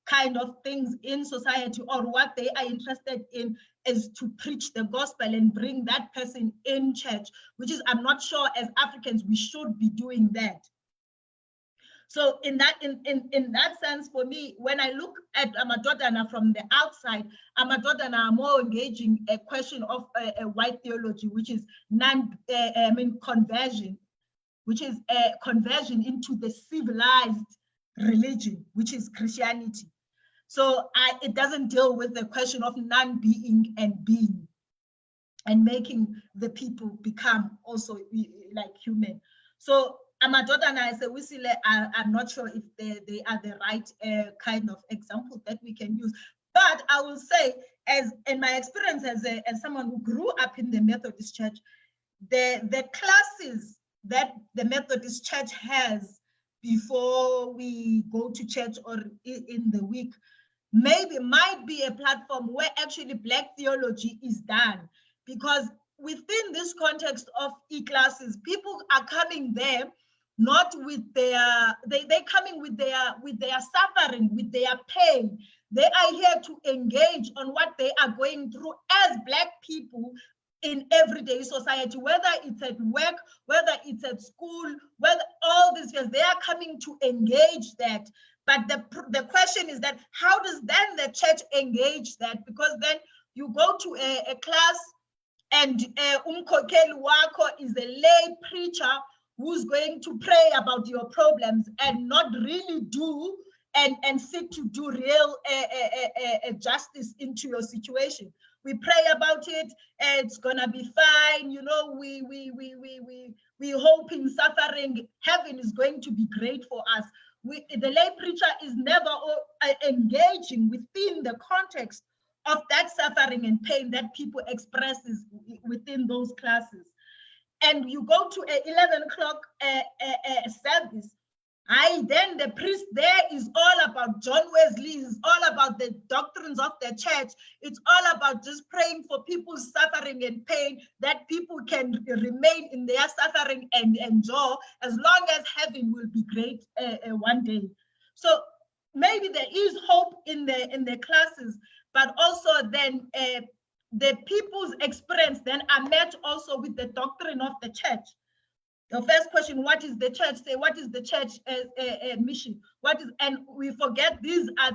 kind of things in society, or what they are interested in is to preach the gospel and bring that person in church, which is, I'm not sure as Africans we should be doing that. So in that sense, for me, when I look at Amadodana from the outside, Amadodana are more engaging a question of a white theology, which is conversion, which is a conversion into the civilized religion, which is Christianity. So it doesn't deal with the question of non-being and being, and making the people become also like human. So Amadodana is I'm not sure if they are the right kind of example that we can use. But I will say, as in my experience as someone who grew up in the Methodist Church, the classes that the Methodist Church has before we go to church or in the week might be a platform where actually Black theology is done, because within this context of e-classes, people are coming there not with they're coming with their suffering, with their pain. They are here to engage on what they are going through as Black people in everyday society, whether it's at work, whether it's at school, whether all these years, they are coming to engage that. But the question is that how does then the church engage that? Because then you go to a class and umkokeli wako is a lay preacher who's going to pray about your problems and not really do and seek to do real justice into your situation. We pray about it, it's gonna be fine, you know, we hope in suffering, heaven is going to be great for us. The lay preacher is never engaging within the context of that suffering and pain that people expresses within those classes. And you go to a 11 o'clock service, then the priest there is all about John Wesley, is all about the doctrines of the church. It's all about just praying for people's suffering and pain, that people can remain in their suffering and enjoy, as long as heaven will be great one day. So maybe there is hope in the classes, but also then the people's experience then are met also with the doctrine of the church. The first question, what is the church? Say, what is the church mission? What is, and we forget these are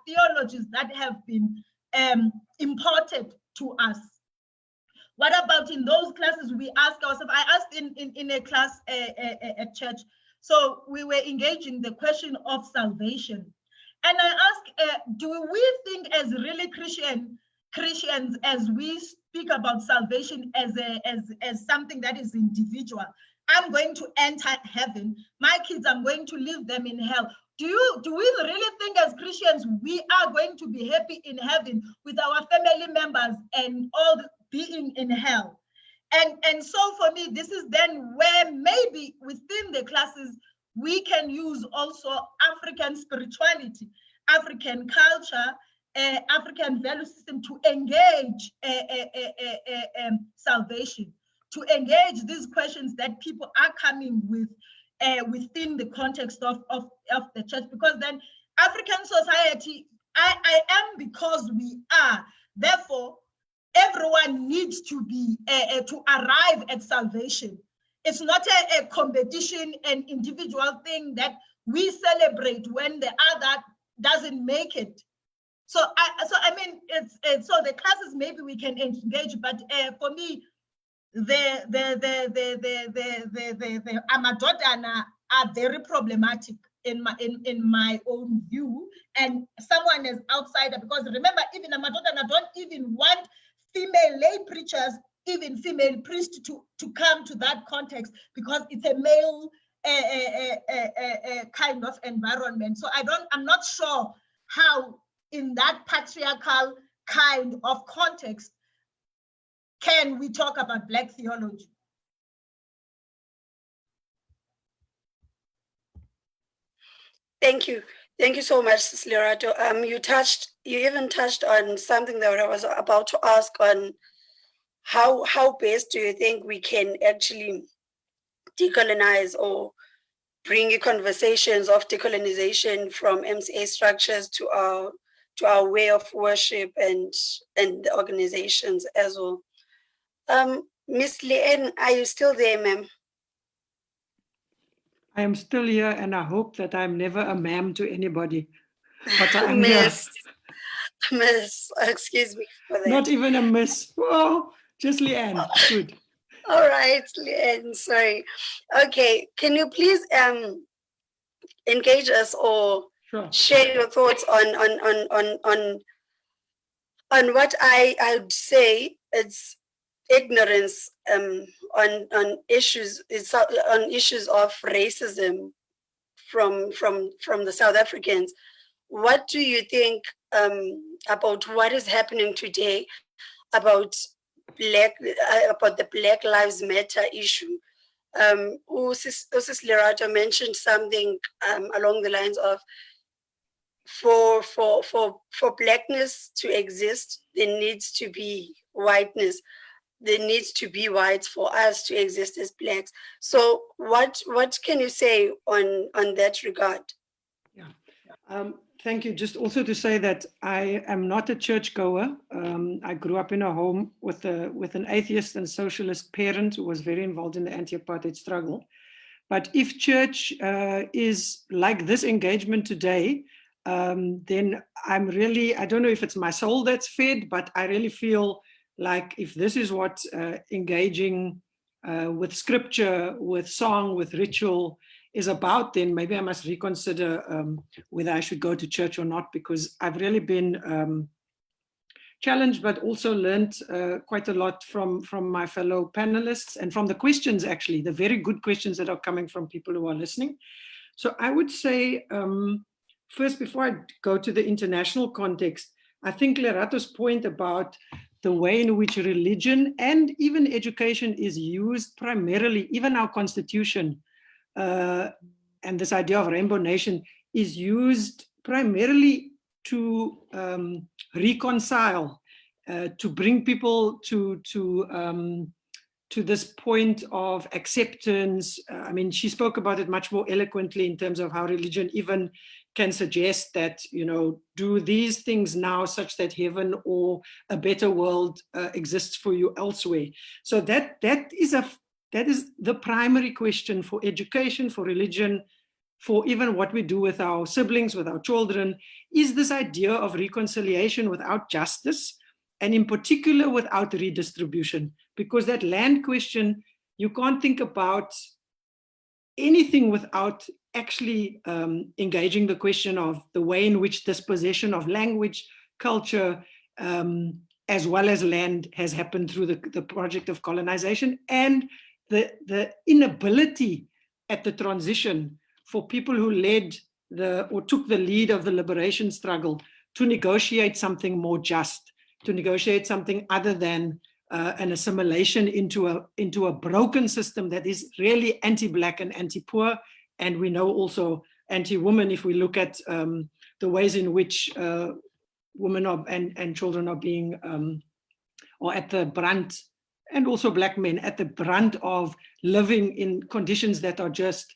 theologies that have been important to us. What about in those classes? We ask ourselves, I asked in a class at church, so we were engaging the question of salvation. And I asked, do we think as really Christians, as we speak about salvation as something that is individual? I'm going to enter heaven. My kids, I'm going to leave them in hell. Do we really think as Christians we are going to be happy in heaven with our family members and all being in hell? And so for me, this is then where maybe within the classes we can use also African spirituality, African culture, African value system to engage salvation, to engage these questions that people are coming with within the context of the church. Because then African society, I am because we are, therefore everyone needs to be to arrive at salvation. It's not a competition, an individual thing that we celebrate when the other doesn't make it. So I mean, it's so the classes maybe we can engage, but for me, the Amadodana are very problematic in my own view, and someone as outsider, because remember, even Amadodana don't even want female lay preachers, even female priests to come to that context, because it's a male kind of environment. So I'm not sure how in that patriarchal kind of context can we talk about Black theology. Thank you. Thank you so much, Lerato. You even touched on something that I was about to ask on how best do you think we can actually decolonize or bring conversations of decolonization from MCA structures to our way of worship and the organizations as well. Miss Leanne, are you still there, ma'am? I am still here, and I hope that I'm never a ma'am to anybody. But I'm Miss, excuse me for that. Not even a miss. Oh, just Leanne. Good. All right, Leanne, sorry. Okay, can you please engage us or share your thoughts on what I would say it's ignorance on issues of racism from the South Africans. What do you think about what is happening today about the Black Lives Matter issue? Usis Lerato mentioned something along the lines of for Blackness to exist, there needs to be whiteness. There needs to be whites for us to exist as Blacks. So what can you say on that regard? Yeah. Thank you. Just also to say that I am not a churchgoer. I grew up in a home with an atheist and socialist parent who was very involved in the anti-apartheid struggle. But if church is like this engagement today, then I'm really, I don't know if it's my soul that's fed, but I really feel like if this is what engaging with scripture, with song, with ritual is about, then maybe I must reconsider whether I should go to church or not, because I've really been challenged, but also learned quite a lot from my fellow panelists and from the questions, actually, the very good questions that are coming from people who are listening. So I would say, first, before I go to the international context, I think Lerato's point about the way in which religion and even education is used primarily, even our constitution, and this idea of rainbow nation is used primarily to reconcile, to bring people to this point of acceptance. I mean, she spoke about it much more eloquently in terms of how religion even can suggest that, you know, do these things now such that heaven or a better world exists for you elsewhere. So that is the primary question for education, for religion, for even what we do with our siblings, with our children, is this idea of reconciliation without justice, and in particular without redistribution, because that land question, you can't think about anything without actually engaging the question of the way in which dispossession of language, culture, as well as land has happened through the project of colonization, and the inability at the transition for people who led or took the lead of the liberation struggle to negotiate something more just, to negotiate something other than an assimilation into a broken system that is really anti-Black and anti-poor, and we know also anti-woman if we look at the ways in which women and children are being, or at the brunt, and also Black men, at the brunt of living in conditions that are just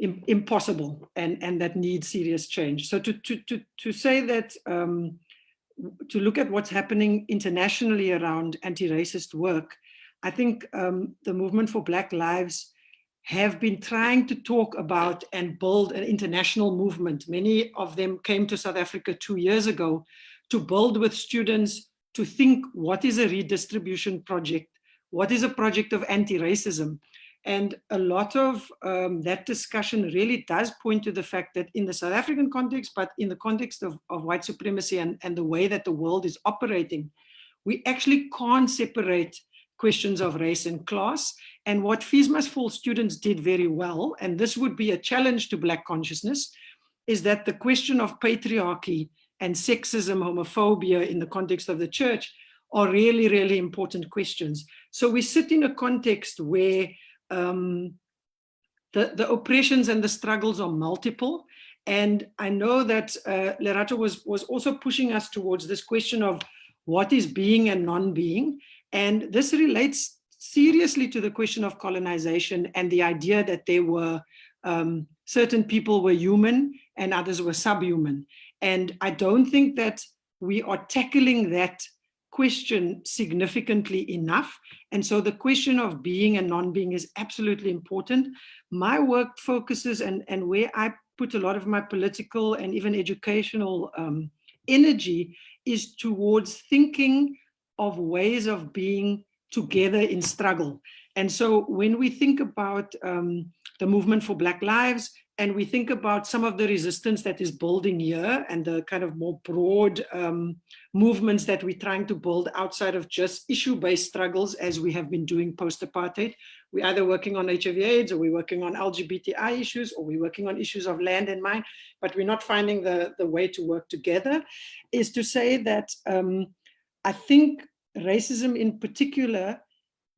impossible and that need serious change. So to say that, to look at what's happening internationally around anti-racist work, I think the movement for Black Lives have been trying to talk about and build an international movement. Many of them came to South Africa 2 years ago to build with students, to think what is a redistribution project, what is a project of anti-racism. And a lot of that discussion really does point to the fact that in the South African context, but in the context of white supremacy and the way that the world is operating, we actually can't separate questions of race and class. And what Fees Must Fall students did very well, and this would be a challenge to Black consciousness, is that the question of patriarchy and sexism, homophobia in the context of the church are really, really important questions. So we sit in a context where the oppressions and the struggles are multiple. And I know that Lerato was also pushing us towards this question of what is being and non-being. And this relates seriously to the question of colonization and the idea that there were certain people were human and others were subhuman. And I don't think that we are tackling that question significantly enough. And so the question of being and non-being is absolutely important. My work focuses, and where I put a lot of my political and even educational energy, is towards thinking of ways of being together in struggle. And so when we think about the movement for Black Lives, and we think about some of the resistance that is building here and the kind of more broad movements that we're trying to build outside of just issue-based struggles, as we have been doing post-apartheid. We're either working on HIV/AIDS, or we're working on LGBTI issues, or we're working on issues of land and mine, but we're not finding the way to work together, is to say that I think racism in particular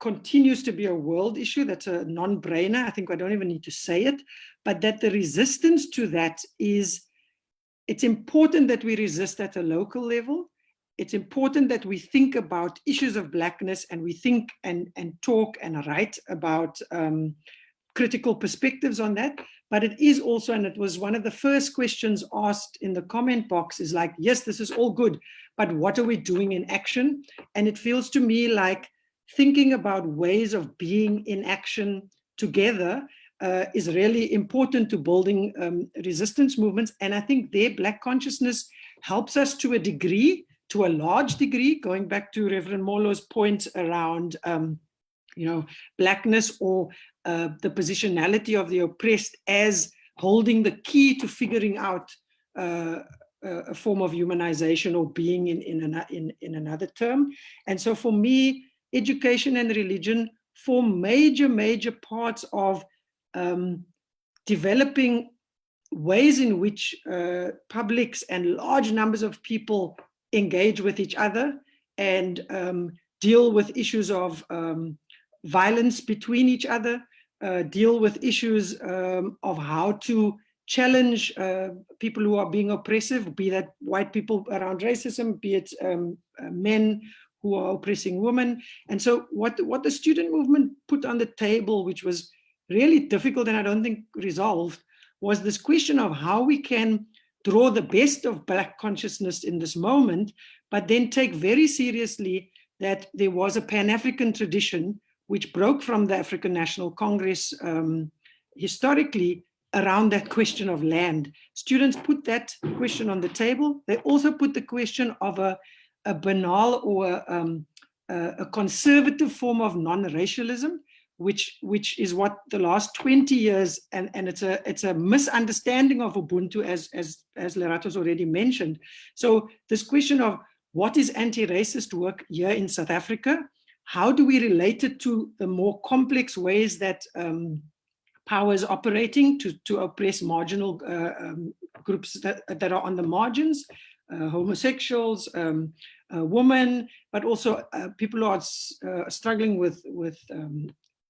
continues to be a world issue. That's a non-brainer. I think I don't even need to say it, but that the resistance to that is, it's important that we resist at a local level. It's important that we think about issues of Blackness, and we think and talk and write about critical perspectives on that. But it is also, and it was one of the first questions asked in the comment box, is like, yes, this is all good, but what are we doing in action? And it feels to me like thinking about ways of being in action together is really important to building resistance movements. And I think their Black consciousness helps us to a degree, to a large degree, going back to Reverend Molo's point around Blackness, or the positionality of the oppressed as holding the key to figuring out a form of humanization or being in another term. And so for me, education and religion form major parts of developing ways in which publics and large numbers of people engage with each other and deal with issues of violence between each other, deal with issues of how to challenge people who are being oppressive, be that white people around racism, be it men who are oppressing women. And so what the student movement put on the table, which was really difficult and I don't think resolved, was this question of how we can draw the best of Black consciousness in this moment, but then take very seriously that there was a Pan-African tradition which broke from the African National Congress historically around that question of land. Students put that question on the table. They also put the question of a banal or a conservative form of non-racialism, which is what the last 20 years, and it's a misunderstanding of Ubuntu, as Lerato's already mentioned. So this question of what is anti-racist work here in South Africa? How do we relate it to the more complex ways that power is operating to oppress marginal groups that are on the margins, homosexuals, women, but also people who are struggling with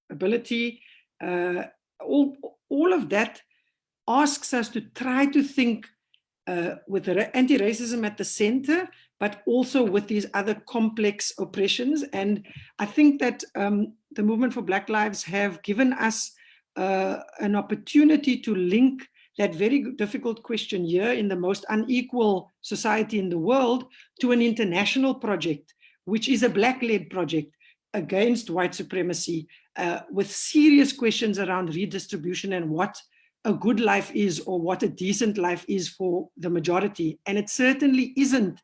ability. All of that asks us to try to think with anti-racism at the center, but also with these other complex oppressions. And I think that the Movement for Black Lives have given us an opportunity to link that very difficult question here in the most unequal society in the world to an international project, which is a Black-led project against white supremacy, with serious questions around redistribution and what a good life is, or what a decent life is for the majority. And it certainly isn't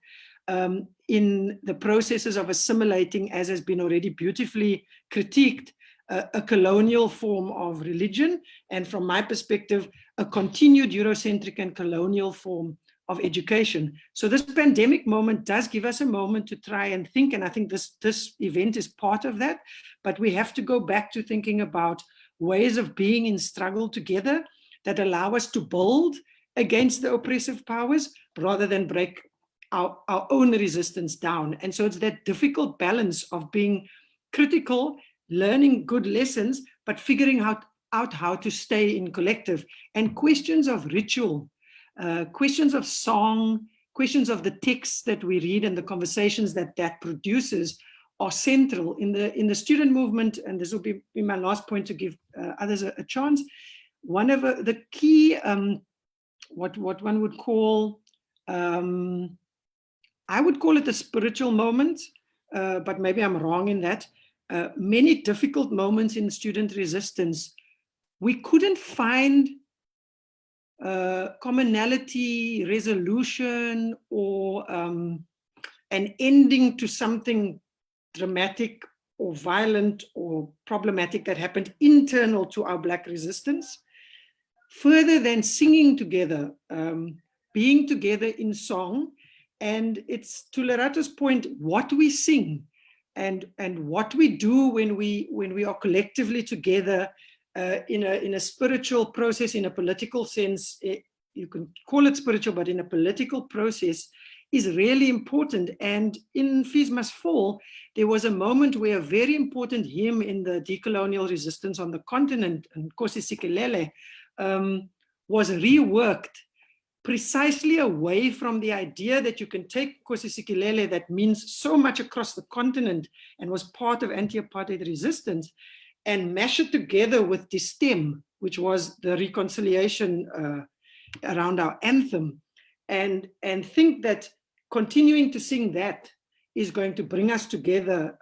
in the processes of assimilating, as has been already beautifully critiqued, a colonial form of religion, and from my perspective, a continued Eurocentric and colonial form of education. So this pandemic moment does give us a moment to try and think, and I think this event is part of that, but we have to go back to thinking about ways of being in struggle together that allow us to build against the oppressive powers rather than break our own resistance down. And so it's that difficult balance of being critical, learning good lessons, but figuring out how to stay in collective. And questions of ritual, questions of song, questions of the texts that we read and the conversations that produces are central in the student movement. And this will be my last point to give others a chance. One of the key, what one would call, I would call it a spiritual moment, but maybe I'm wrong in that. Many difficult moments in student resistance, we couldn't find commonality, resolution, or an ending to something dramatic or violent or problematic that happened internal to our Black resistance, further than singing together, being together in song. And it's, to Lerato's point, what we sing and what we do when we are collectively together in a spiritual process, in a political sense. You can call it spiritual, but in a political process, is really important. And in Fees Must Fall, there was a moment where a very important hymn in the decolonial resistance on the continent, Nkosi Sikelel, was reworked precisely away from the idea that you can take Nkosi Sikelel, that means so much across the continent and was part of anti-apartheid resistance, and mash it together with Distem, which was the reconciliation around our anthem, and think that continuing to sing that is going to bring us together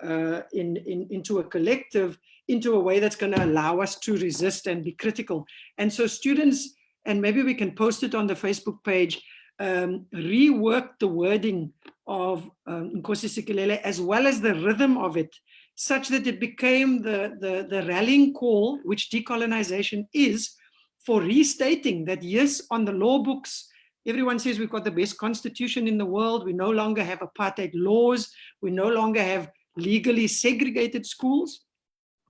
into a collective, into a way that's going to allow us to resist and be critical. And so students, and maybe we can post it on the Facebook page, rework the wording of Nkosi Sikelel as well as the rhythm of it, such that it became the rallying call, which decolonization is, for restating that, yes, on the law books, everyone says we've got the best constitution in the world. We no longer have apartheid laws. We no longer have legally segregated schools.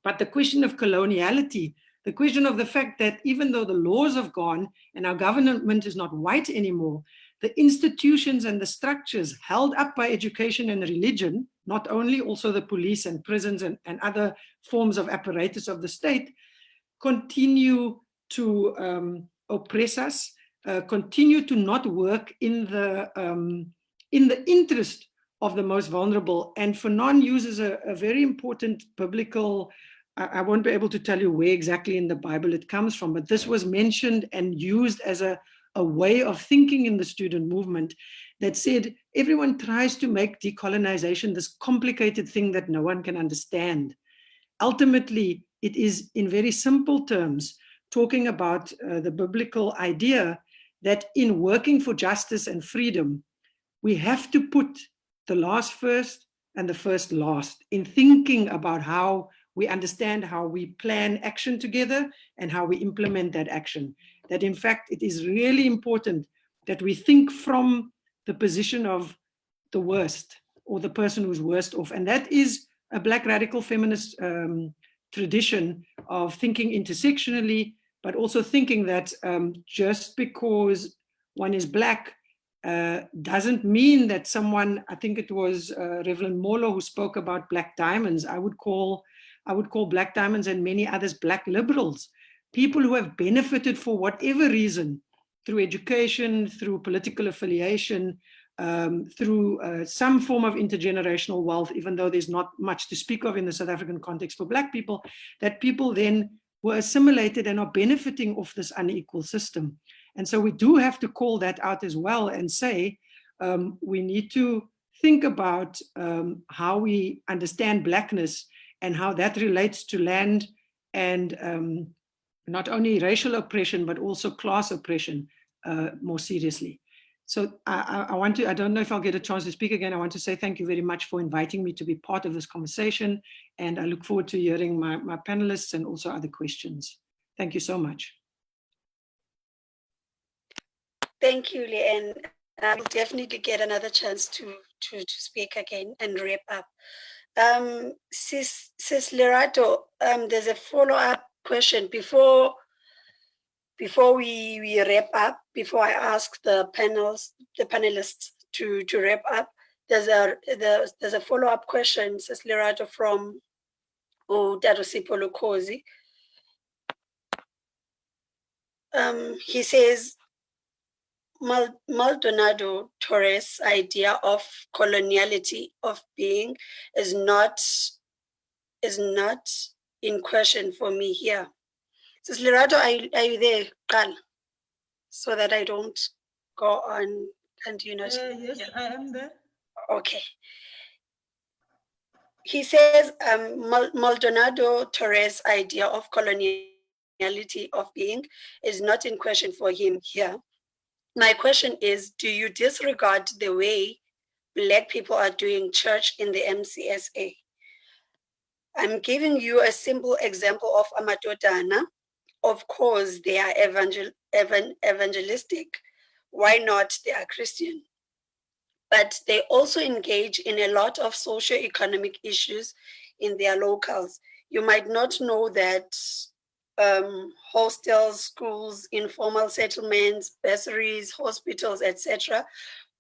But the question of coloniality, the question of the fact that even though the laws have gone and our government is not white anymore, the institutions and the structures held up by education and religion, not only, also the police and prisons and other forms of apparatus of the state, continue to oppress us, continue to not work in the interest of the most vulnerable. And Fanon uses a very important biblical, I won't be able to tell you where exactly in the Bible it comes from, but this was mentioned and used as a way of thinking in the student movement that said, everyone tries to make decolonization this complicated thing that no one can understand. Ultimately, it is, in very simple terms, talking about the biblical idea that in working for justice and freedom, we have to put the last first and the first last in thinking about how we understand how we plan action together and how we implement that action. That in fact, it is really important that we think from the position of the worst or the person who's worst off. And that is a Black radical feminist tradition of thinking intersectionally, but also thinking that just because one is Black doesn't mean that someone, I think it was Reverend Molo who spoke about Black diamonds. I would call Black diamonds and many others Black liberals, people who have benefited for whatever reason, through education, through political affiliation, through some form of intergenerational wealth, even though there's not much to speak of in the South African context for Black people, that people then were assimilated and are benefiting off this unequal system. And so we do have to call that out as well and say, we need to think about how we understand Blackness and how that relates to land and not only racial oppression, but also class oppression more seriously. So I don't know if I'll get a chance to speak again. I want to say thank you very much for inviting me to be part of this conversation. And I look forward to hearing my panelists and also other questions. Thank you so much. Thank you, Leanne. I will definitely get another chance to speak again and wrap up. Sis Lerato, there's a follow-up question before we wrap up, before I ask the panelists to wrap up. There's a follow-up question, Sis Lerato, from Darosipo Lukozi. He says, Maldonado Torres' idea of coloniality of being is not in question for me here. Sis Lerato, are you there, Carl? So that I don't go on and Yes, yeah. I am there. Okay. He says Maldonado Torres' idea of coloniality of being is not in question for him here. My question is, do you disregard the way Black people are doing church in the MCSA? I'm giving you a simple example of Amadodana. Of course, they are evangelistic. Why not? They are Christian. But they also engage in a lot of socio-economic issues in their locales. You might not know that hostels, schools, informal settlements, bursaries, hospitals, etc.,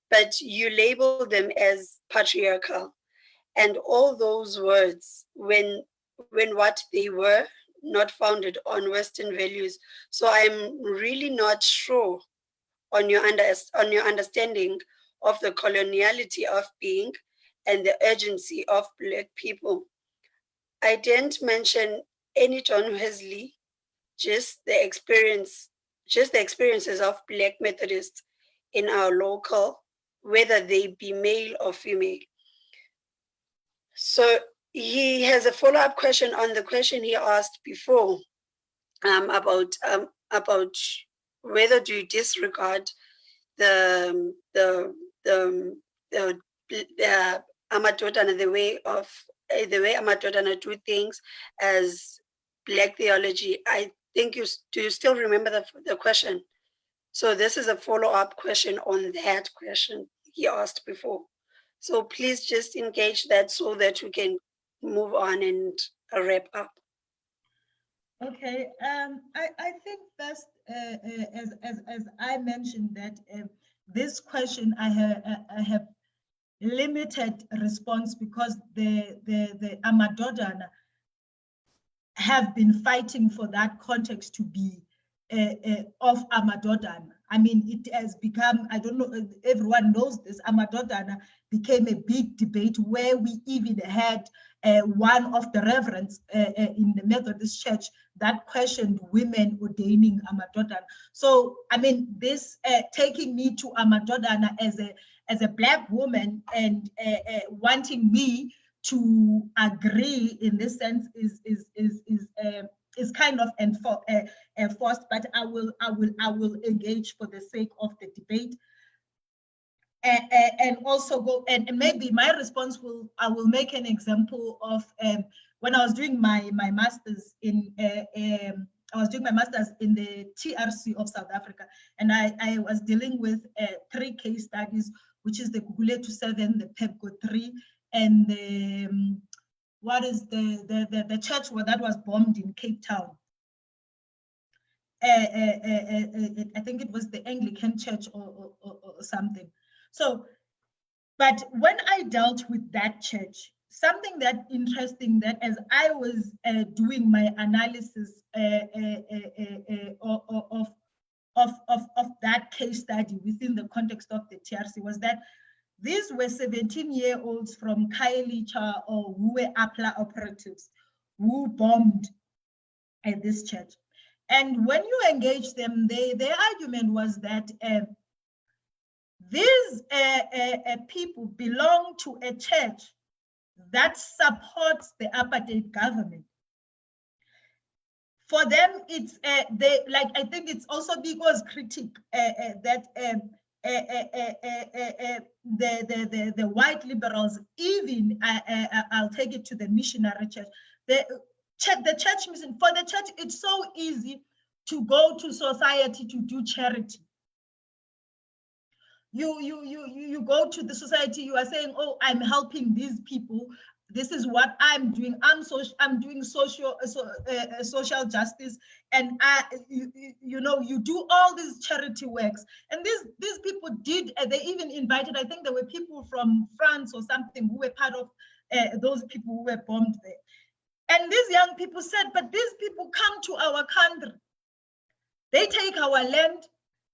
but you label them as patriarchal. And all those words, when what they were, not founded on Western values. So I'm really not sure on your understanding of the coloniality of being and the urgency of Black people. I didn't mention any John Wesley, just the experiences of Black Methodists in our local, whether they be male or female. So he has a follow-up question on the question he asked before about whether do you disregard the Amadodana, the way Amadodana do things as Black theology. I think do you still remember the question? So this is a follow-up question on that question he asked before. So please just engage that so that we can move on and wrap up. Okay, I think first, as I mentioned that this question I have limited response because the Amadodana have been fighting for that context to be of Amadodana. I mean, it has become, I don't know, everyone knows this, Amadodana became a big debate where we even had one of the reverends in the Methodist Church that questioned women ordaining Amadodana. So, I mean, this taking me to Amadodana as a Black woman and wanting me to agree in this sense is kind of forced, but I will engage for the sake of the debate. And also go, and maybe my response I will make an example of when I was doing my master's in I was doing my master's in the TRC of South Africa, and I was dealing with 3 case studies, which is the Gugulethu 7, the PEPCO 3, and the what is the church that was bombed in Cape Town. I think it was the Anglican Church or something. So, but when I dealt with that church, something that interesting that as I was doing my analysis of that case study within the context of the TRC was that these were 17-year-olds from Khayelitsha or who were APLA operatives who bombed this church. And when you engage them, their argument was that these people belong to a church that supports the apartheid government. For them, it's they like. I think it's also because critique that the white liberals, even I'll take it to the missionary church. The church mission for the church, it's so easy to go to society to do charity. You go to the society, you are saying, oh, I'm helping these people. This is what I'm doing. I'm doing social justice, and you do all these charity works. And these people did. They even invited. I think there were people from France or something who were part of those people who were bombed there. And these young people said, but these people come to our country. They take our land.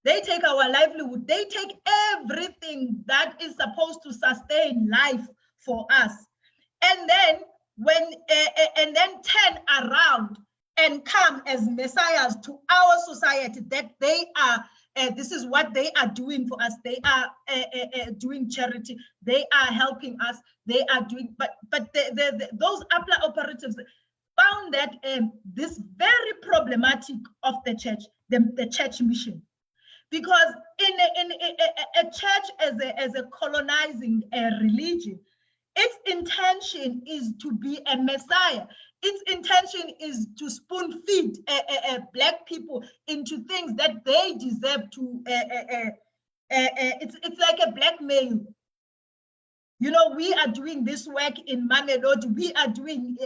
They take our livelihood. They take everything that is supposed to sustain life for us. And then turn around and come as messiahs to our society that they are, this is what they are doing for us. They are doing charity. They are helping us. They are doing, but those APLA operatives found that this very problematic of the church, the church mission. Because in a church as a colonizing religion, its intention is to be a messiah. Its intention is to spoon feed black people into things that they deserve to. It's like a blackmail. We are doing this work in Mamelodi. We are doing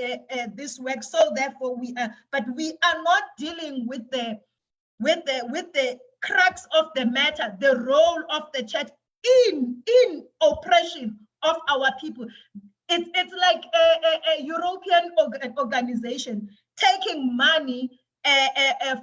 this work, so therefore we are. But we are not dealing with the crux of the matter, the role of the church in oppression of our people. It's like a European organization taking money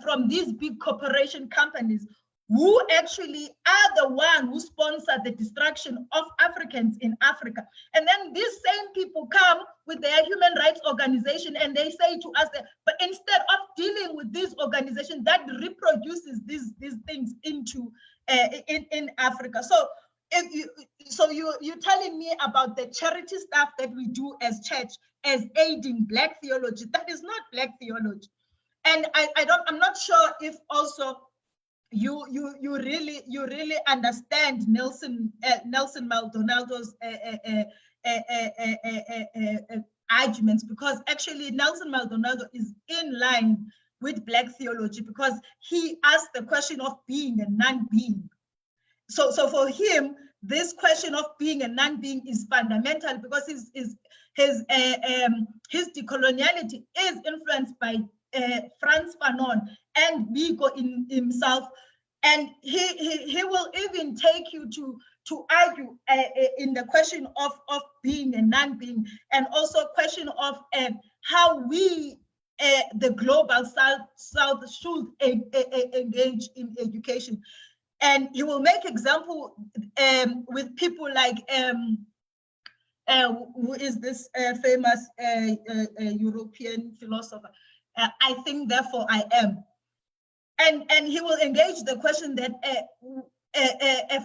from these big corporation companies who actually are the one who sponsor the destruction of Africans in Africa. And then these same people come with their human rights organization and they say to us that, but instead of dealing with this organization that reproduces these things into in Africa. So you're telling me about the charity stuff that we do as church as aiding Black theology. That is not Black theology. And I'm not sure if also you really understand Nelson Maldonado's arguments, because actually Nelson Maldonado is in line with Black theology because he asked the question of being a non-being. So for him, this question of being a non-being is fundamental because his decoloniality is influenced by Frantz Fanon and Biko in himself, and he will even take you to argue in the question of being a non-being, and also question of how we the global south should engage in education. And he will make example with people like who is this famous European philosopher? I think, therefore I am. And he will engage the question that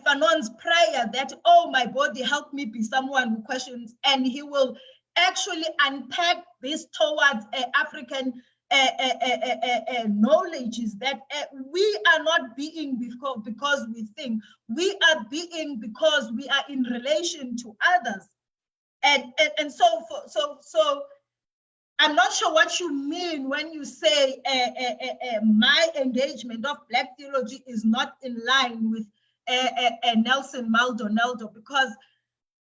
Fanon's prayer that, oh, my body, help me be someone who questions. And he will actually unpack this towards African knowledge is that we are not being because we think. We are being because we are in relation to others. And so I'm not sure what you mean when you say my engagement of Black theology is not in line with Nelson Maldonado, because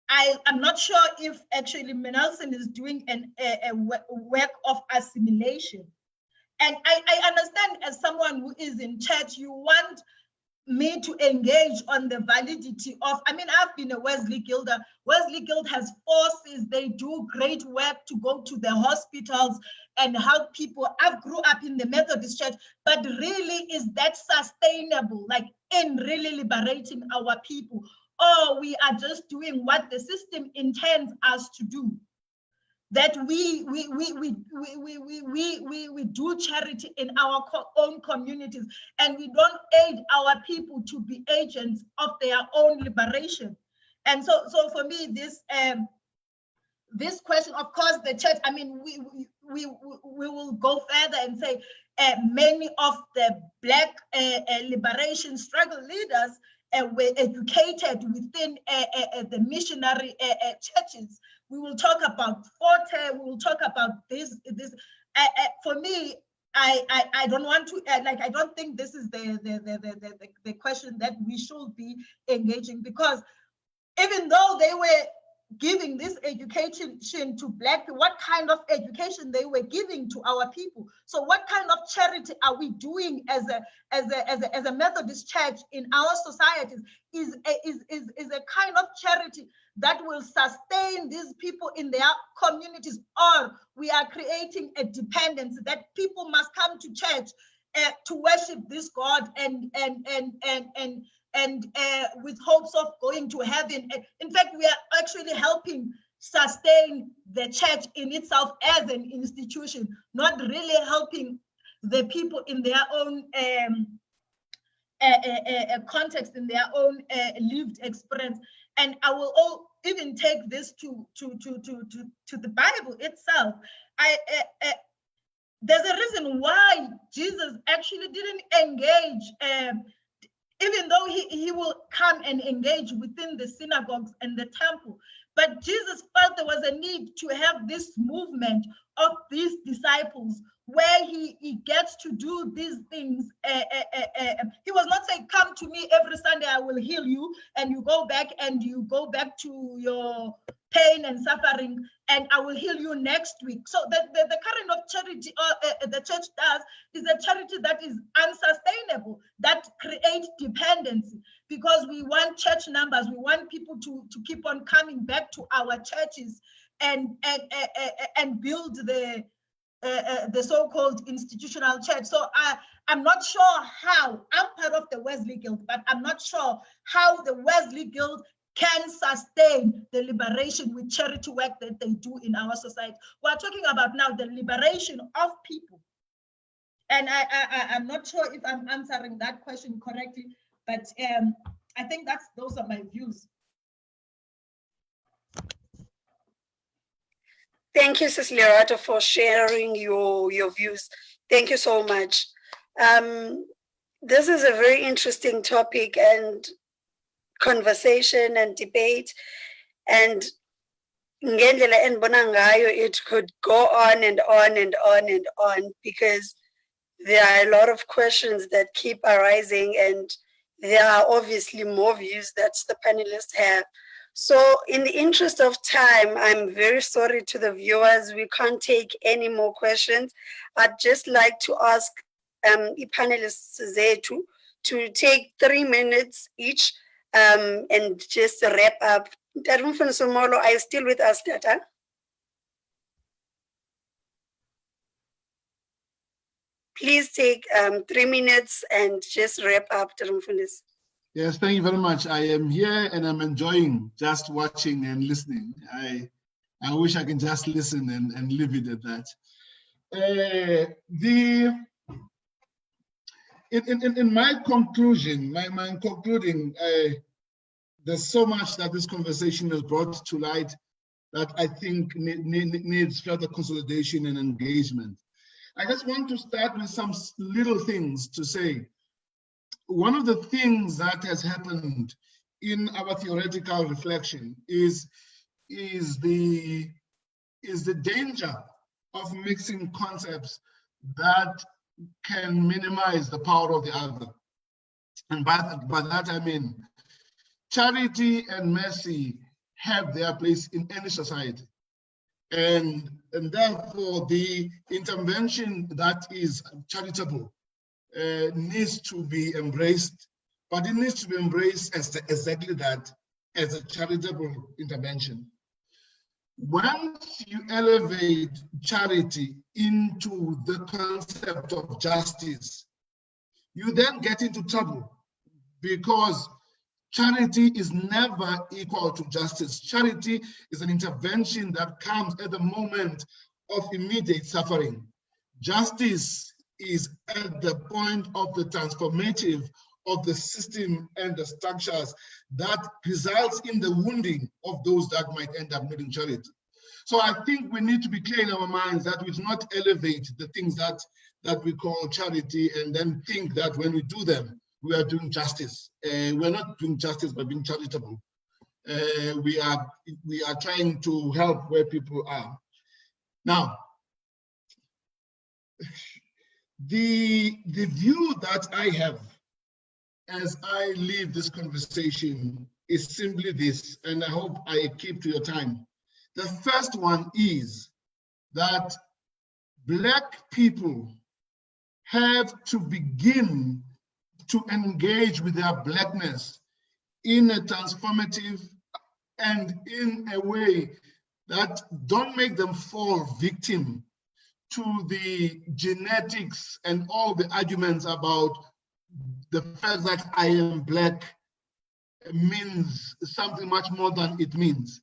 I'm not sure if actually Nelson is doing a work of assimilation. And I understand, as someone who is in church, you want me to engage on the validity of, I mean, I've been a Wesley Guilder. Wesley Guild has forces, they do great work to go to the hospitals and help people. I've grew up in the Methodist church, but really, is that sustainable, like in really liberating our people? Or we are just doing what the system intends us to do? That we do charity in our own communities, and we don't aid our people to be agents of their own liberation. And so for me, this question, of course, the church, I mean, we will go further and say many of the Black liberation struggle leaders were educated within the missionary churches. We will talk about Forte, we will talk about this. For me, I don't want to, I don't think this is the question that we should be engaging, because even though they were giving this education to Black people, what kind of education they were giving to our people? So what kind of charity are we doing as a Methodist church in our societies? Is a kind of charity that will sustain these people in their communities, or we are creating a dependence that people must come to church to worship this God and with hopes of going to heaven. In fact, we are actually helping sustain the church in itself as an institution, not really helping the people in their own context, in their own lived experience. And I will even take this to the Bible itself. There's a reason why Jesus actually didn't engage, even though he will come and engage within the synagogues and the temple. But Jesus felt there was a need to have this movement of these disciples where he gets to do these things. He was not saying, come to me every Sunday, I will heal you, and you go back to your pain and suffering, and I will heal you next week. So the kind of charity the church does is a charity that is unsustainable, that creates dependency, because we want church numbers, we want people to keep on coming back to our churches and build the so-called institutional church. So I'm not sure how, I'm part of the Wesley Guild, but I'm not sure how the Wesley Guild can sustain the liberation with charity work that they do in our society. We're talking about now the liberation of people. And I'm not sure if I'm answering that question correctly, but I think those are my views. Thank you, Sis Lerato, for sharing your views. Thank you so much. This is a very interesting topic and conversation and debate, and it could go on and on and on and on, because there are a lot of questions that keep arising, and there are obviously more views that the panelists have. So in the interest of time, I'm very sorry to the viewers, we can't take any more questions. I'd just like to ask the panelists to take 3 minutes each and just wrap up. Somolo, are you still with us, Tata? Please take 3 minutes and just wrap up, Tarumfunis. Yes, thank you very much. I am here and I'm enjoying just watching and listening. I wish I can just listen and leave it at that. In my conclusion, my concluding, there's so much that this conversation has brought to light that I think needs further consolidation and engagement. I just want to start with some little things to say. One of the things that has happened in our theoretical reflection is the danger of mixing concepts that can minimize the power of the other. And by that I mean charity and mercy have their place in any society. And therefore the intervention that is charitable needs to be embraced, but it needs to be embraced as exactly that, as a charitable intervention. Once you elevate charity into the concept of justice, you then get into trouble, because charity is never equal to justice. Charity is an intervention that comes at the moment of immediate suffering. Justice is at the point of the transformative of the system and the structures that results in the wounding of those that might end up needing charity. So I think we need to be clear in our minds that we do not elevate the things that we call charity and then think that when we do them, we are doing justice. We're not doing justice by being charitable. We are trying to help where people are. Now, the view that I have as I leave this conversation is simply this, and I hope I keep to your time. The first one is that Black people have to begin to engage with their Blackness in a transformative and in a way that don't make them fall victim to the genetics and all the arguments about the fact that I am Black means something much more than it means.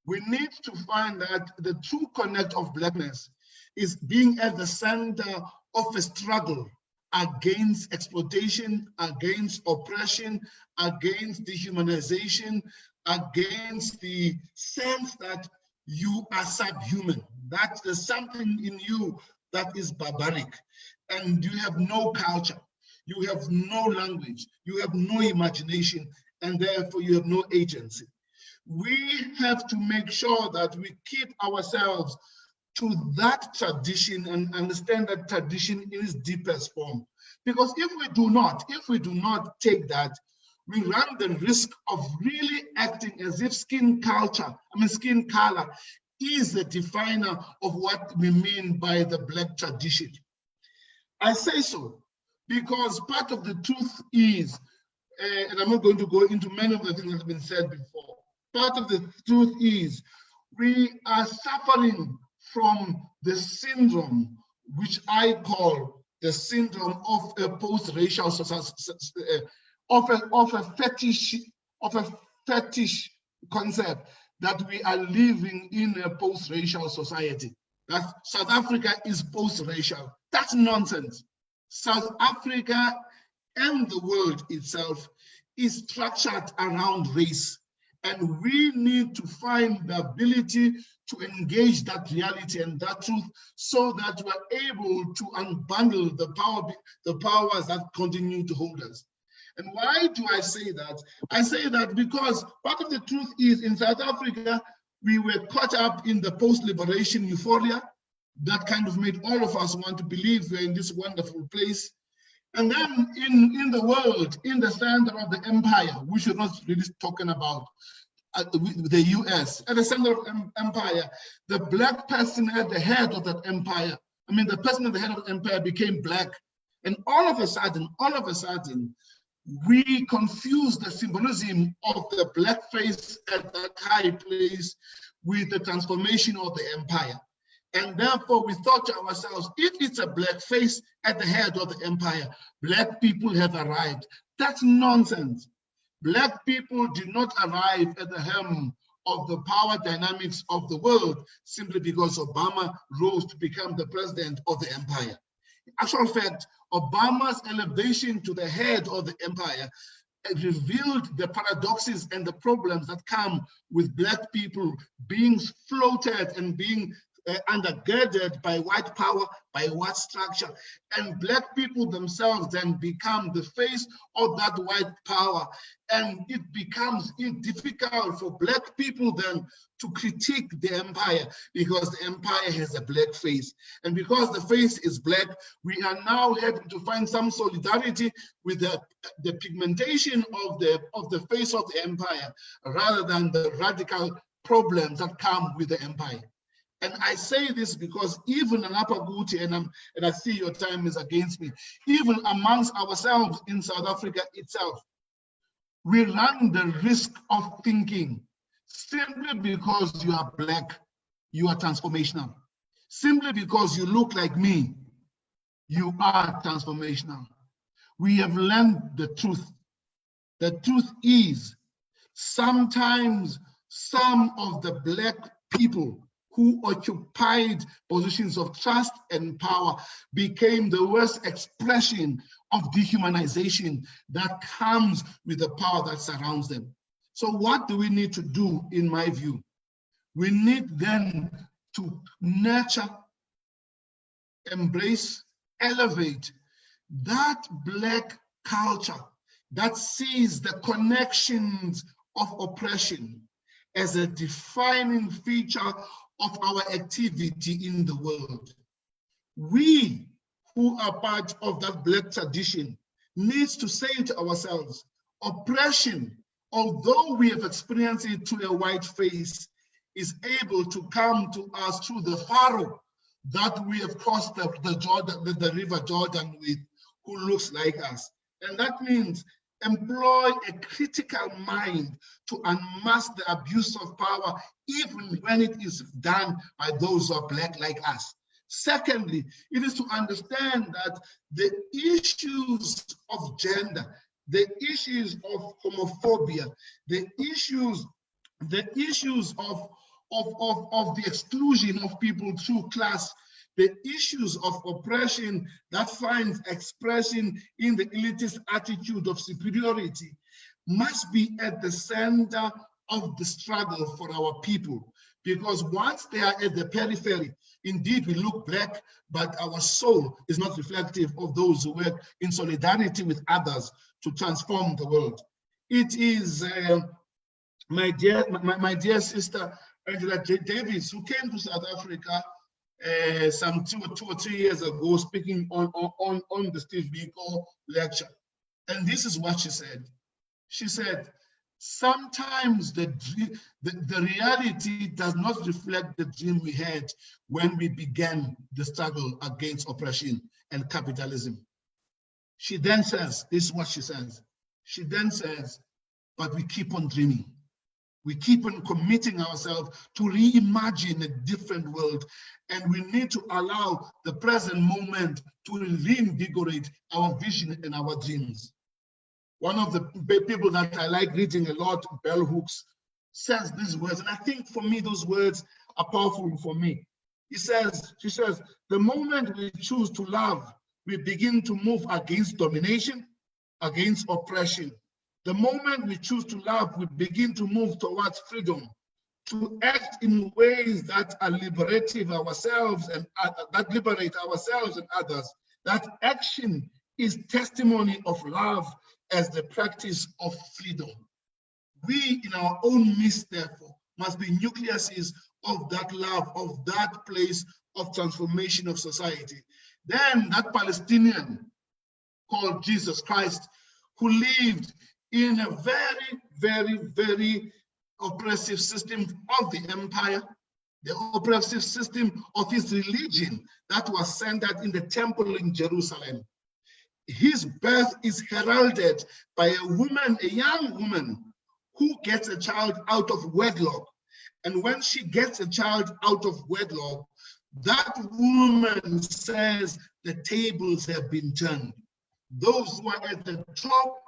We need to find that the true connect of Blackness is being at the center of a struggle against exploitation, against oppression, against dehumanization, against the sense that you are subhuman, that there's something in you that is barbaric, and you have no culture, you have no language, you have no imagination, and therefore you have no agency. We have to make sure that we keep ourselves to that tradition and understand that tradition in its deepest form. Because if we do not take that, we run the risk of really acting as if skin color is the definer of what we mean by the Black tradition. I say so because part of the truth is, and I'm not going to go into many of the things that have been said before, part of the truth is we are suffering from the syndrome, which I call the syndrome of a post-racial society, of a fetish concept that we are living in a post-racial society. That South Africa is post-racial. That's nonsense. South Africa and the world itself is structured around race. And we need to find the ability to engage that reality and that truth so that we're able to unbundle the powers that continue to hold us. And why do I say that? I say that because part of the truth is in South Africa, we were caught up in the post-liberation euphoria that kind of made all of us want to believe we're in this wonderful place. And then in the world, in the center of the empire, which we're not really talking about, the US, at the center of empire, the Black person at the head of that empire, the person at the head of the empire became Black. And all of a sudden, we confuse the symbolism of the Black face at that high place with the transformation of the empire. And therefore, we thought to ourselves, if it's a Black face at the head of the empire, Black people have arrived. That's nonsense. Black people did not arrive at the helm of the power dynamics of the world simply because Obama rose to become the president of the empire. In actual fact, Obama's elevation to the head of the empire revealed the paradoxes and the problems that come with Black people being floated and being undergirded by white power, by white structure. And Black people themselves then become the face of that white power. And it becomes difficult for Black people then to critique the empire, because the empire has a Black face. And because the face is Black, we are now having to find some solidarity with the pigmentation of the face of the empire, rather than the radical problems that come with the empire. And I say this because even in Apaguti, and I see your time is against me, even amongst ourselves in South Africa itself, we run the risk of thinking simply because you are Black, you are transformational. Simply because you look like me, you are transformational. We have learned the truth. The truth is, sometimes some of the Black people who occupied positions of trust and power became the worst expression of dehumanization that comes with the power that surrounds them. So what do we need to do, in my view? We need then to nurture, embrace, elevate that Black culture that sees the connections of oppression as a defining feature of our activity in the world. We who are part of that Black tradition needs to say to ourselves, oppression, although we have experienced it to a white face, is able to come to us through the Pharaoh that we have crossed the river Jordan with, who looks like us. And that means employ a critical mind to unmask the abuse of power, even when it is done by those who are Black like us. Secondly, it is to understand that the issues of gender, the issues of homophobia, the issues of the exclusion of people through class, the issues of oppression that finds expression in the elitist attitude of superiority must be at the center of the struggle for our people. Because once they are at the periphery, indeed we look Black, but our soul is not reflective of those who work in solidarity with others to transform the world. It is my dear sister Angela J. Davis, who came to South Africa some two or three years ago, speaking on the Steve Biko lecture. And this is what she said. She said, sometimes the reality does not reflect the dream we had when we began the struggle against oppression and capitalism. She then says, this is what she says. She then says, but we keep on dreaming. We keep on committing ourselves to reimagine a different world, and we need to allow the present moment to reinvigorate our vision and our dreams. One of the people that I like reading a lot, Bell Hooks, says these words, and I think for me those words are powerful for me. She says, the moment we choose to love, we begin to move against domination, against oppression. The moment we choose to love, we begin to move towards freedom, to act in ways that are liberative ourselves and that liberate ourselves and others. That action is testimony of love as the practice of freedom. We, in our own midst, therefore, must be nucleuses of that love, of that place of transformation of society. Then that Palestinian called Jesus Christ, who lived in a very, very, very oppressive system of the empire, the oppressive system of his religion that was centered in the temple in Jerusalem. His birth is heralded by a woman, a young woman, who gets a child out of wedlock. And when she gets a child out of wedlock, that woman says the tables have been turned. Those who are at the top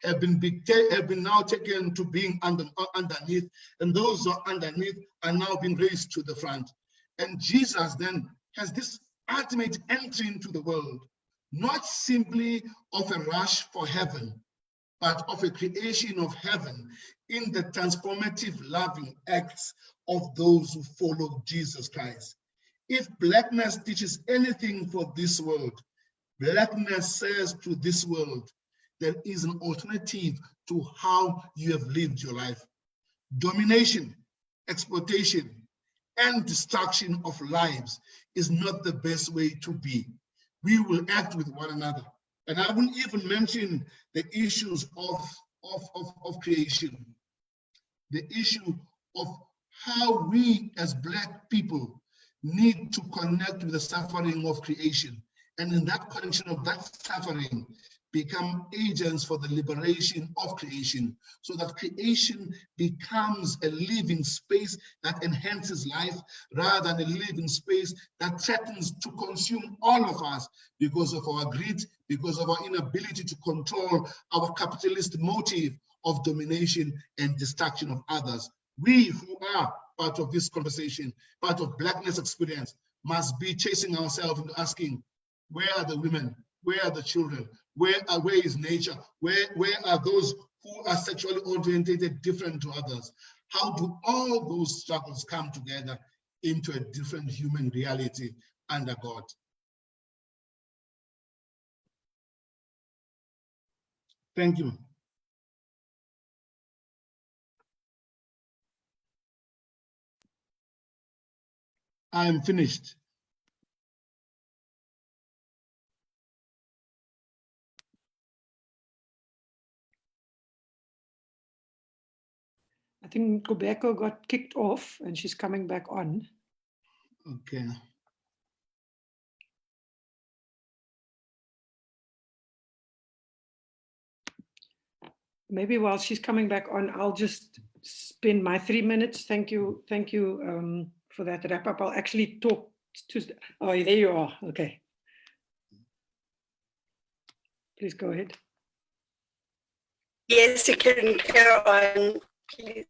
have been now taken to being underneath, and those who are underneath are now being raised to the front. And Jesus then has this ultimate entry into the world, not simply of a rush for heaven, but of a creation of heaven in the transformative loving acts of those who follow Jesus Christ. If blackness teaches anything for this world, blackness says to this world, there is an alternative to how you have lived your life. Domination, exploitation, and destruction of lives is not the best way to be. We will act with one another. And I wouldn't even mention the issues of creation, the issue of how we as Black people need to connect with the suffering of creation. And in that connection of that suffering, become agents for the liberation of creation, so that creation becomes a living space that enhances life rather than a living space that threatens to consume all of us because of our greed, because of our inability to control our capitalist motive of domination and destruction of others. We who are part of this conversation, part of Blackness experience, must be chasing ourselves and asking, where are the women? Where are the children? Where is nature? Where are those who are sexually orientated different to others? How do all those struggles come together into a different human reality under God? Thank you. I am finished. I think Gobeko got kicked off and she's coming back on. Okay. Maybe while she's coming back on, I'll just spend my 3 minutes. Thank you for that wrap up. I'll actually talk to, oh, there you are, okay. Please go ahead. Yes, you can carry on, please.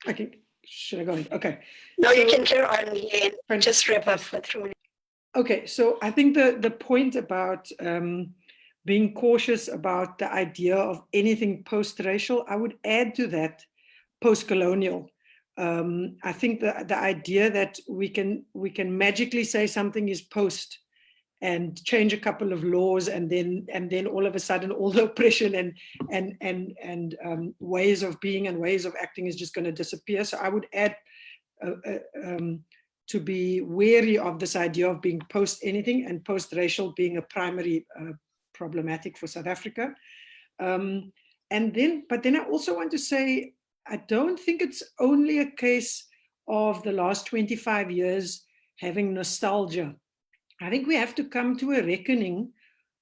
Okay, should I go ahead? Okay. No, so, you can carry on and just wrap up for 3 minutes. Okay, so I think the point about being cautious about the idea of anything post-racial, I would add to that post-colonial. I think the idea that we can magically say something is post and change a couple of laws and then all of a sudden all the oppression and ways of being and ways of acting is just going to disappear. So I would add to be wary of this idea of being post anything and post-racial being a primary problematic for South Africa. But then I also want to say, I don't think it's only a case of the last 25 years having nostalgia. I think we have to come to a reckoning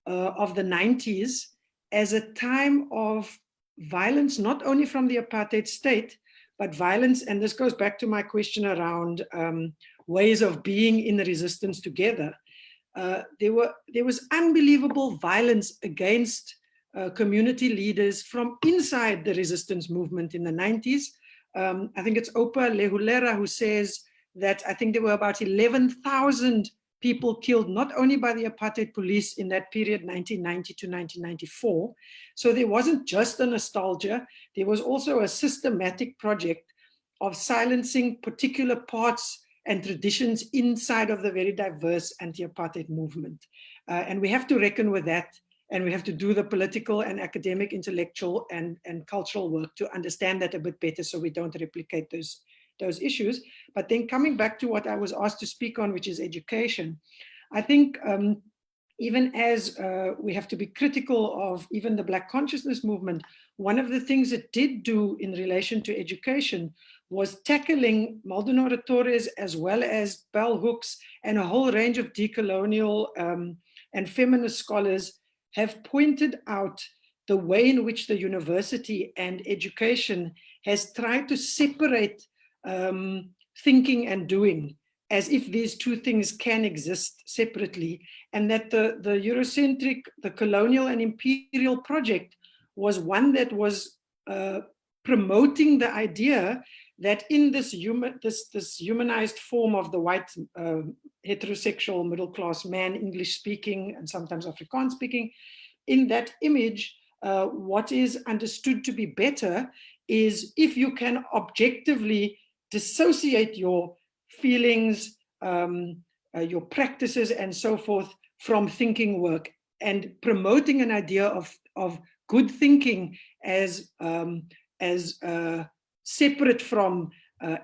of the 90s as a time of violence, not only from the apartheid state, but violence, and this goes back to my question around ways of being in the resistance together. There was unbelievable violence against community leaders from inside the resistance movement in the 90s. I think it's Opa Lehulera who says that I think there were about 11,000 people killed, not only by the apartheid police in that period, 1990 to 1994. So there wasn't just a nostalgia, there was also a systematic project of silencing particular parts and traditions inside of the very diverse anti-apartheid movement. And we have to reckon with that, and we have to do the political and academic, intellectual and cultural work to understand that a bit better so we don't replicate those issues. But then coming back to what I was asked to speak on, which is education, I think even as we have to be critical of even the Black consciousness movement, one of the things it did do in relation to education was tackling Maldonado Torres as well as bell hooks and a whole range of decolonial and feminist scholars have pointed out the way in which the university and education has tried to separate thinking and doing, as if these two things can exist separately, and that the Eurocentric, the colonial and imperial project was one that was promoting the idea that in this humanized form of the white heterosexual middle-class man, English-speaking and sometimes Afrikaans-speaking, in that image, what is understood to be better is if you can objectively dissociate your feelings, your practices and so forth from thinking work, and promoting an idea of good thinking as separate from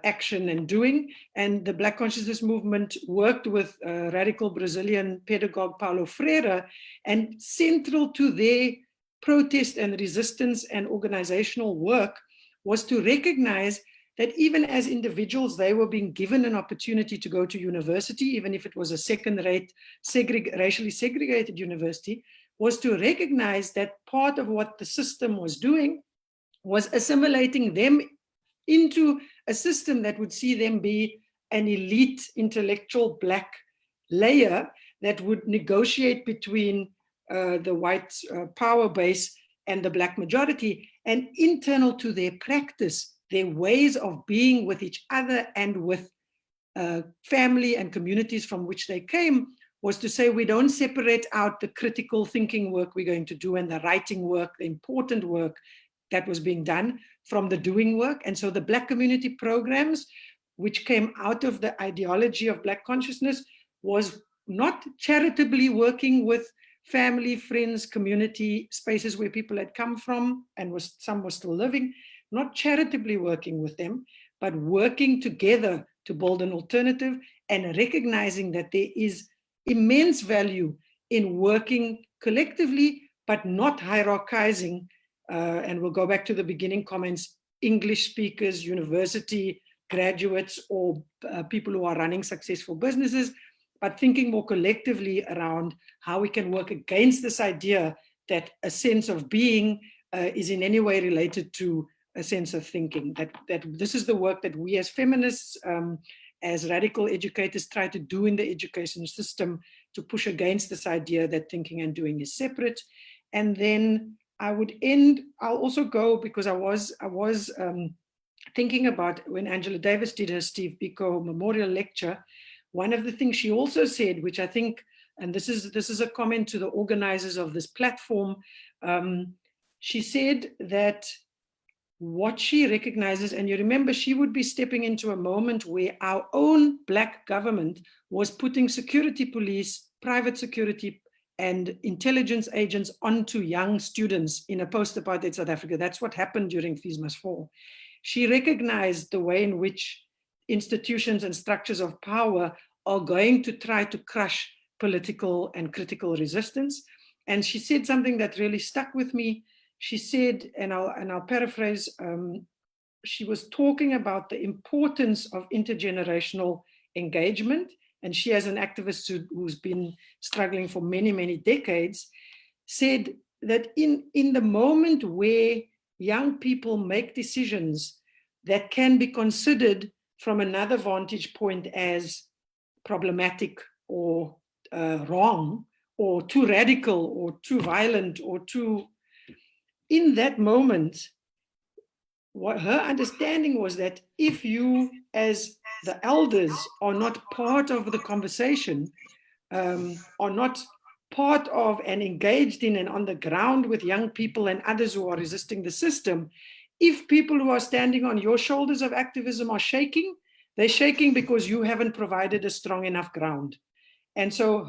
action and doing. And the Black Consciousness Movement worked with radical Brazilian pedagogue Paulo Freire, and central to their protest and resistance and organizational work was to recognize that even as individuals, they were being given an opportunity to go to university, even if it was a second-rate, racially segregated university, was to recognize that part of what the system was doing was assimilating them into a system that would see them be an elite intellectual Black layer that would negotiate between the white power base and the Black majority, and internal to their practice, their ways of being with each other and with family and communities from which they came, was to say, we don't separate out the critical thinking work we're going to do and the writing work, the important work that was being done, from the doing work. And so the Black community programs, which came out of the ideology of Black consciousness, was not charitably working with family, friends, community spaces where people had come from, and some were still living, not charitably working with them, but working together to build an alternative, and recognizing that there is immense value in working collectively, but not hierarchizing. And we'll go back to the beginning comments, English speakers, university graduates, or people who are running successful businesses, but thinking more collectively around how we can work against this idea that a sense of being is in any way related to a sense of thinking. That this is the work that we as feminists, as radical educators, try to do in the education system to push against this idea that thinking and doing is separate. And then I would end, I'll also go, because I was thinking about when Angela Davis did her Steve Biko memorial lecture, one of the things she also said, which I think, and this is a comment to the organizers of this platform, she said that what she recognizes, and you remember she would be stepping into a moment where our own Black government was putting security police, private security and intelligence agents onto young students in a post-apartheid South Africa. That's what happened during Fees Must Fall. She recognized the way in which institutions and structures of power are going to try to crush political and critical resistance. And she said something that really stuck with me. She said, and I'll paraphrase, she was talking about the importance of intergenerational engagement. And she, as an activist who's been struggling for many, many decades, said that in the moment where young people make decisions that can be considered from another vantage point as problematic or wrong, or too radical, or too violent, or too... In that moment, what her understanding was that if you, as the elders, are not part of the conversation, are not part of and engaged in and on the ground with young people and others who are resisting the system, if people who are standing on your shoulders of activism are shaking, they're shaking because you haven't provided a strong enough ground. And so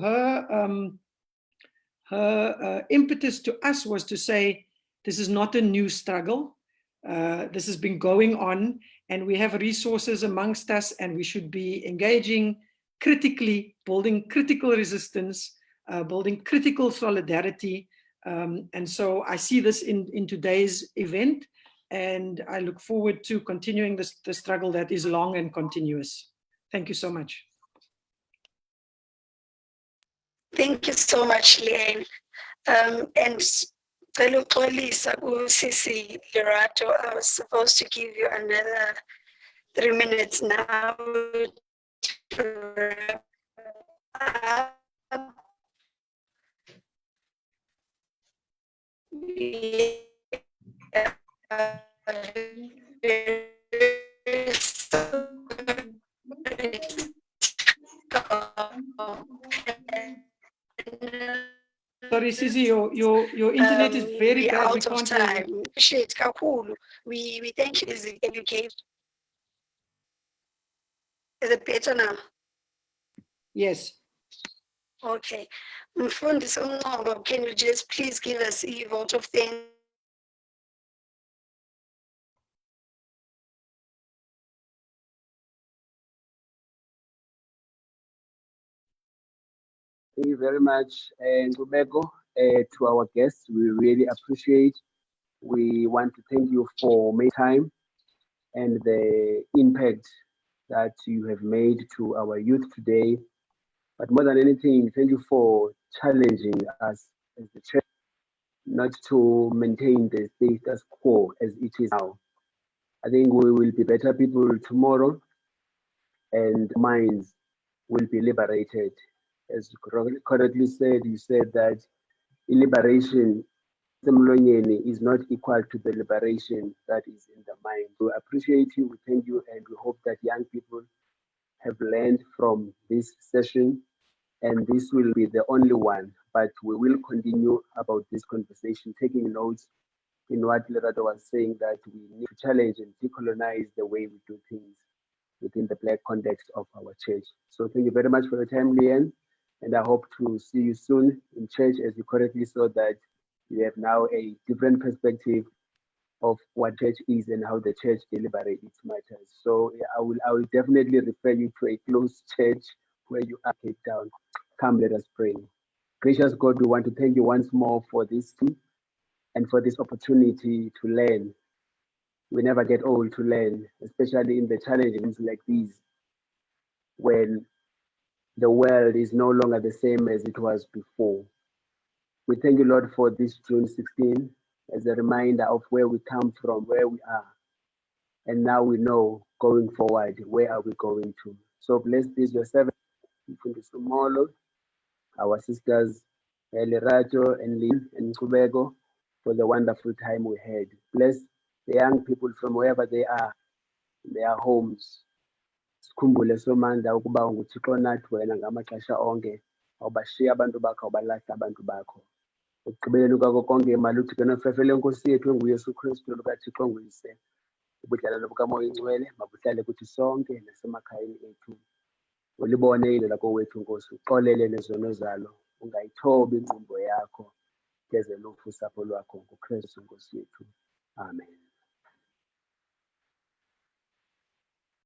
her impetus to us was to say, this is not a new struggle. This has been going on, and we have resources amongst us, and we should be engaging critically, building critical resistance, building critical solidarity. And so I see this in today's event, and I look forward to continuing the struggle that is long and continuous. Thank you so much. Thank you so much, Leanne. And Sisi Lerato, I was supposed to give you another 3 minutes now to wrap up. Sorry, Sisi, your internet is very bad. Out We of can't hear time. you. Appreciate Kakulu. We thank you, and you gave. Is it better now? Yes. Okay. Mfundisi uNqobo, can you just please give us a vote of thanks? Thank you very much, Ngubeko, to our guests. We really appreciate. We want to thank you for making time and the impact that you have made to our youth today. But more than anything, thank you for challenging us as the church not to maintain the status quo as it is now. I think we will be better people tomorrow, and minds will be liberated. As you correctly said, you said that liberation is not equal to the liberation that is in the mind. We appreciate you, we thank you, and we hope that young people have learned from this session, and this will be the only one, but we will continue about this conversation, taking notes in what Lerato was saying, that we need to challenge and decolonize the way we do things within the Black context of our church. So thank you very much for your time, Leanne, and I hope to see you soon in church, as you correctly saw that you have now a different perspective of what church is and how the church deliberates its matters. So yeah, I will definitely refer you to a close church where you are Cape Town. Come, let us pray. Gracious God, we want to thank you once more for this team and for this opportunity to learn. We never get old to learn, especially in the challenges like these, when the world is no longer the same as it was before. We thank you, Lord, for this June 16 as a reminder of where we come from, where we are. And now we know going forward, where are we going to? So bless this, your servant, our sisters, Lerato and Lynn and Kubego, for the wonderful time we had. Bless the young people from wherever they are, in their homes. Sikhumbule somandla ukuba nguThixo nathi wena ngamaxesha onke, awubashiya abantu bakho, awubalahli abantu bakho. Ekugqibeleni kwako konke imali uthixo nofefe lenkosi yethu enguyesu Kristu lukaThixo nguyise, ubudlelwane bukamoya ingcwele mabuhlale kuthi sonke nasemakhayeni ethu. Ulibone ilelo lakowethu Nkosi, uxolele nezono zalo, ungayithobi ingqumbo yakho, geze lufu usapho lwakho nguKristu Nkosi yethu. Amen.